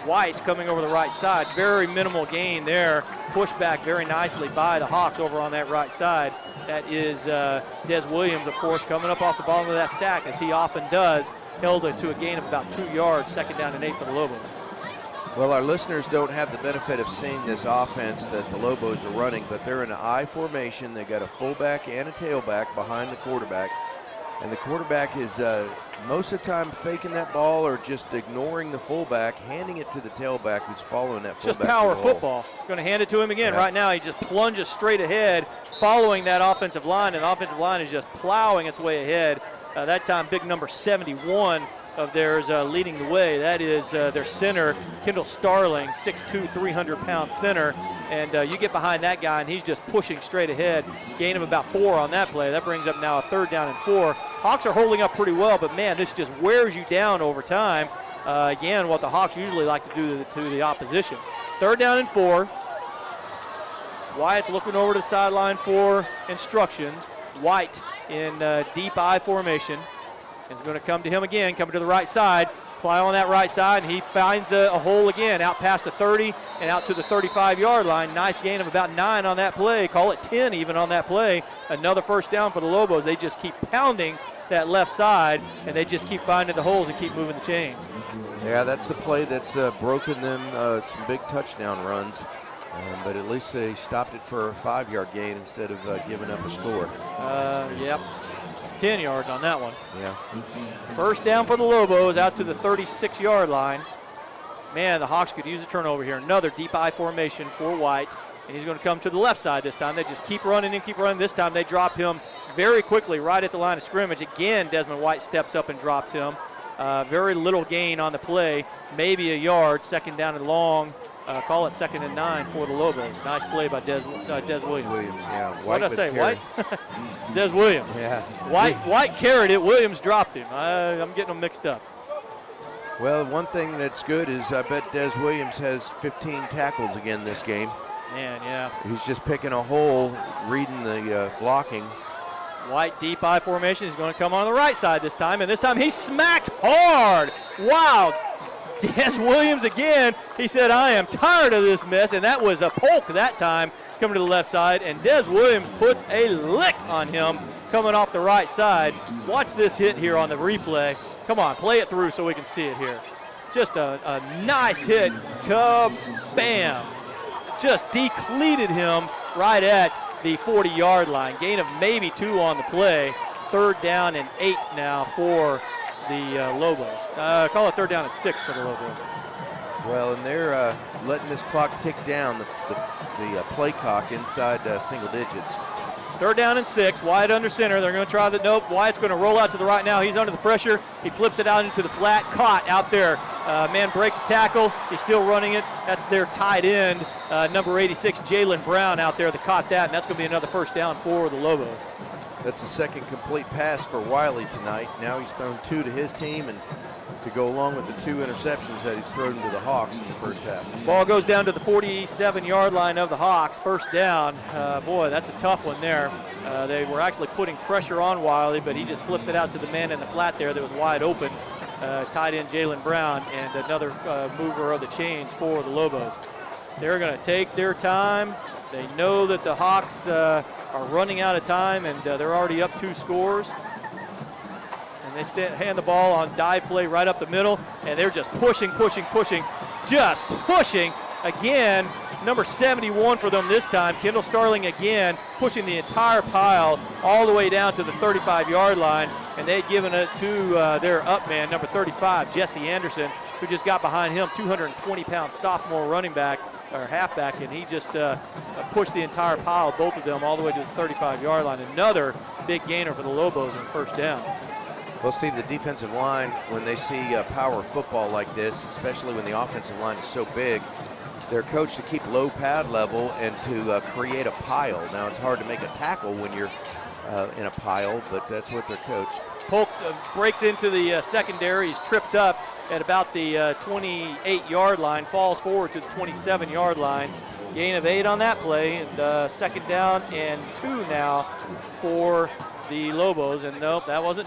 A: White coming over the right side. Very minimal gain there. Pushed back very nicely by the Hawks over on that right side. That is Des Williams, of course, coming up off the bottom of that stack, as he often does. Held it to a gain of about 2 yards, 2nd down and 8 for the Lobos.
B: Well, our listeners don't have the benefit of seeing this offense that the Lobos are running, but they're in an I formation. They got a fullback and a tailback behind the quarterback. And the quarterback is most of the time faking that ball or just ignoring the fullback, handing it to the tailback who's following that fullback.
A: Just power football. Going to hand it to him again. Yeah. Right now he just plunges straight ahead, following that offensive line, and the offensive line is just plowing its way ahead. That time big number 71 of theirs leading the way. That is their center, Kendall Starling, 6'2", 300-pound center. And you get behind that guy, and he's just pushing straight ahead. Gain of about 4 on that play. That brings up now a 3rd down and 4. Hawks are holding up pretty well, but, man, this just wears you down over time. Again, what the Hawks usually like to do to the opposition. 3rd down and 4. Wyatt's looking over to the sideline for instructions. White in deep I formation. It's going to come to him again, coming to the right side. Ply on that right side, and he finds a hole again, out past the 30 and out to the 35-yard line. Nice gain of about 9 on that play. Call it 10 even on that play. Another 1st down for the Lobos. They just keep pounding that left side, and they just keep finding the holes and keep moving the chains.
B: Yeah, that's the play that's broken them some big touchdown runs. But at least they stopped it for a 5-yard gain instead of giving up a score.
A: Yep. 10 yards on that one.
B: Yeah.
A: 1st down for the Lobos out to the 36-yard line. Man, the Hawks could use a turnover here. Another deep I formation for White, and he's going to come to the left side this time. They just keep running and keep running. This time they drop him very quickly right at the line of scrimmage. Again, Desmond White steps up and drops him. Very little gain on the play, maybe a yard. 2nd down and long. Call it 2nd and 9 for the Lobos. Nice play by Des Williams.
B: Yeah.
A: What did I say? White? Des Williams.
B: Yeah.
A: White carried it. Williams dropped him. I'm getting them mixed up.
B: Well, one thing that's good is I bet Des Williams has 15 tackles again this game.
A: Man, yeah.
B: He's just picking a hole, reading the blocking.
A: White deep I formation. He's going to come on the right side this time, and this time he's smacked hard. Wow. Des Williams again. He said, I am tired of this mess, and that was a poke that time coming to the left side, and Des Williams puts a lick on him coming off the right side. Watch this hit here on the replay. Come on, play it through so we can see it here. Just a nice hit. Kabam. Just decleated him right at the 40-yard line. Gain of maybe 2 on the play. 3rd down and 8 now for the Lobos. Call it 3rd down and 6 for the Lobos.
B: Well, and they're letting this clock tick down, the play clock inside single digits.
A: 3rd down and 6. Wyatt under center. They're going to try the nope. Wyatt's going to roll out to the right now. He's under the pressure. He flips it out into the flat. Caught out there. Man breaks a tackle. He's still running it. That's their tight end, number 86, Jalen Brown out there that caught that, and that's going to be another 1st down for the Lobos.
B: That's the 2nd complete pass for Wiley tonight. Now he's thrown 2 to his team, and to go along with the 2 interceptions that he's thrown to the Hawks in the first half.
A: Ball goes down to the 47-yard line of the Hawks, first down. Boy, that's a tough one there. They were actually putting pressure on Wiley, but he just flips it out to the man in the flat there that was wide open. Tied in Jalen Brown, and another mover of the chains for the Lobos. They're going to take their time. They know that the Hawks are running out of time, and they're already up 2 scores. And they hand the ball on dive play right up the middle, and they're just pushing again. Number 71 for them this time, Kendall Starling again, pushing the entire pile all the way down to the 35-yard line, and they'd given it to their up man, number 35, Jesse Anderson, who just got behind him, 220-pound sophomore running back, or halfback, and he just pushed the entire pile, both of them, all the way to the 35-yard line. Another big gainer for the Lobos on first down.
B: Well, Steve, the defensive line, when they see power football like this, especially when the offensive line is so big, they're coached to keep low pad level and to create a pile. Now, it's hard to make a tackle when you're in a pile, but that's what they're coached.
A: Polk breaks into the secondary. He's tripped up at about the 28-yard line, falls forward to the 27-yard line. Gain of 8 on that play, and second down and 2 now for the Lobos. And nope, that was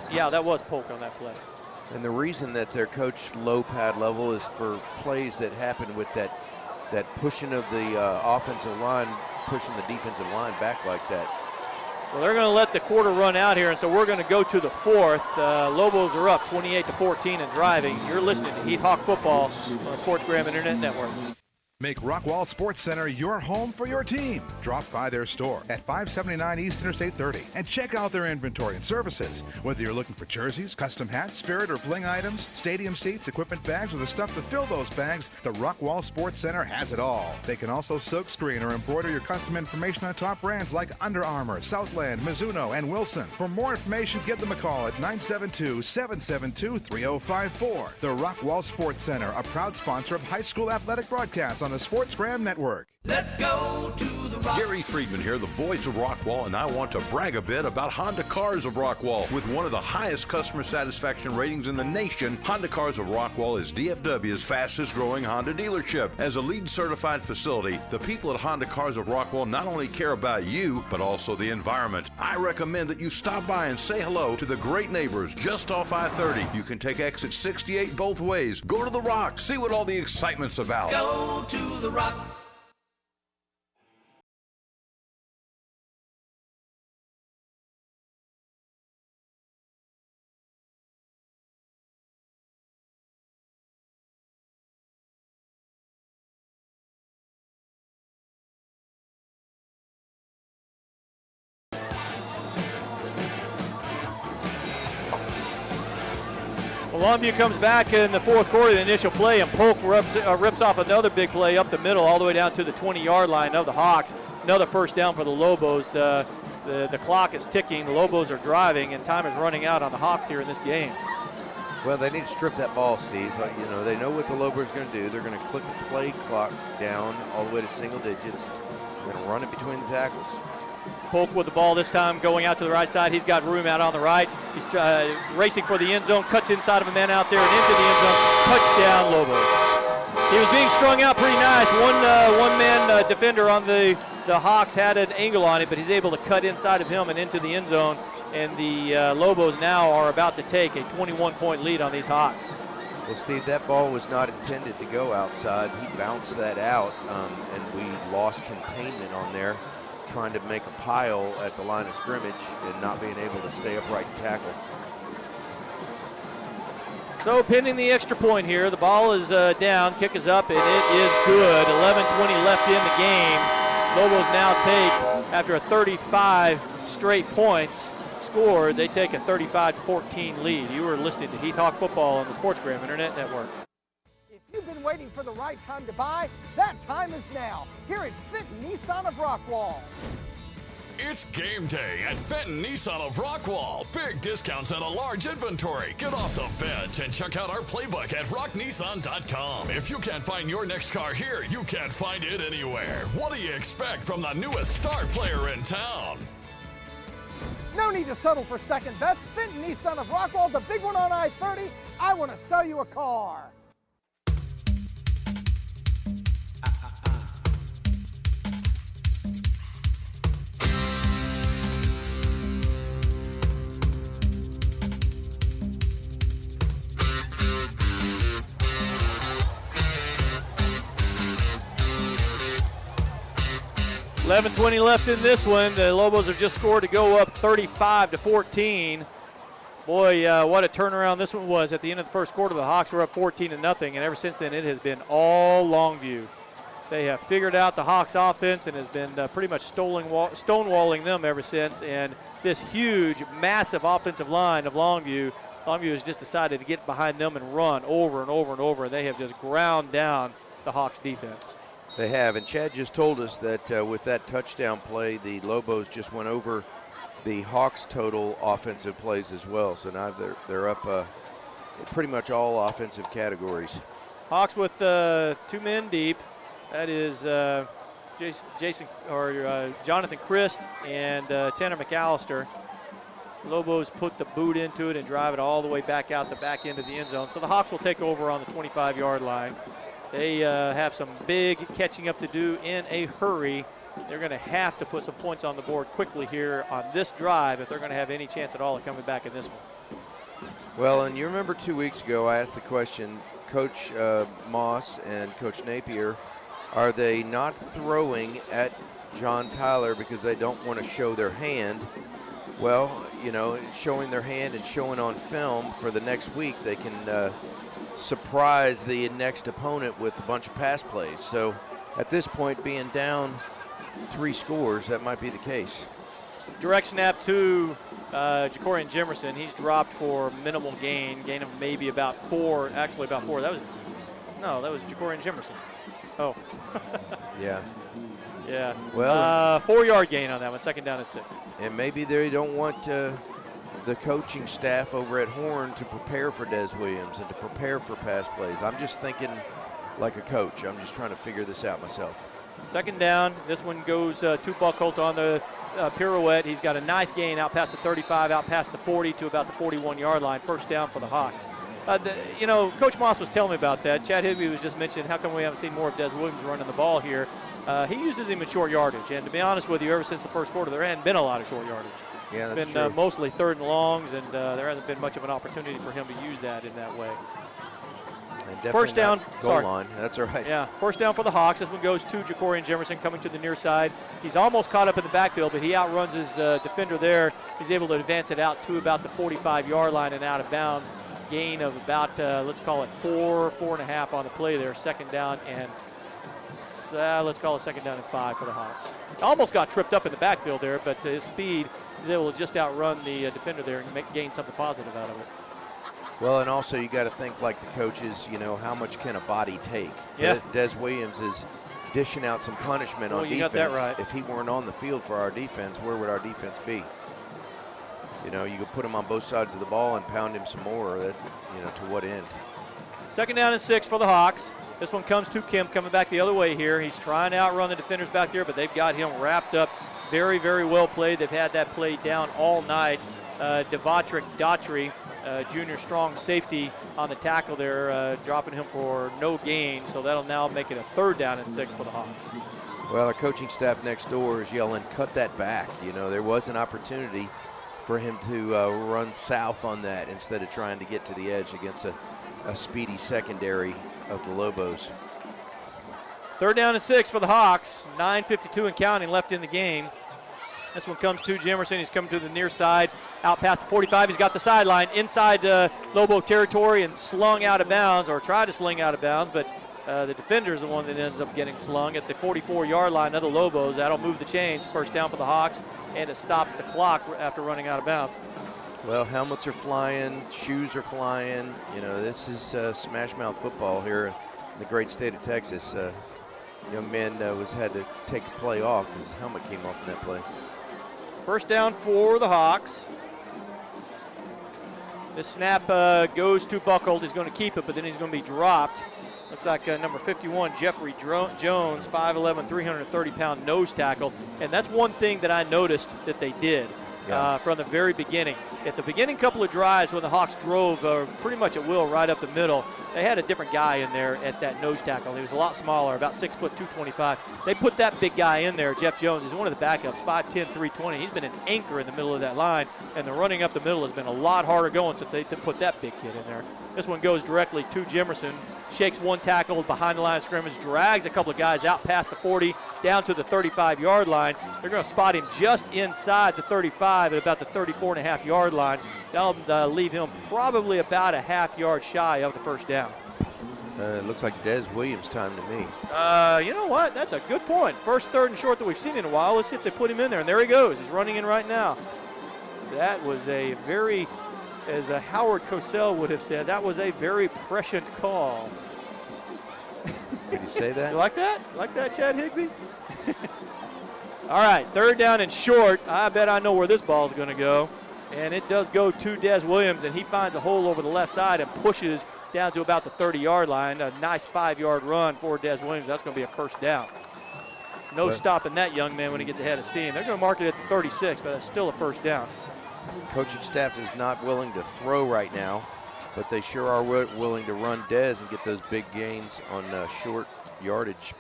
A: Polk on that play.
B: And the reason that they're coached low pad level is for plays that happen with that pushing of the offensive line, pushing the defensive line back like that.
A: Well, they're going to let the quarter run out here, and so we're going to go to the fourth. Lobos are up 28-14 and driving. You're listening to Heath Hawk Football on the Sports Gram Internet Network.
S: Make Rockwall Sports Center your home for your team. Drop by their store at 579 East Interstate 30 and check out their inventory and services. Whether you're looking for jerseys, custom hats, spirit or bling items, stadium seats, equipment bags, or the stuff to fill those bags, the Rockwall Sports Center has it all. They can also silk screen or embroider your custom information on top brands like Under Armour, Southland, Mizuno, and Wilson. For more information, give them a call at 972-772-3054. The Rockwall Sports Center, a proud sponsor of high school athletic broadcasts on the Sports Gram Network.
E: Let's go to the Rock.
F: Gary Friedman here, the voice of Rockwall, and I want to brag a bit about Honda Cars of Rockwall. With one of the highest customer satisfaction ratings in the nation, Honda Cars of Rockwall is DFW's fastest growing Honda dealership. As a LEED certified facility, the people at Honda Cars of Rockwall not only care about you, but also the environment. I recommend that you stop by and say hello to the great neighbors just off I-30. You can take exit 68 both ways. Go to the Rock, see what all the excitement's about.
E: Go to the Rock.
A: Longview comes back in the fourth quarter, the initial play, and Polk rips off another big play up the middle all the way down to the 20-yard line of the Hawks. Another first down for the Lobos. The clock is ticking. The Lobos are driving, and time is running out on the Hawks here in this game.
B: Well, they need to strip that ball, Steve. They know what the Lobos are going to do. They're going to click the play clock down all the way to single digits. They're going to run it between the tackles.
A: Polk with the ball this time going out to the right side. He's got room out on the right. He's racing for the end zone, cuts inside of a man out there and into the end zone. Touchdown, Lobos. He was being strung out pretty nice. One-man defender on the Hawks had an angle on it, but he's able to cut inside of him and into the end zone. And the Lobos now are about to take a 21-point lead on these Hawks.
B: Well, Steve, that ball was not intended to go outside. He bounced that out, and we lost containment on there, trying to make a pile at the line of scrimmage and not being able to stay upright and tackle.
A: So pending the extra point here, the ball is down, kick is up, and it is good. 11:20 left in the game. Lobos now take, after a 35 straight points scored, they take a 35-14 lead. You are listening to Heath Hawk Football on the Sports Gram Internet Network.
T: You've been waiting for the right time to buy? That time is now, here at Fenton Nissan of Rockwall.
J: It's game day at Fenton Nissan of Rockwall. Big discounts and a large inventory. Get off the bench and check out our playbook at rocknissan.com. If you can't find your next car here, you can't find it anywhere. What do you expect from the newest star player in town?
T: No need to settle for second best. Fenton Nissan of Rockwall, the big one on I-30. I want to sell you a car.
A: $11:20 left in this one. The Lobos have just scored to go up 35-14. Boy, what a turnaround this one was. At the end of the first quarter, the Hawks were up 14-0, and ever since then it has been all Longview. They have figured out the Hawks offense and has been pretty much stonewalling them ever since. And this huge, massive offensive line of Longview has just decided to get behind them and run over and over and over. They have just ground down the Hawks defense.
B: They have, and Chad just told us that with that touchdown play, the Lobos just went over the Hawks' total offensive plays as well. So now they're up pretty much all offensive categories.
A: Hawks with 2 men deep. That is Jonathan Christ and Tanner McAllister. Lobos put the boot into it and drive it all the way back out the back end of the end zone. So the Hawks will take over on the 25-yard line. They have some big catching up to do in a hurry. They're going to have to put some points on the board quickly here on this drive if they're going to have any chance at all of coming back in this one.
B: Well, and you remember 2 weeks ago I asked the question, Coach Moss and Coach Napier, are they not throwing at John Tyler because they don't want to show their hand? Well, you know, showing their hand and showing on film for the next week, they can surprise the next opponent with a bunch of pass plays. So at this point, being down 3 scores, that might be the case.
A: Direct snap to Jacorian Jimerson. He's dropped for minimal gain of maybe about 4. Actually, about 4. That was Jacorian Jimerson. Oh.
B: Yeah.
A: Yeah.
B: Well,
A: 4-yard gain on that one. Second down at 6.
B: And maybe they don't want the coaching staff over at Horn to prepare for Des Williams and to prepare for pass plays. I'm just thinking like a coach. I'm just trying to figure this out myself.
A: Second down. This one goes to Buckholt on the pirouette. He's got a nice gain out past the 35, out past the 40 to about the 41-yard line. First down for the Hawks. Coach Moss was telling me about that. Chad Higby was just mentioning how come we haven't seen more of Des Williams running the ball here. He uses him in short yardage. And to be honest with you, ever since the first quarter, there hadn't been a lot of short yardage.
B: Yeah,
A: it's been mostly 3rd and longs, and there hasn't been much of an opportunity for him to use that in that way. First down.
B: Goal line. That's all right.
A: Yeah, first down for the Hawks. This one goes to Jacorian Jimerson coming to the near side. He's almost caught up in the backfield, but he outruns his defender there. He's able to advance it out to about the 45-yard line and out of bounds. Gain of about, let's call it 4.5 on the play there. Second down and let's call it second down and 5 for the Hawks. Almost got tripped up in the backfield there, but his speed, he was able to just outrun the defender there and gain something positive out of it.
B: Well, and also you got to think like the coaches, how much can a body take?
A: Yeah.
B: Des Williams is dishing out some punishment on defense.
A: Got that right.
B: If he weren't on the field for our defense, where would our defense be? You could put him on both sides of the ball and pound him some more. To what end?
A: Second down and 6 for the Hawks. This one comes to Kemp coming back the other way here. He's trying to outrun the defenders back there, but they've got him wrapped up. Very, very well played. They've had that play down all night. Devatrick Daughtry, junior strong safety on the tackle there, dropping him for no gain. So that'll now make it a 3rd down and 6 for the Hawks.
B: Well, our coaching staff next door is yelling, cut that back. There was an opportunity for him to run south on that instead of trying to get to the edge against a speedy secondary of the Lobos.
A: 3rd down and 6 for the Hawks. 9:52 and counting left in the game. This one comes to Jimerson. He's coming to the near side, out past the 45. He's got the sideline inside Lobo territory and slung out of bounds, or tried to sling out of bounds, but the defender is the one that ends up getting slung at the 44-yard line of the Lobos. That'll move the chains. First down for the Hawks, and it stops the clock after running out of bounds.
B: Well, helmets are flying, shoes are flying. This is smash mouth football here in the great state of Texas. Young man had to take the play off because his helmet came off in that play.
A: First down for the Hawks. This snap goes to Buckholt. He's going to keep it, but then he's going to be dropped. Looks like number 51, Jeffrey Jones, 5'11", 330-pound nose tackle. And that's one thing that I noticed that they did. from the very beginning. At the beginning couple of drives when the Hawks drove pretty much at will right up the middle, they had a different guy in there at that nose tackle. He was a lot smaller, about 6 foot 225. They put that big guy in there. Jeff Jones is one of the backups, 5'10", 320. He's been an anchor in the middle of that line, and the running up the middle has been a lot harder going since they put that big kid in there. This one goes directly to Jimerson, shakes one tackle behind the line of scrimmage, drags a couple of guys out past the 40, down to the 35-yard line. They're going to spot him just inside the 35 at about the 34.5-yard line. That'll leave him probably about a half-yard shy of the first down.
B: It looks like Des Williams time to me.
A: You know what? That's a good point. First, third, and short that we've seen in a while. Let's see if they put him in there. And there he goes. He's running in right now. That was a very, as Howard Cosell would have said, that was a very prescient call.
B: Did he say that?
A: You like that? Like that, Chad Higbee? All right, third down and short. I bet I know where this ball is going to go. And it does go to Des Williams, and he finds a hole over the left side and pushes down to about the 30-yard line. A nice 5-yard run for Des Williams. That's going to be a first down. No stopping that young man when he gets ahead of steam. They're going to mark it at the 36, but that's still a first down.
B: Coaching staff is not willing to throw right now, but they sure are willing to run Des and get those big gains on short yardage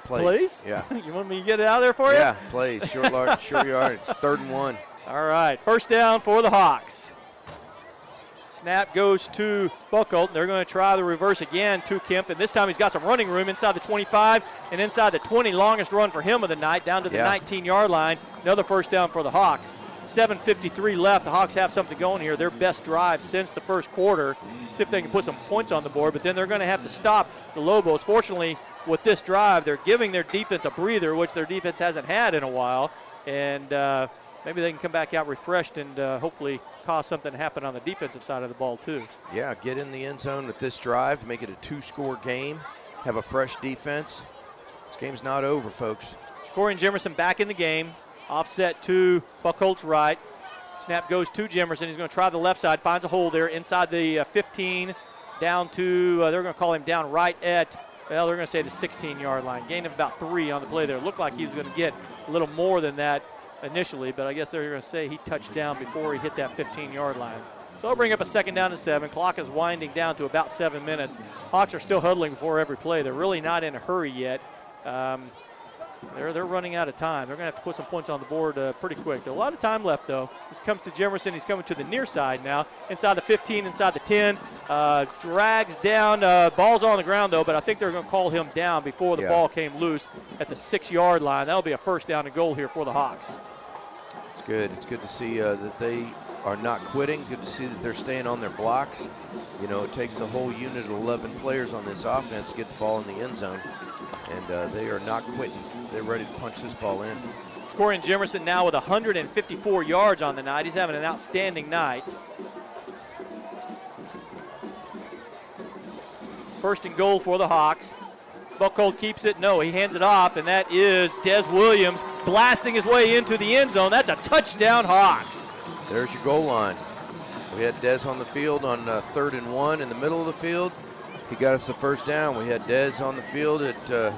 B: plays. Yeah.
A: You want me to get it out there for you?
B: Yeah, plays. Short yardage. 3rd and 1.
A: All right, first down for the Hawks. Snap goes to Buckholt. They're going to try the reverse again to Kemp, and this time he's got some running room inside the 25 and inside the 20. Longest run for him of the night, down to the 19-yard line. Another first down for the Hawks. 7:53 left. The Hawks have something going here. Their best drive since the first quarter. See if they can put some points on the board, but then they're going to have to stop the Lobos. Fortunately, with this drive, they're giving their defense a breather, which their defense hasn't had in a while, and maybe they can come back out refreshed and hopefully cause something to happen on the defensive side of the ball too.
B: Yeah, get in the end zone with this drive, make it a 2-score game, have a fresh defense. This game's not over, folks.
A: Corey and Jimerson back in the game. Offset to Buckholt's right. Snap goes to Jimerson. He's going to try the left side, finds a hole there inside the 15, down to, they're going to call him down right at, well, they're going to say the 16-yard line. Gain of about 3 on the play there. It looked like he was going to get a little more than that initially, but I guess they're going to say he touched down before he hit that 15-yard line. So they'll bring up a 2nd down and 7. Clock is winding down to about 7 minutes. Hawks are still huddling before every play. They're really not in a hurry yet. They're running out of time. They're going to have to put some points on the board pretty quick. There's a lot of time left, though. This comes to Jimerson. He's coming to the near side now. Inside the 15, inside the 10. Drags down. Ball's on the ground, though, but I think they're going to call him down before the ball came loose at the 6-yard line. That'll be a first down and goal here for the Hawks.
B: It's good. It's good to see that they are not quitting. Good to see that they're staying on their blocks. You know, it takes a whole unit of 11 players on this offense to get the ball in the end zone, and they are not quitting. They're ready to punch this ball in.
A: Corey and Jimerson now with 154 yards on the night. He's having an outstanding night. First and goal for the Hawks. Buckhold keeps it. No, he hands it off, and that is Des Williams blasting his way into the end zone. That's a touchdown, Hawks.
B: There's your goal line. We had Des on the field on 3rd and 1 in the middle of the field. He got us the first down. We had Des on the field at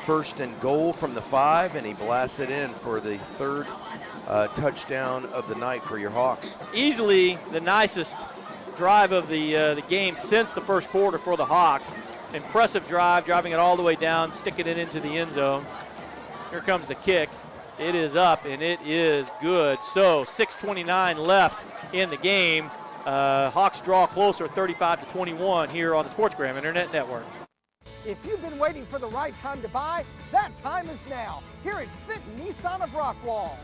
B: 1st and goal from the 5, and he blasted in for the 3rd touchdown of the night for your Hawks.
A: Easily the nicest drive of the game since the first quarter for the Hawks. Impressive drive, driving it all the way down, sticking it into the end zone. Here comes the kick. It is up, and it is good. So 6:29 left in the game. Hawks draw closer, 35-21 here on the SportsGram Internet Network.
T: If you've been waiting for the right time to buy, that time is now. Here at Fenton Nissan of Rockwall.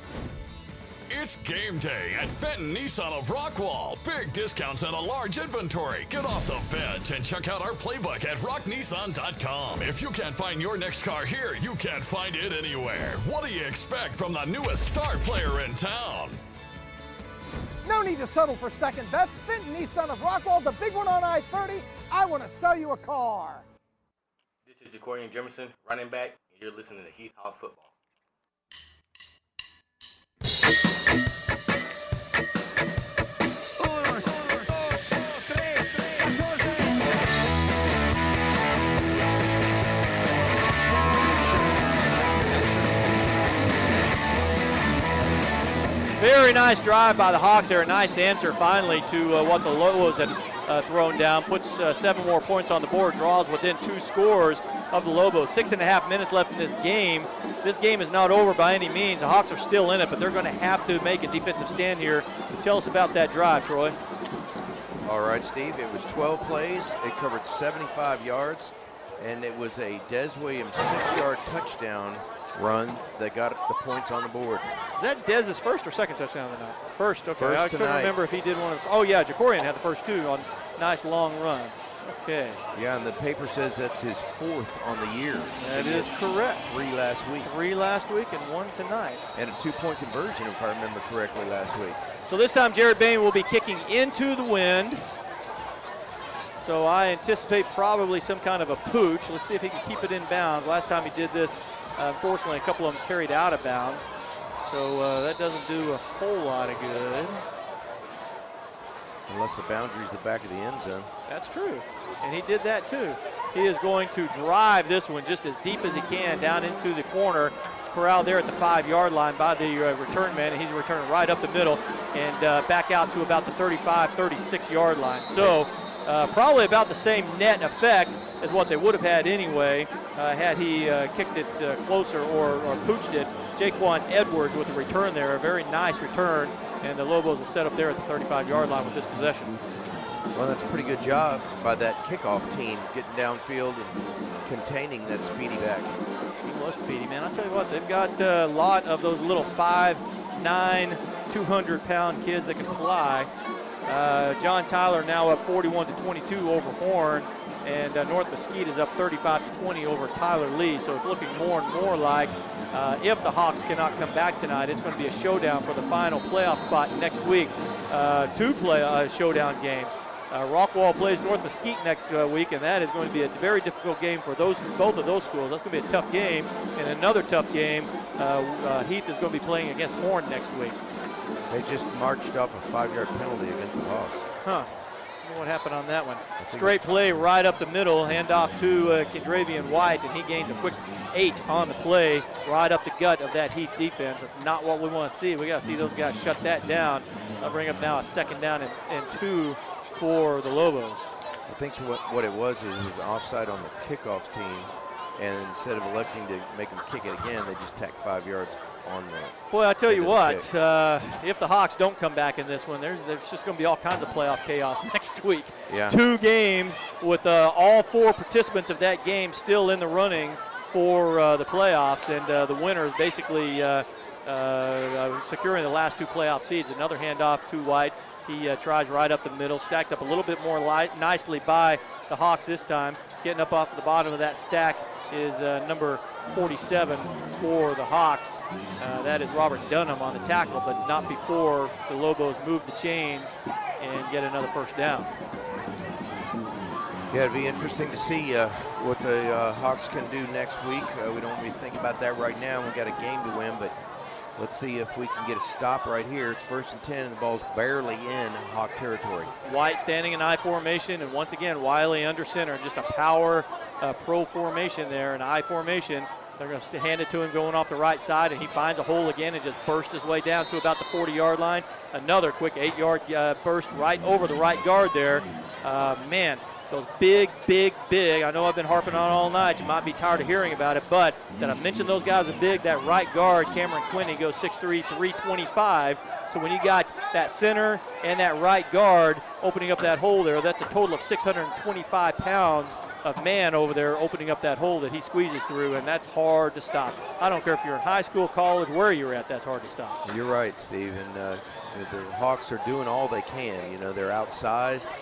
J: It's game day at Fenton Nissan of Rockwall. Big discounts and a large inventory. Get off the bench and check out our playbook at rocknissan.com. If you can't find your next car here, you can't find it anywhere. What do you expect from the newest star player in town?
T: No need to settle for second best. Fenton Nissan of Rockwall, the big one on I-30. I want to sell you a car.
D: This is Jacorian Jimerson, running back, and you're listening to Heath Hawk Football.
A: very nice drive by the Hawks there. A nice answer finally to what the Lobos had thrown down. Puts 7 more points on the board, draws within 2 scores of the Lobos. 6.5 minutes left in this game. This game is not over by any means. The Hawks are still in it, but they're going to have to make a defensive stand here. Tell us about that drive, Troy.
B: All right, Steve. It was 12 plays. It covered 75 yards, and it was a Des Williams 6-yard touchdown run that got the points on the board.
A: Is that Dez's first or second touchdown of the night? First, okay.
B: First
A: I couldn't remember if he did one of the, oh yeah, Jacorian had the first 2 on nice long runs. Okay.
B: Yeah, and the paper says that's his 4th on the year.
A: That is correct.
B: 3 last week.
A: 3 last week and 1 tonight.
B: And a 2-point conversion, if I remember correctly, last week.
A: So this time Jared Bain will be kicking into the wind. So I anticipate probably some kind of a pooch. Let's see if he can keep it in bounds. Last time he did this, unfortunately, a couple of them carried out of bounds. So that doesn't do a whole lot of good.
B: Unless the boundary's the back of the end zone.
A: That's true. And he did that too. He is going to drive this one just as deep as he can down into the corner. It's corralled there at the 5-yard line by the return man, and he's returning right up the middle and back out to about the 35, 36-yard line. So probably about the same net effect as what they would have had anyway had he kicked it closer or pooched it. Jaquan Edwards with the return there, a very nice return, and the Lobos will set up there at the 35-yard line with this possession.
B: Well, that's a pretty good job by that kickoff team getting downfield and containing that speedy back.
A: He was speedy, man. I'll tell you what, they've got a lot of those little 5'9", 200-pound kids that can fly. John Tyler now up 41-22 over Horn, and North Mesquite is up 35-20 over Tyler Lee. So it's looking more and more like if the Hawks cannot come back tonight, it's going to be a showdown for the final playoff spot next week. 2 showdown games. Rockwall plays North Mesquite next week, and that is going to be a very difficult game for both of those schools. That's going to be a tough game, and another tough game. Heath is going to be playing against Horn next week.
B: They just marched off a 5-yard penalty against the Hawks.
A: Huh. I don't know what happened on that one. Straight play right up the middle, handoff to Kendravian White, and he gains a quick 8 on the play, right up the gut of that Heath defense. That's not what we want to see. We got to see those guys shut that down. I'll bring up now a 2nd down and 2 for the Lobos.
B: I think what it was offside on the kickoff team, and instead of electing to make them kick it again, they just tacked 5 yards on the.
A: Boy, I tell you what, if the Hawks don't come back in this one, there's just going to be all kinds of playoff chaos next week.
B: Yeah.
A: 2 games with all 4 participants of that game still in the running for the playoffs, and the winners basically securing the last 2 playoff seeds. Another handoff to White. He tries right up the middle, stacked up a little bit more nicely by the Hawks this time. Getting up off the bottom of that stack is number 47 for the Hawks. That is Robert Dunham on the tackle, but not before the Lobos move the chains and get another 1st down.
B: Yeah, it'd be interesting to see what the Hawks can do next week. We don't really think about that right now. We got a game to win, but let's see if we can get a stop right here. It's 1st and 10, and the ball's barely in Hawk territory.
A: White standing in I formation, and once again, Wiley under center. Just a power pro formation there, an I formation. They're going to hand it to him going off the right side, and he finds a hole again and just bursts his way down to about the 40-yard line. Another quick 8-yard burst right over the right guard there. Man, those big, I know I've been harping on all night. You might be tired of hearing about it, but did I mention those guys are big? That right guard, Cameron Quinney, goes 6'3", 325. So when you got that center and that right guard opening up that hole there, that's a total of 625 pounds of man over there opening up that hole that he squeezes through, and that's hard to stop. I don't care if you're in high school, college, where you're at, that's hard to stop.
B: You're right, Steve, and the Hawks are doing all they can. You know, they're outsized.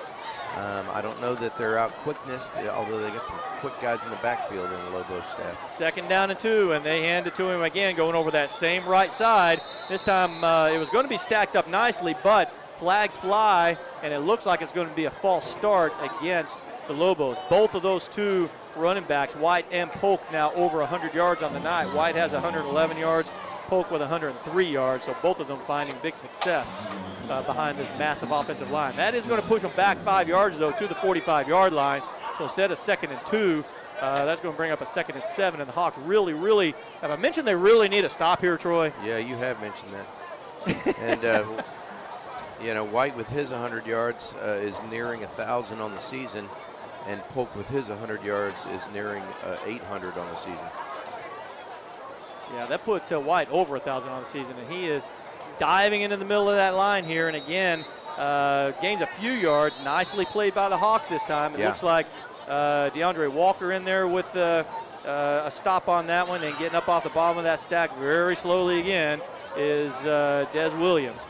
B: I don't know that they're out quickness, although they got some quick guys in the backfield in the Lobos staff.
A: 2nd down and 2, and they hand it to him again, going over that same right side. This time it was going to be stacked up nicely, but flags fly, and it looks like it's going to be a false start against the Lobos. Both of those 2 running backs, White and Polk, now over 100 yards on the night. White has 111 yards. Polk with 103 yards, so both of them finding big success behind this massive offensive line. That is going to push them back 5 yards, though, to the 45-yard line. So instead of 2nd and 2, that's going to bring up a 2nd and 7, and the Hawks really, have I mentioned they really need a stop here, Troy?
B: Yeah, you have mentioned that. And, White with his 100 yards is nearing 1,000 on the season, and Polk with his 100 yards is nearing 800 on the season.
A: Yeah, that put White over 1,000 on the season, and he is diving into the middle of that line here, and again, gains a few yards. Nicely played by the Hawks this time. It looks like DeAndre Walker in there with a stop on that one, and getting up off the bottom of that stack very slowly again is Des Williams.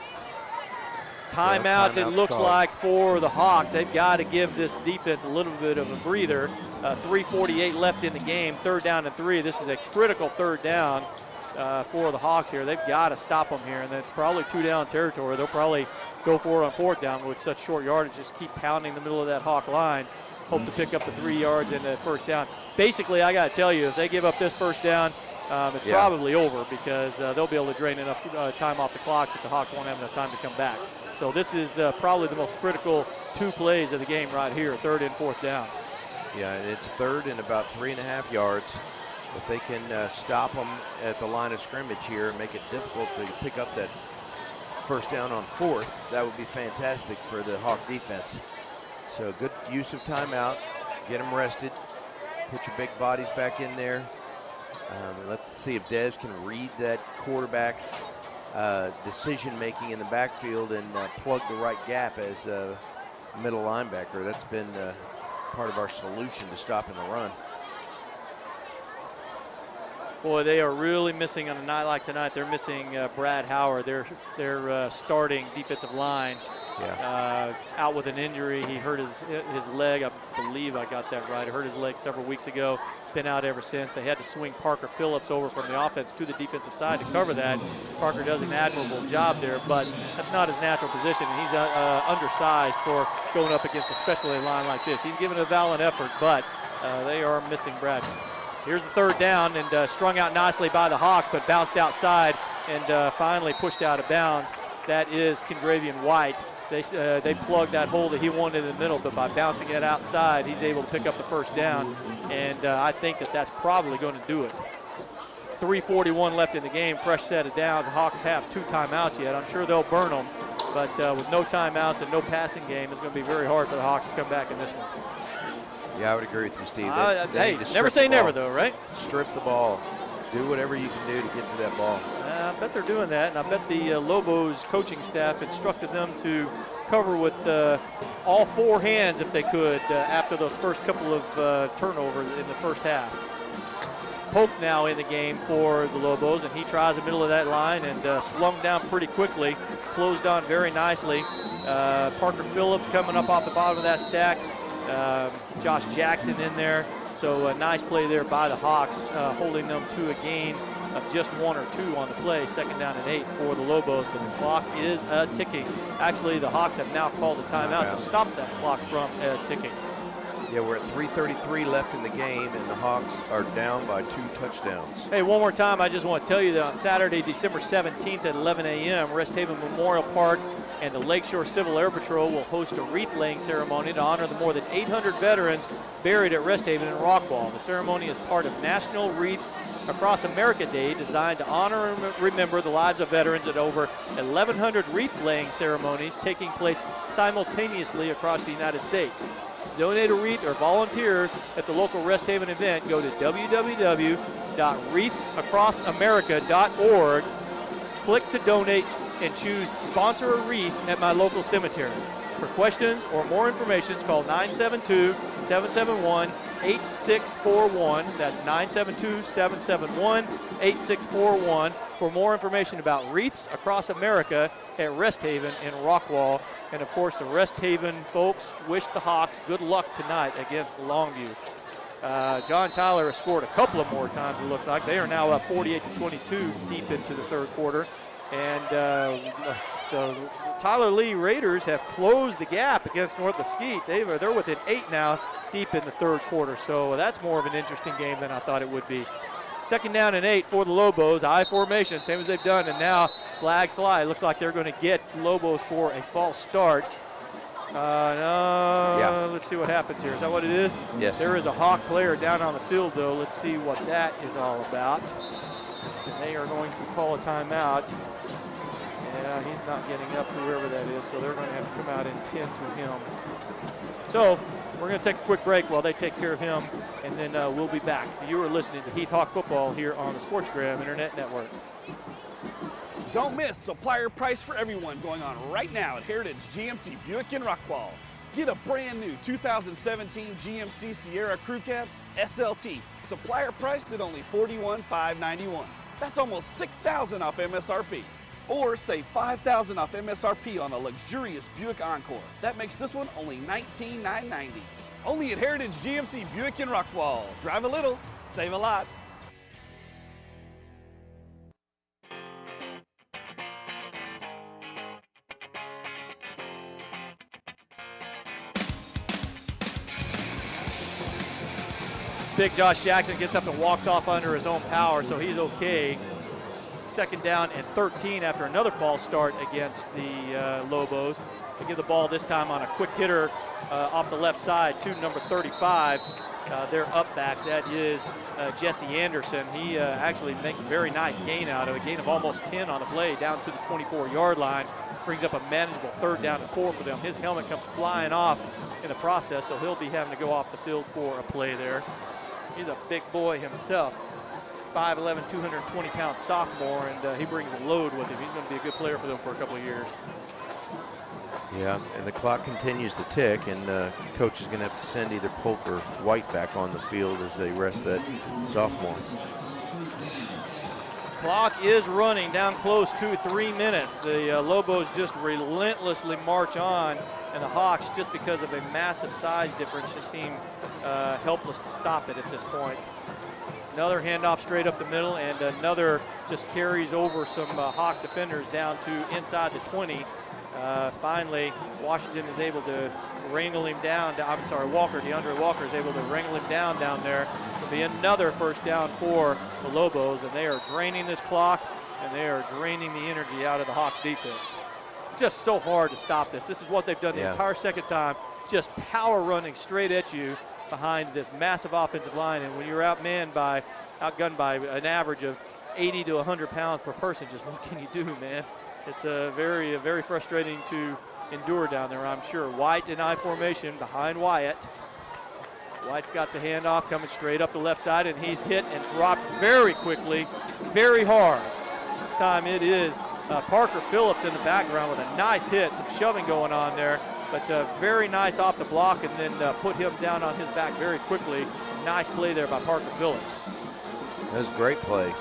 A: Timeout, it looks like, for the Hawks. They've got to give this defense a little bit of a breather. 3:48 left in the game, 3rd down and 3. This is a critical 3rd down for the Hawks here. They've got to stop them here, and it's probably 2-down territory. They'll probably go for it on 4th down with such short yardage. Just keep pounding the middle of that Hawk line. Hope to pick up the 3 yards and a 1st down. Basically, I got to tell you, if they give up this 1st down, it's probably over, because they'll be able to drain enough time off the clock that the Hawks won't have enough time to come back. So this is probably the most critical 2 plays of the game right here, 3rd and 4th down.
B: Yeah, and it's 3rd and about 3.5 yards. If they can stop them at the line of scrimmage here and make it difficult to pick up that 1st down on 4th, that would be fantastic for the Hawk defense. So good use of timeout. Get them rested. Put your big bodies back in there. Let's see if Dez can read that quarterback's decision-making in the backfield and plug the right gap as a middle linebacker. That's been part of our solution to stopping the run.
A: Boy, they are really missing on a night like tonight. They're missing Brad Howard, their starting defensive line. Out with an injury. He hurt his leg. I believe I got that right. He hurt his leg several weeks ago. Been out ever since. They had to swing Parker Phillips over from the offense to the defensive side to cover that. Parker does an admirable job there, but that's not his natural position. He's undersized for going up against a specialty line like this. He's given a valiant effort, but they are missing Brad. Here's the 3rd down, and strung out nicely by the Hawks, but bounced outside and finally pushed out of bounds. That is Kendravian White. They plugged that hole that he wanted in the middle, but by bouncing it outside, he's able to pick up the 1st down, and I think that's probably going to do it. 3:41 left in the game, fresh set of downs. The Hawks have 2 timeouts yet. I'm sure they'll burn them, but with no timeouts and no passing game, it's going to be very hard for the Hawks to come back in this one.
B: Yeah, I would agree with you, Steve.
A: Hey, never say never, though, right?
B: Strip the ball. Do whatever you can do to get to that ball.
A: I bet they're doing that, and I bet the Lobos coaching staff instructed them to cover with all 4 hands if they could after those first couple of turnovers in the first half. Polk now in the game for the Lobos, and he tries the middle of that line and slung down pretty quickly, closed on very nicely. Parker Phillips coming up off the bottom of that stack. Josh Jackson in there. So a nice play there by the Hawks, holding them to a gain of just 1 or 2 on the play. 2nd down and 8 for the Lobos, but the clock is ticking. Actually, the Hawks have now called a timeout to stop that clock from ticking.
B: Yeah, we're at 3:33 left in the game, and the Hawks are down by 2 touchdowns.
A: Hey, one more time, I just want to tell you that on Saturday, December 17th at 11 a.m., Rest Haven Memorial Park and the Lakeshore Civil Air Patrol will host a wreath-laying ceremony to honor the more than 800 veterans buried at Rest Haven and Rockwall. The ceremony is part of National Wreaths Across America Day, designed to honor and remember the lives of veterans at over 1,100 wreath-laying ceremonies taking place simultaneously across the United States. To donate a wreath or volunteer at the local Rest Haven event, go to www.wreathsacrossamerica.org, click to donate, and choose Sponsor a Wreath at my local cemetery. For questions or more information, call 972-771-8641. That's 972-771-8641 for more information about Wreaths Across America at Rest Haven in Rockwall. And of course, the Rest Haven folks wish the Hawks good luck tonight against Longview. John Tyler has scored a couple of more times, it looks like. They are now up 48-22 deep into the 3rd quarter. And the Tyler Lee Raiders have closed the gap against North Mesquite. They're within 8 now deep in the 3rd quarter. So that's more of an interesting game than I thought it would be. 2nd down and 8 for the Lobos. I formation, same as they've done. And now flags fly. It looks like they're going to get Lobos for a false start. Let's see what happens here. Is that what it is?
B: Yes.
A: There is a Hawk player down on the field, though. Let's see what that is all about. And they are going to call a timeout. He's not getting up, whoever that is, so they're going to have to come out and tend to him. So we're going to take a quick break while they take care of him, and then we'll be back. You are listening to Heath Hawk Football here on the SportsGram Internet Network.
L: Don't miss supplier price for everyone going on right now at Heritage GMC Buick in Rockwall. Get a brand new 2017 GMC Sierra Crew Cab SLT, supplier priced at only $41,591. That's almost $6,000 off MSRP. Or save $5,000 off MSRP on a luxurious Buick Encore. That makes this one only $19,990. Only at Heritage GMC Buick in Rockwall. Drive a little, save a lot.
A: Big Josh Jackson gets up and walks off under his own power, so he's okay. Second down and 13 after another false start against the Lobos. They give the ball this time on a quick hitter off the left side to number 35. Their up back, that is Jesse Anderson. He actually makes a very nice gain out of it, a gain of almost 10 on the play down to the 24-yard line. Brings up a manageable 3rd down and 4 for them. His helmet comes flying off in the process, so he'll be having to go off the field for a play there. He's a big boy himself, 5'11", 220-pound sophomore, and he brings a load with him. He's going to be a good player for them for a couple of years.
B: Yeah, and the clock continues to tick, and coach is going to have to send either Polk or White back on the field as they rest that sophomore.
A: Clock is running down close to 3 minutes. The Lobos just relentlessly march on, and the Hawks, just because of a massive size difference, just seem helpless to stop it at this point. Another handoff straight up the middle, and another just carries over some Hawk defenders down to inside the 20. Finally, Washington is able to wrangle him down. DeAndre Walker is able to wrangle him down there. It's going to be another 1st down for the Lobos, and they are draining this clock, and they are draining the energy out of the Hawks defense. Just so hard to stop this. This is what they've done the entire second time, just power running straight at you behind this massive offensive line. And when you're outgunned by an average of 80 to 100 pounds per person, just what can you do, man? It's very frustrating to endure down there, I'm sure. White in I formation behind Wyatt. White's got the handoff coming straight up the left side, and he's hit and dropped very quickly, very hard. This time it is Parker Phillips in the background with a nice hit, some shoving going on there, but very nice off the block, and then put him down on his back very quickly. Nice play there by Parker Phillips.
B: That was a great play.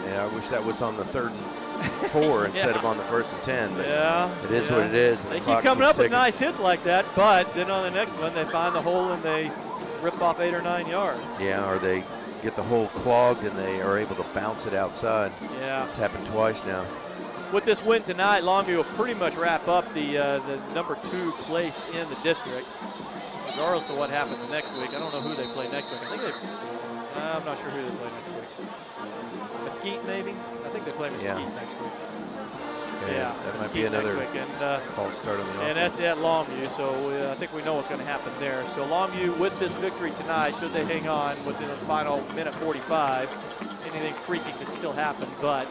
B: Yeah, I wish that was on the 3rd and 4 instead of on the 1st and 10, but it is what it is.
A: They keep coming up with nice hits like that, but then on the next one they find the hole and they rip off 8 or 9 yards.
B: Yeah, or they get the hole clogged and they are able to bounce it outside.
A: Yeah.
B: It's happened twice now.
A: With this win tonight, Longview will pretty much wrap up the number 2 place in the district, regardless of what happens next week. I don't know who they play next week. I'm not sure who they play next week. Mesquite, maybe? I think they play Mesquite next week.
B: Yeah, that might be another false start on the offense.
A: And that's at Longview, so I think we know what's going to happen there. So Longview, with this victory tonight, should they hang on within the final minute 45, anything freaky could still happen, but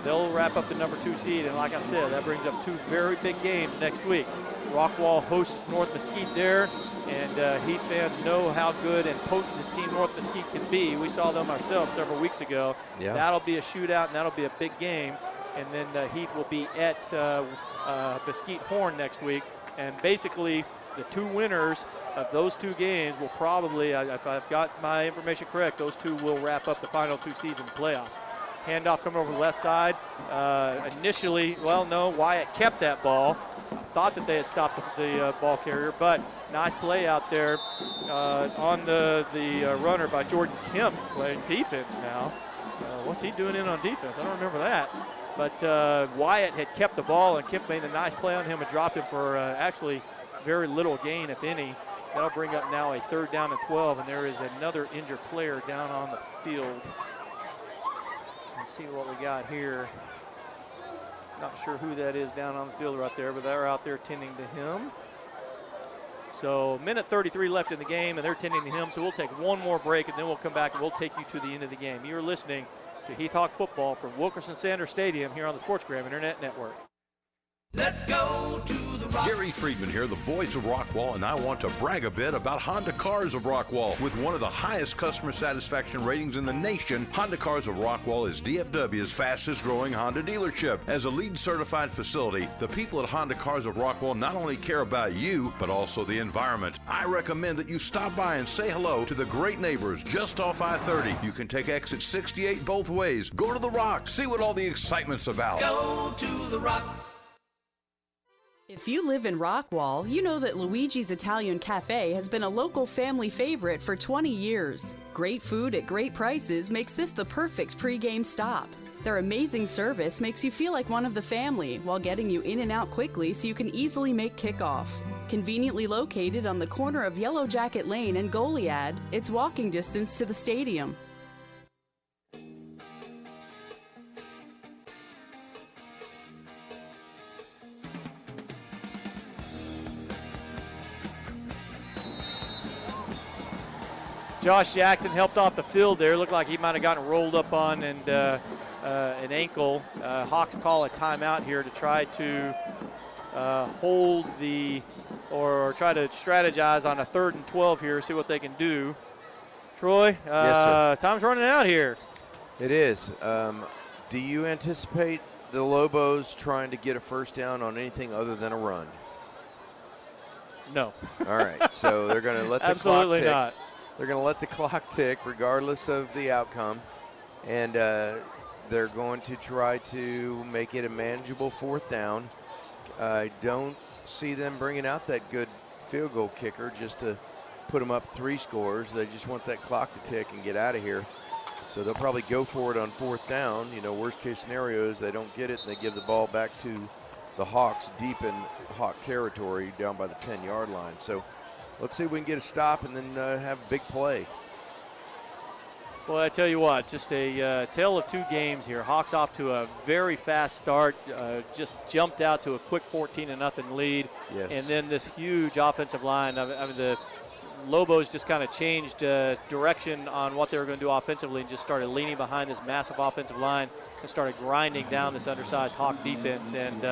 A: they'll wrap up the number 2 seed, and like I said, that brings up 2 very big games next week. Rockwall hosts North Mesquite there, and Heath fans know how good and potent a team North Mesquite can be. We saw them ourselves several weeks ago.
B: Yeah.
A: That'll be a shootout, and that'll be a big game. And then Heath will be at Mesquite Horn next week. And basically, the 2 winners of those 2 games will probably, if I've got my information correct, those 2 will wrap up the final 2 season playoffs. Handoff coming over the left side. Initially, Wyatt kept that ball. Thought that they had stopped the ball carrier, but nice play out there on the runner by Jordan Kemp, playing defense now. What's he doing in on defense? I don't remember that. But Wyatt had kept the ball, and Kemp made a nice play on him and dropped him for actually very little gain, if any. That'll bring up now a 3rd down and 12, and there is another injured player down on the field. Let's see what we got here. Not sure who that is down on the field right there, but they're out there tending to him. So minute 33 left in the game, and they're tending to him. So we'll take one more break, and then we'll come back and we'll take you to the end of the game. You're listening to Heath Hawk football from Wilkerson-Sanders Stadium here on the SportsGram Internet Network.
E: Let's go to the Rock.
F: Gary Friedman here, the voice of Rockwall, and I want to brag a bit about Honda Cars of Rockwall. With one of the highest customer satisfaction ratings in the nation, Honda Cars of Rockwall is DFW's fastest growing Honda dealership. As a LEED certified facility, the people at Honda Cars of Rockwall not only care about you, but also the environment. I recommend that you stop by and say hello to the great neighbors just off I-30. You can take exit 68 both ways. Go to the Rock, see what all the excitement's about.
E: Go to the Rock.
N: If you live in Rockwall, you know that Luigi's Italian Cafe has been a local family favorite for 20 years. Great food at great prices makes this the perfect pregame stop. Their amazing service makes you feel like one of the family while getting you in and out quickly so you can easily make kickoff. Conveniently located on the corner of Yellow Jacket Lane and Goliad, it's walking distance to the stadium.
A: Josh Jackson helped off the field there. Looked like he might have gotten rolled up on and an ankle. Hawks call a timeout here to try to hold or try to strategize on a 3rd and 12 here, see what they can do. Troy,
B: Yes,
A: time's running out here.
B: It is. Do you anticipate the Lobos trying to get a first down on anything other than a run?
A: No.
B: All right, so they're going to let the
A: Absolutely
B: clock tick.
A: not.
B: They're going to let the clock tick regardless of the outcome, and they're going to try to make it a manageable 4th down. I don't see them bringing out that good field goal kicker just to put them up 3 scores. They just want that clock to tick and get out of here. So they'll probably go for it on 4th down. You know, worst case scenario is they don't get it and they give the ball back to the Hawks deep in Hawk territory down by the 10-yard line. So let's see if we can get a stop and then have a big play.
A: Well, I tell you what, just a tale of 2 games here. Hawks off to a very fast start, just jumped out to a quick 14-0 lead.
B: Yes.
A: And then this huge offensive line. I mean, the Lobos just kind of changed direction on what they were going to do offensively and just started leaning behind this massive offensive line and started grinding down this undersized Hawk defense. And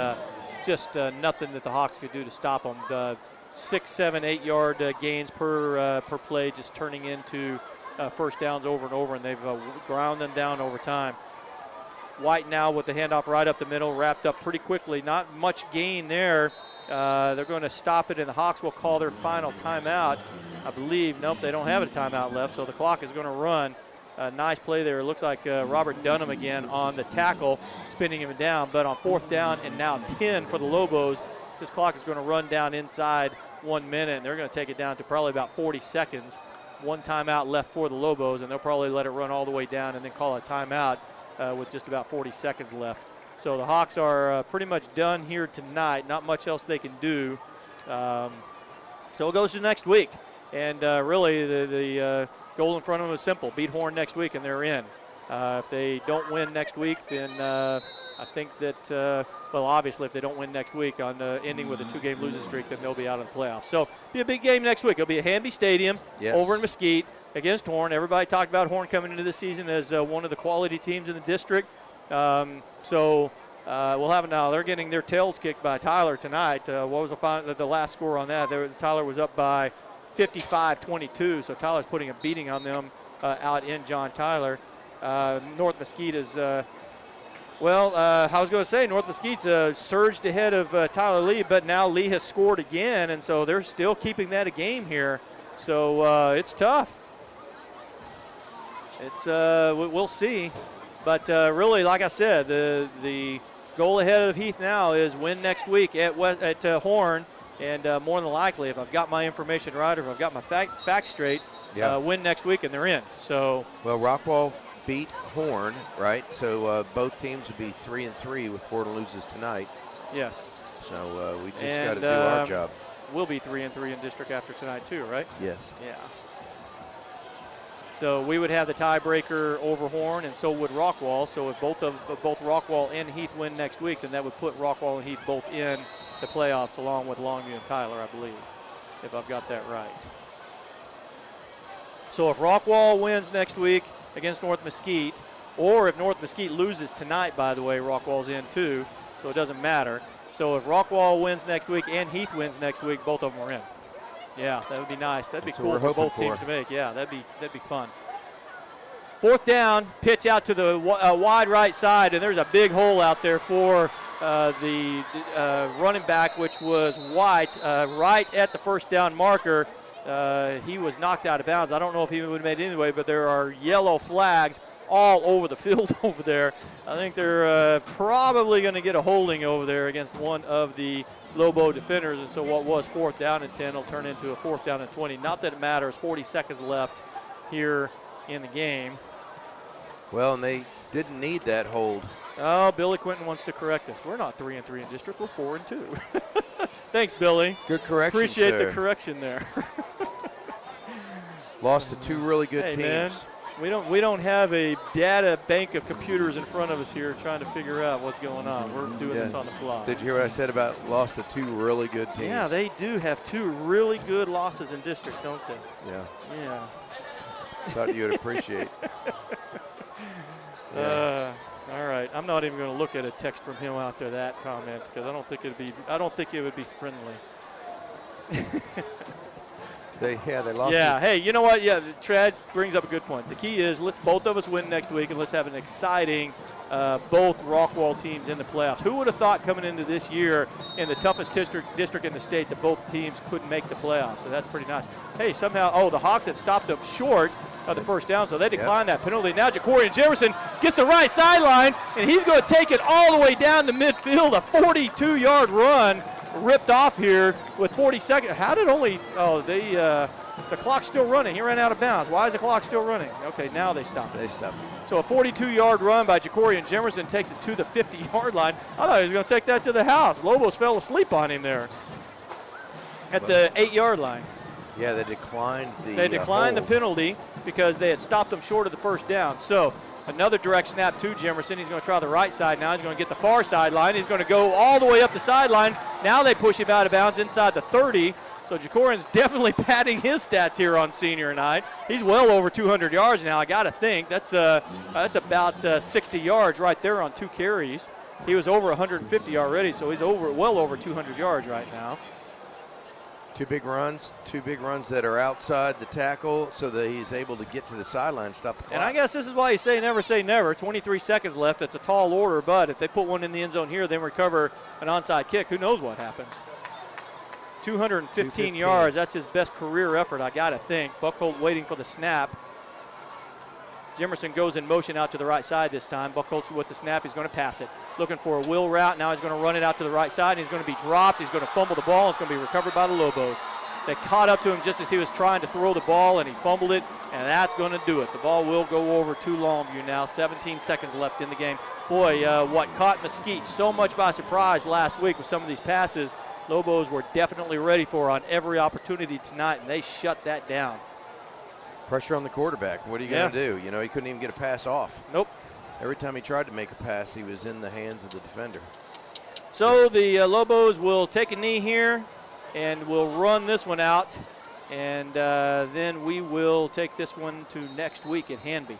A: just nothing that the Hawks could do to stop them. 6, 7, 8-yard gains per play, just turning into first downs over and over, and they've ground them down over time. White now with the handoff right up the middle, wrapped up pretty quickly. Not much gain there. They're going to stop it, and the Hawks will call their final timeout. I believe, nope, they don't have a timeout left, so the clock is going to run. Nice play there. It looks like Robert Dunham again on the tackle, spinning him down, but on 4th down and now 10 for the Lobos. This clock is going to run down inside 1 minute, and they're going to take it down to probably about 40 seconds. 1 timeout left for the Lobos, and they'll probably let it run all the way down and then call a timeout with just about 40 seconds left. So the Hawks are pretty much done here tonight. Not much else they can do. So it goes to next week. And really the goal in front of them is simple. Beat Horn next week, and they're in. If they don't win next week, then I think that, well, obviously if they don't win next week on ending with a 2-game losing streak, then they'll be out of the playoffs. So be a big game next week. It'll be at Hamby Stadium over in Mesquite against Horn. Everybody talked about Horn coming into this season as one of the quality teams in the district. So we'll have it now. They're getting their tails kicked by Tyler tonight. What was the last score on that? Tyler was up by 55-22, so Tyler's putting a beating on them out in John Tyler. North Mesquite is, I was going to say North Mesquite's surged ahead of Tyler Lee, but now Lee has scored again, and so they're still keeping that a game here. So it's tough. It's we'll see, but really, like I said, the goal ahead of Heath now is win next week at Horn, and more than likely, if I've got my information right or if I've got my facts straight, win next week and they're in. So
B: well, Rockwall beat Horn, right? So both teams would be 3-3 if Horn loses tonight.
A: Yes.
B: So we just got to do our job.
A: We'll be 3-3 in district after tonight too, right?
B: Yes.
A: Yeah. So we would have the tiebreaker over Horn, and so would Rockwall. So if both Rockwall and Heath win next week, then that would put Rockwall and Heath both in the playoffs along with Longview and Tyler, I believe, if I've got that right. So if Rockwall wins next week against North Mesquite, Or if North Mesquite loses tonight, by the way, Rockwall's in too, so it doesn't matter. So if Rockwall wins next week and Heath wins next week, both of them are in. Yeah, that would be nice. That'd be cool for both teams to make. Yeah, that'd be fun. 4th down, pitch out to the wide right side, and there's a big hole out there for the running back, which was White, right at the 1st down marker. He was knocked out of bounds. I don't know if he would have made it anyway, but there are yellow flags all over the field over there. I think they're probably going to get a holding over there against one of the Lobo defenders, and so what was 4th down and 10 will turn into a 4th down and 20. Not that it matters. 40 seconds left here in the game.
B: Well, and they didn't need that hold.
A: Oh, Billy Quinton wants to correct us. We're not 3-3 in district. We're 4-2. Thanks, Billy.
B: Good correction,
A: Appreciate
B: sir.
A: the correction there.
B: Lost to 2 really good teams.
A: Man, we don't have a data bank of computers in front of us here trying to figure out what's going on. We're doing this on the fly.
B: Did you hear what I said about lost to 2 really good teams?
A: Yeah, they do have 2 really good losses in district, don't they?
B: Yeah.
A: Yeah.
B: Thought you'd appreciate.
A: Yeah. All right. I'm not even going to look at a text from him after that comment because I don't think it would be friendly.
B: They lost.
A: Yeah. Hey, you know what? Yeah, Trad brings up a good point. The key is let's both of us win next week and let's have an exciting both Rockwall teams in the playoffs. Who would have thought coming into this year in the toughest district in the state that both teams couldn't make the playoffs? So that's pretty nice. Hey, somehow, the Hawks had stopped them short of the 1st down, so they declined that penalty. Now Jacorian Jefferson gets the right sideline, and he's going to take it all the way down to midfield. A 42-yard run ripped off here with 40 seconds. How did the clock's still running. He ran out of bounds. Why is the clock still running? Okay, now they stopped it.
B: They stopped it.
A: So a 42-yard run by Jacorian Jefferson takes it to the 50-yard line. I thought he was going to take that to the house. Lobos fell asleep on him there at the 8-yard line.
B: Yeah, they declined the
A: the penalty because they had stopped them short of the 1st down. So another direct snap to Jefferson. He's going to try the right side now. He's going to get the far sideline. He's going to go all the way up the sideline. Now they push him out of bounds inside the 30. So Jacorian's definitely padding his stats here on senior night. He's well over 200 yards now. I got to think that's about 60 yards right there on 2 carries. He was over 150 already, so he's well over 200 yards right now.
B: 2 big runs that are outside the tackle so that he's able to get to the sideline, stop the clock.
A: And I guess this is why you say never. 23 seconds left. It's a tall order, but if they put one in the end zone here, then recover an onside kick, who knows what happens. 215 yards, that's his best career effort, I got to think. Buckholt waiting for the snap. Jimerson goes in motion out to the right side this time. Buckholtz with the snap, he's going to pass it. Looking for a wheel route, now he's going to run it out to the right side, and he's going to be dropped. He's going to fumble the ball, and it's going to be recovered by the Lobos. They caught up to him just as he was trying to throw the ball, and he fumbled it, and that's going to do it. The ball will go over to Longview now. 17 seconds left in the game. Boy, what caught Mesquite so much by surprise last week with some of these passes, Lobos were definitely ready for on every opportunity tonight, and they shut that down.
B: Pressure on the quarterback. What are you going to do? He couldn't even get a pass off.
A: Nope.
B: Every time he tried to make a pass, he was in the hands of the defender.
A: So the Lobos will take a knee here, and we'll run this one out, and then we will take this one to next week at Hanby.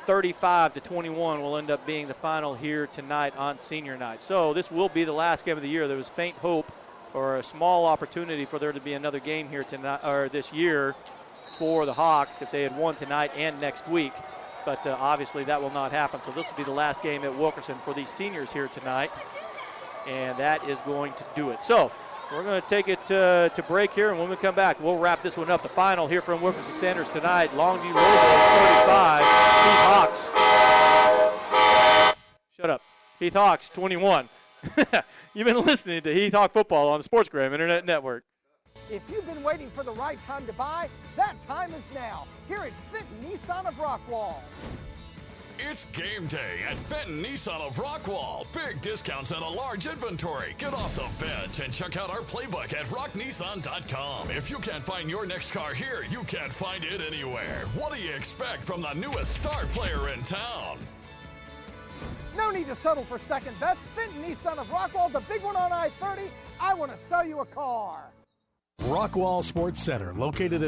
A: 35-21 will end up being the final here tonight on senior night. So this will be the last game of the year. There was faint hope or a small opportunity for there to be another game here tonight or this year for the Hawks if they had won tonight and next week. But obviously that will not happen. So this will be the last game at Wilkerson for these seniors here tonight. And that is going to do it. So we're going to take it to break here, and when we come back, we'll wrap this one up. The final here from Wilkerson-Sanders tonight, Longview Lobos 35, Heath Hawks. Shut up. Heath Hawks 21. You've been listening to Heath Hawk Football on the SportsGram Internet Network.
T: If you've been waiting for the right time to buy, that time is now. Here at Fenton Nissan of Rockwall.
J: It's game day at Fenton Nissan of Rockwall. Big discounts and a large inventory. Get off the bench and check out our playbook at rocknissan.com. If you can't find your next car here, you can't find it anywhere. What do you expect from the newest star player in town?
T: No need to settle for second best. Fenton Nissan of Rockwall, the big one on I-30. I want to sell you a car.
U: Rockwall Sports Center, located